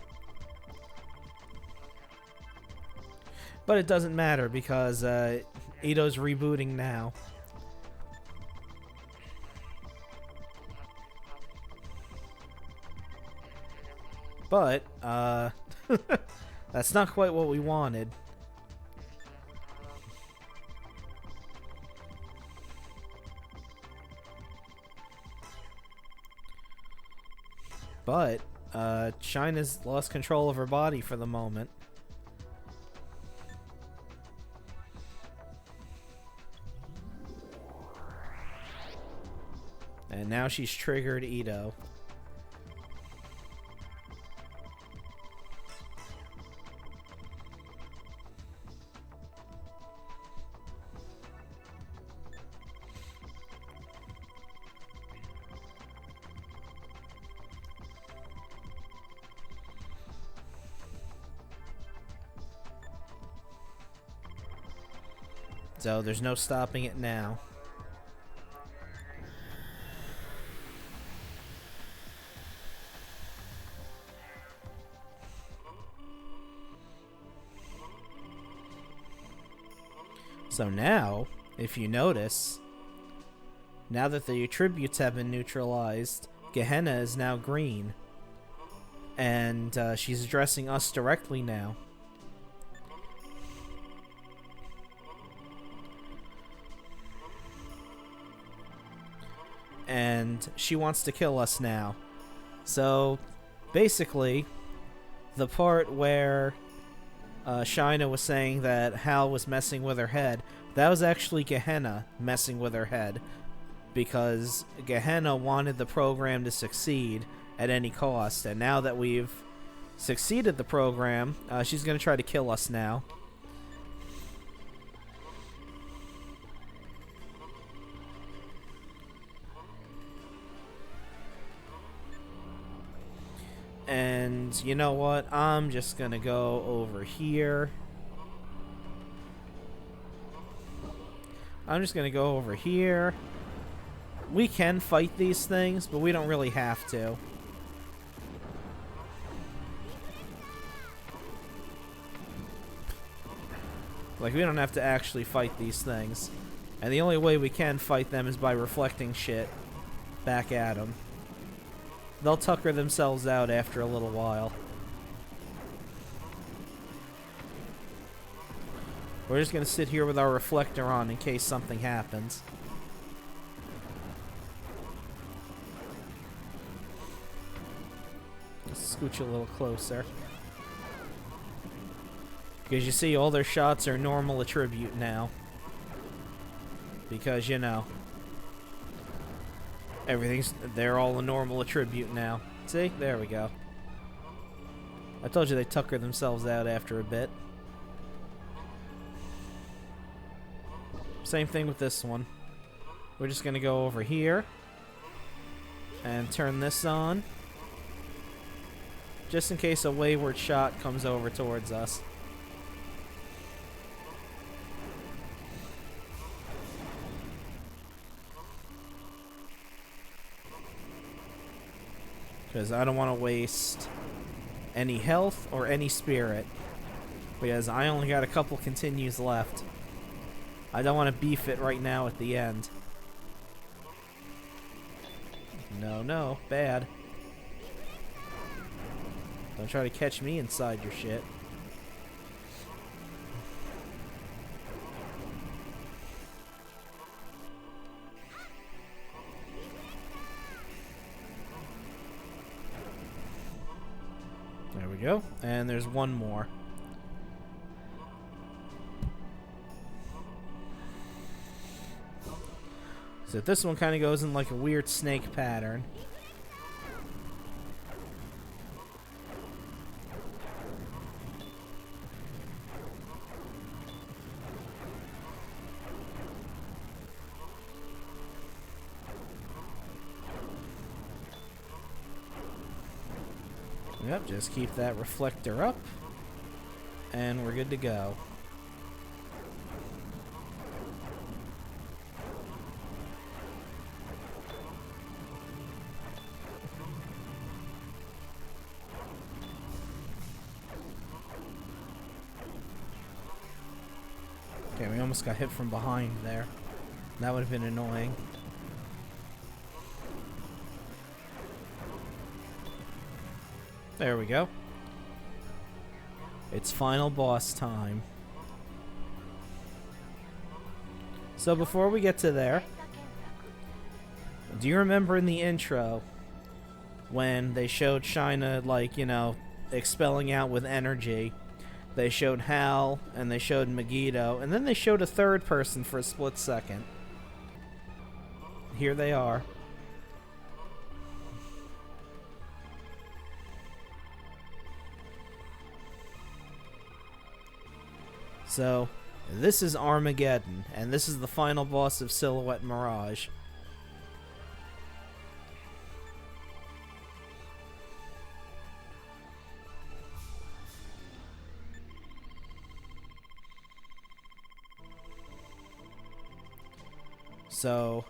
Speaker 1: But it doesn't matter because Ito's rebooting now. But, that's not quite what we wanted. But, Shyna's lost control of her body for the moment. And now she's triggered Ito. So there's no stopping it now. So now, if you notice, now that the attributes have been neutralized, Gehenna is now green. And she's addressing us directly now. And she wants to kill us now. So, basically, the part where Shyna was saying that Hal was messing with her head, that was actually Gehenna messing with her head. Because Gehenna wanted the program to succeed at any cost. And now that we've succeeded the program, she's going to try to kill us now. And you know what? I'm just gonna go over here. We can fight these things, but we don't really have to. Like, we don't have to actually fight these things. And the only way we can fight them is by reflecting shit back at them. They'll tucker themselves out after a little while. We're just gonna sit here with our reflector on in case something happens. Let's scooch a little closer. Because you see, all their shots are normal attribute now. Because, you know, they're all a normal attribute now. See? There we go. I told you they tucker themselves out after a bit. Same thing with this one. We're just gonna go over here and turn this on, just in case a wayward shot comes over towards us. Because I don't want to waste any health or any spirit. Because I only got a couple continues left. I don't want to beef it right now at the end. No, bad. Don't try to catch me inside your shit. There we go. And there's one more. So this one kind of goes in like a weird snake pattern. Yep, just keep that reflector up, and we're good to go. Okay, we almost got hit from behind there. That would have been annoying. There we go. It's final boss time. So before we get to there, do you remember in the intro when they showed Shyna, like, you know, expelling out with energy? They showed Hal, and they showed Megiddo, and then they showed a third person for a split second. Here they are. So, this is Armageddon, and this is the final boss of Silhouette Mirage. So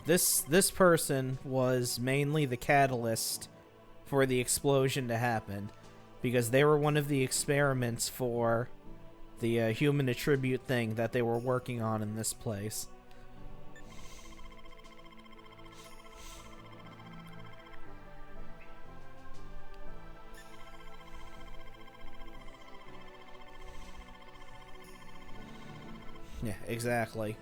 Speaker 1: this person was mainly the catalyst for the explosion to happen, because they were one of the experiments for the human attribute thing that they were working on in this place. Yeah, exactly.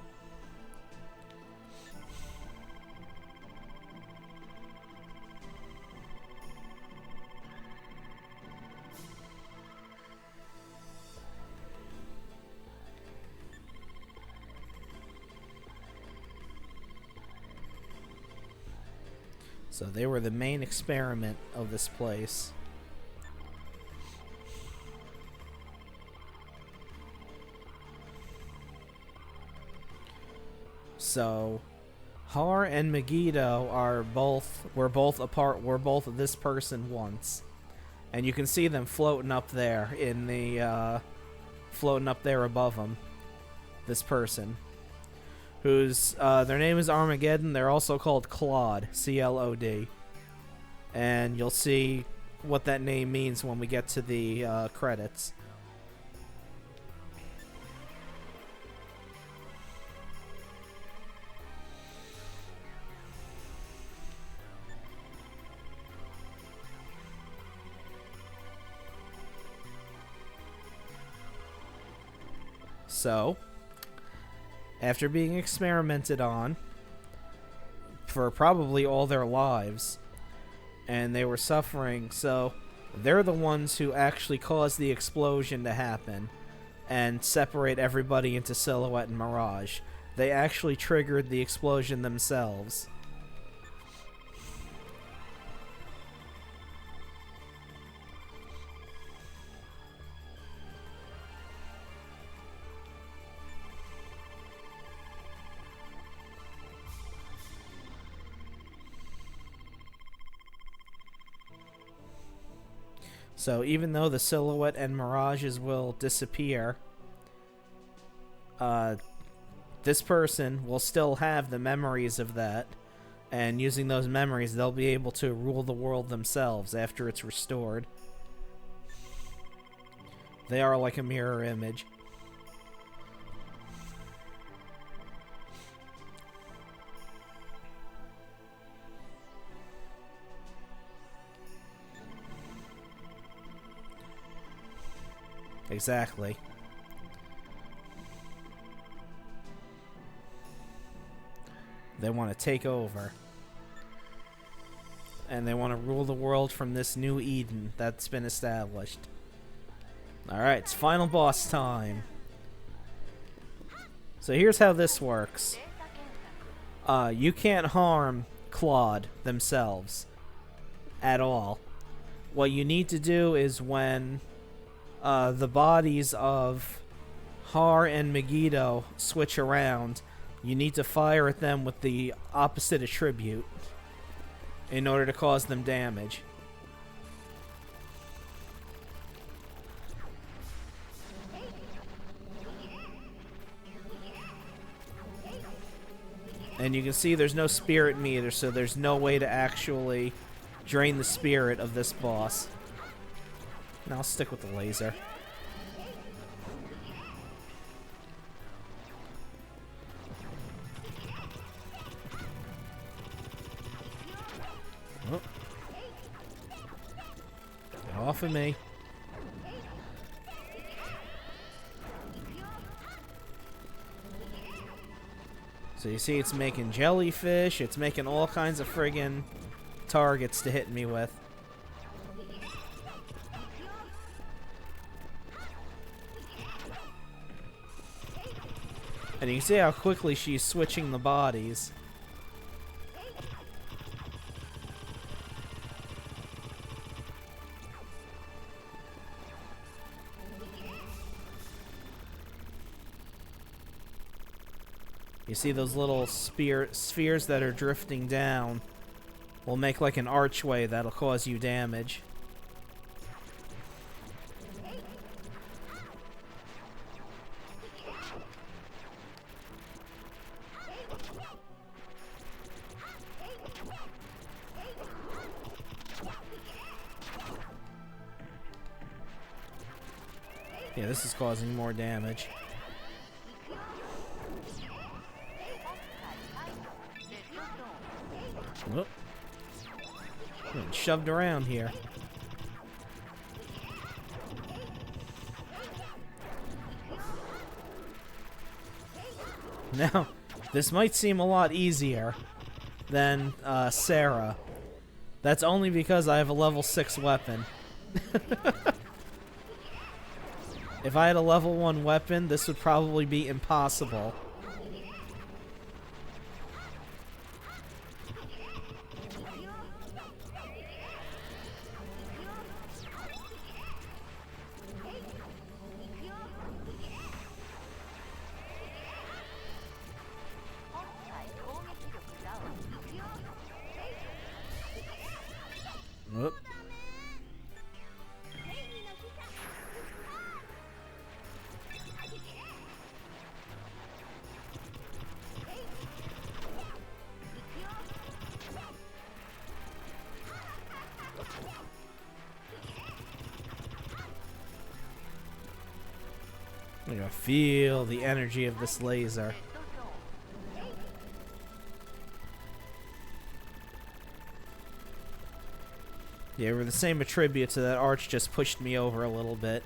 Speaker 1: So they were the main experiment of this place. So Har and Megiddo were both this person once. And you can see them floating up there floating up there above them. This person, whose their name is Armageddon. They're also called Claude, C-L-O-D, and you'll see what that name means when we get to the credits. So, after being experimented on for probably all their lives, and they were suffering, so they're the ones who actually caused the explosion to happen and separate everybody into Silhouette and Mirage. They actually triggered the explosion themselves. So even though the Silhouette and Mirages will disappear, this person will still have the memories of that, and using those memories, they'll be able to rule the world themselves after it's restored. They are like a mirror image. Exactly. They want to take over. And they want to rule the world from this new Eden that's been established. Alright, it's final boss time. So here's how this works. You can't harm Claude themselves at all. What you need to do is when the bodies of Har and Megiddo switch around, you need to fire at them with the opposite attribute in order to cause them damage. And you can see there's no spirit meter, so there's no way to actually drain the spirit of this boss. And I'll stick with the laser. Oh. Get off of me. So you see it's making jellyfish, it's making all kinds of friggin' targets to hit me with. And you can see how quickly she's switching the bodies. You see those little spheres that are drifting down will make like an archway that'll cause you damage. Yeah, this is causing more damage. Whoop. Getting shoved around here. Now, this might seem a lot easier than Sarah. That's only because I have a level 6 weapon. If I had a level 1 weapon, this would probably be impossible. Whoop. I'm gonna feel the energy of this laser. Yeah, we're the same attribute, so that arch just pushed me over a little bit.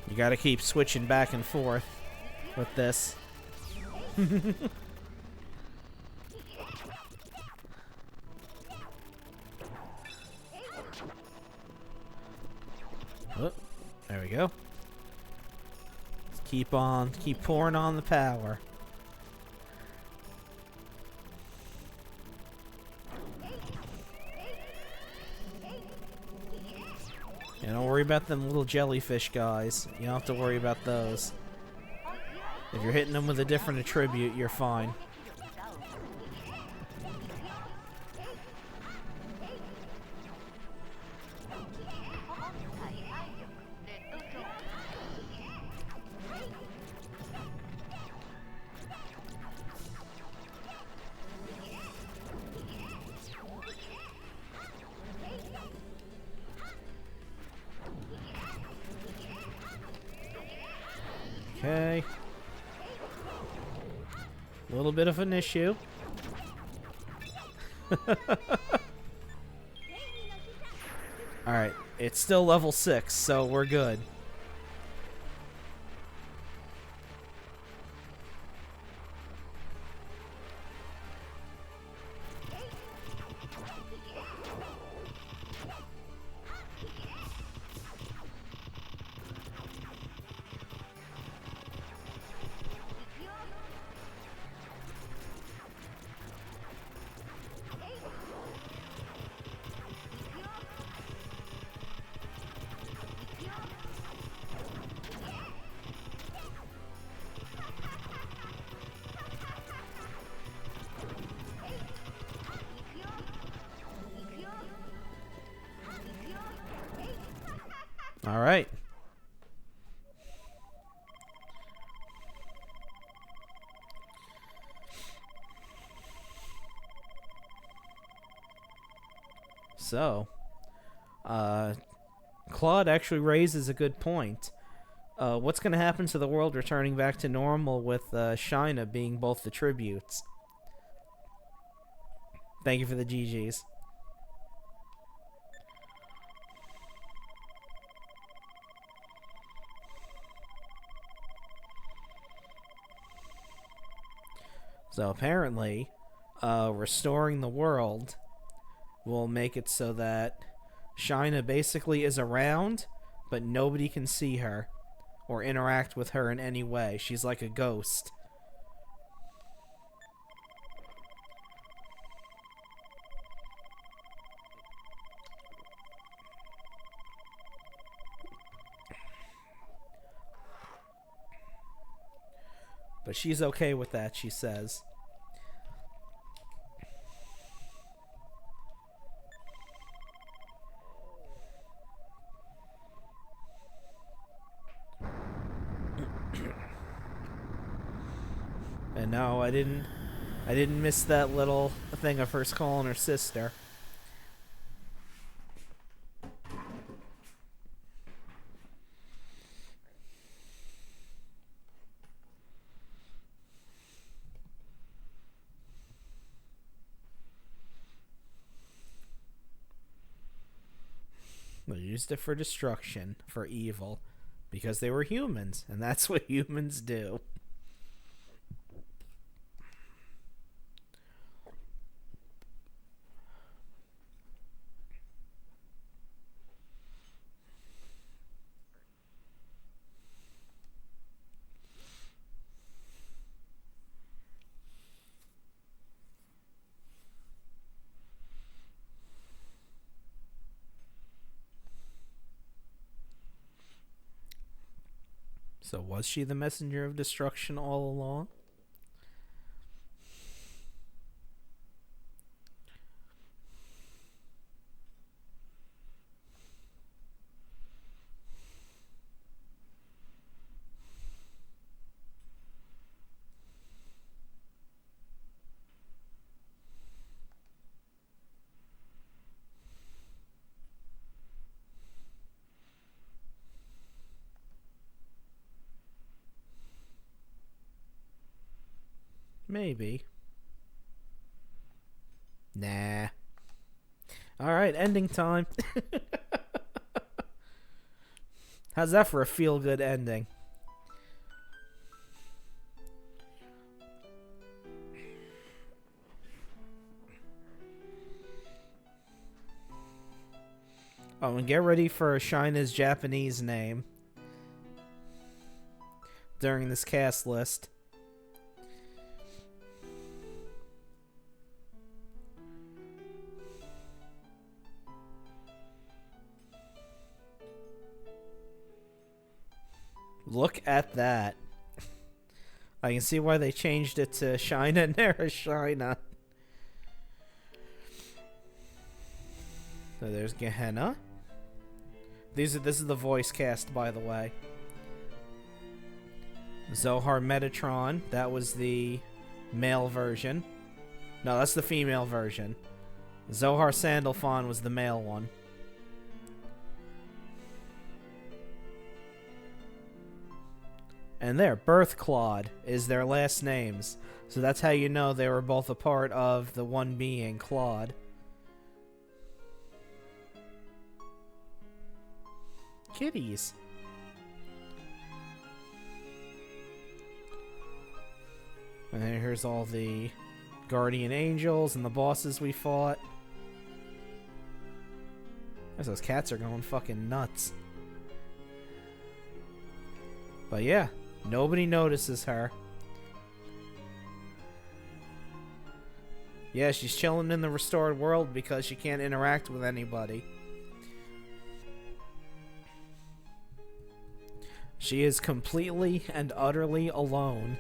Speaker 1: You gotta keep switching back and forth with this. Oh, there we go. Let's keep pouring on the power. Yeah, don't worry about them little jellyfish guys. You don't have to worry about those. If you're hitting them with a different attribute, you're fine. Okay. A little bit of an issue. Alright, it's still level 6, so we're good. All right. So, Claude actually raises a good point. What's going to happen to the world returning back to normal with Shyna being both the tributes? Thank you for the GGs. So apparently, restoring the world will make it so that Shyna basically is around, but nobody can see her or interact with her in any way. She's like a ghost. But she's okay with that, she says. And no, I didn't miss that little thing of her calling her sister. They used it for destruction, for evil, because they were humans, and that's what humans do. So was she the messenger of destruction all along? Maybe. Nah. Alright, ending time. How's that for a feel-good ending? Oh, and get ready for Shyna's Japanese name during this cast list. Look at that. I can see why they changed it to Shyna, Nera, Shyna. So there's Gehenna. This is the voice cast, by the way. Zohar Metatron, that was the male version. No, that's the female version. Zohar Sandalphon was the male one. And there, Birth Claude is their last names. So that's how you know they were both a part of the one being, Claude. Kitties. And then here's all the guardian angels and the bosses we fought. Those cats are going fucking nuts. But yeah, nobody notices her. Yeah, she's chilling in the restored world because she can't interact with anybody. She is completely and utterly alone.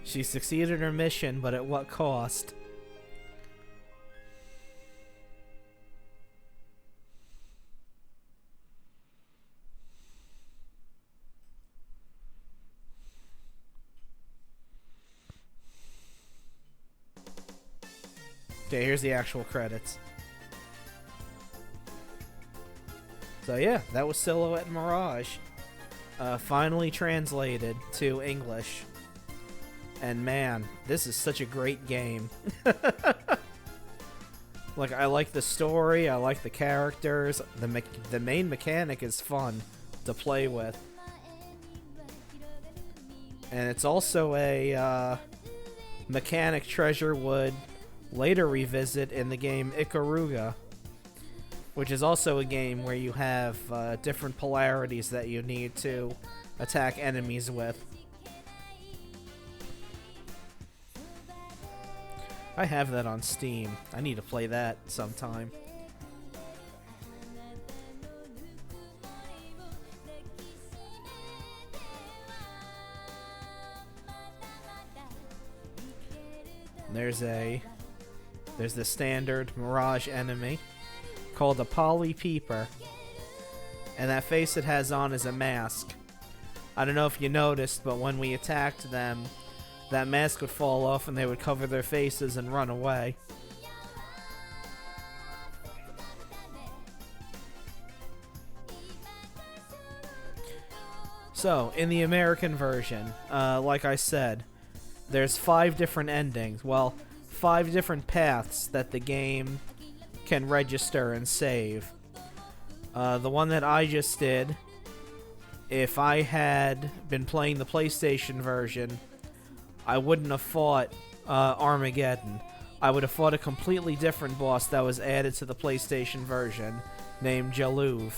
Speaker 1: She succeeded her mission, but at what cost? Okay, here's the actual credits. So yeah, that was Silhouette Mirage. Finally translated to English. And man, this is such a great game. Like, I like the story, I like the characters, the main mechanic is fun to play with. And it's also a mechanic Treasure would later revisit in the game Ikaruga, which is also a game where you have different polarities that you need to attack enemies with. I have that on Steam. I need to play that sometime. There's the standard Mirage enemy called a Poly Peeper. And that face it has on is a mask. I don't know if you noticed, but when we attacked them, that mask would fall off and they would cover their faces and run away. So, in the American version, like I said, there's 5 different endings. Well, 5 different paths that the game can register and save. The one that I just did, if I had been playing the PlayStation version, I wouldn't have fought Armageddon. I would have fought a completely different boss that was added to the PlayStation version, named Jaluv.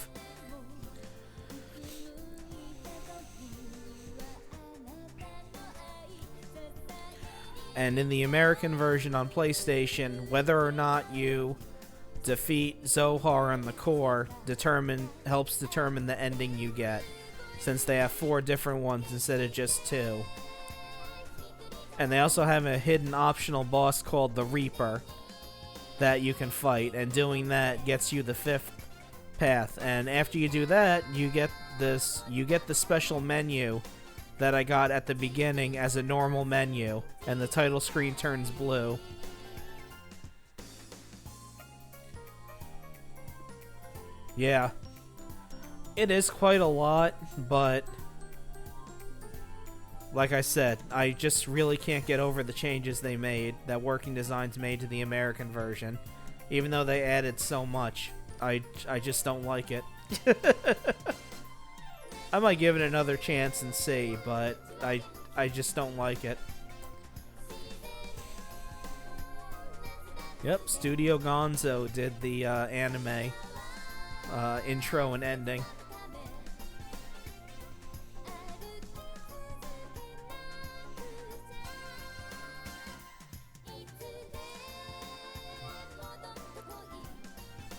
Speaker 1: And in the American version on PlayStation, whether or not you defeat Zohar in the core helps determine the ending you get, since they have 4 different ones instead of just 2. And they also have a hidden optional boss called the Reaper that you can fight, and doing that gets you the 5th path. And after you do that, you get the special menu that I got at the beginning as a normal menu, and the title screen turns blue. Yeah. It is quite a lot, but like I said, I just really can't get over the changes they made, that Working Designs made to the American version. Even though they added so much, I just don't like it. I might give it another chance and see, but I just don't like it. Yep, Studio Gonzo did the anime intro and ending.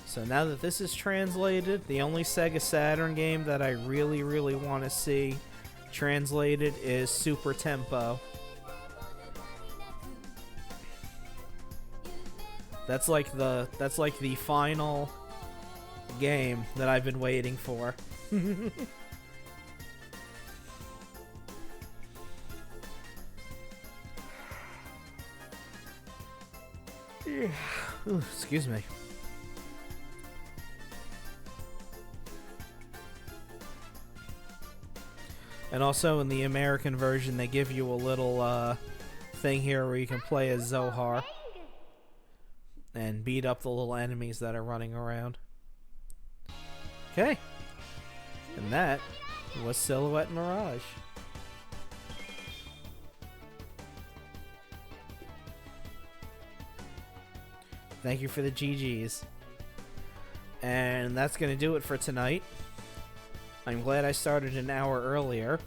Speaker 1: So now that this is translated, the only Sega Saturn game that I really, really want to see translated is Super Tempo. That's like the final game that I've been waiting for. Ooh, excuse me. And also in the American version, they give you a little thing here where you can play as Zohar and beat up the little enemies that are running around. Okay. And that was Silhouette Mirage. Thank you for the GGs. And that's going to do it for tonight. I'm glad I started an hour earlier,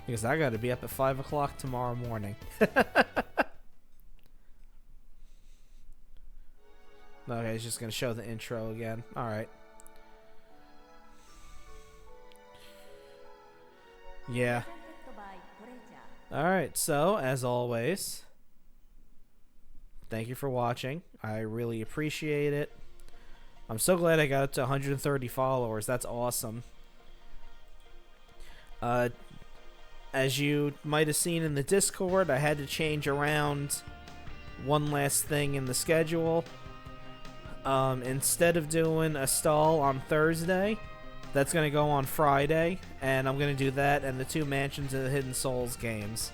Speaker 1: because I gotta be up at 5 o'clock tomorrow morning. Okay, it's just gonna show the intro again. Alright. Yeah. Alright, so, as always, thank you for watching. I really appreciate it. I'm so glad I got up to 130 followers. That's awesome. As you might have seen in the Discord, I had to change around one last thing in the schedule. Instead of doing a stall on Thursday, that's going to go on Friday, and I'm going to do that and the 2 Mansions of the Hidden Souls games.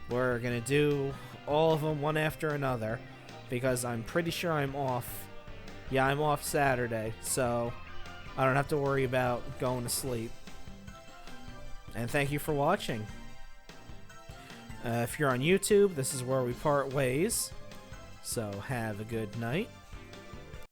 Speaker 1: We're going to do all of them one after another, because I'm pretty sure I'm off. Yeah, I'm off Saturday, so I don't have to worry about going to sleep. And thank you for watching. If you're on YouTube, this is where we part ways. So have a good night.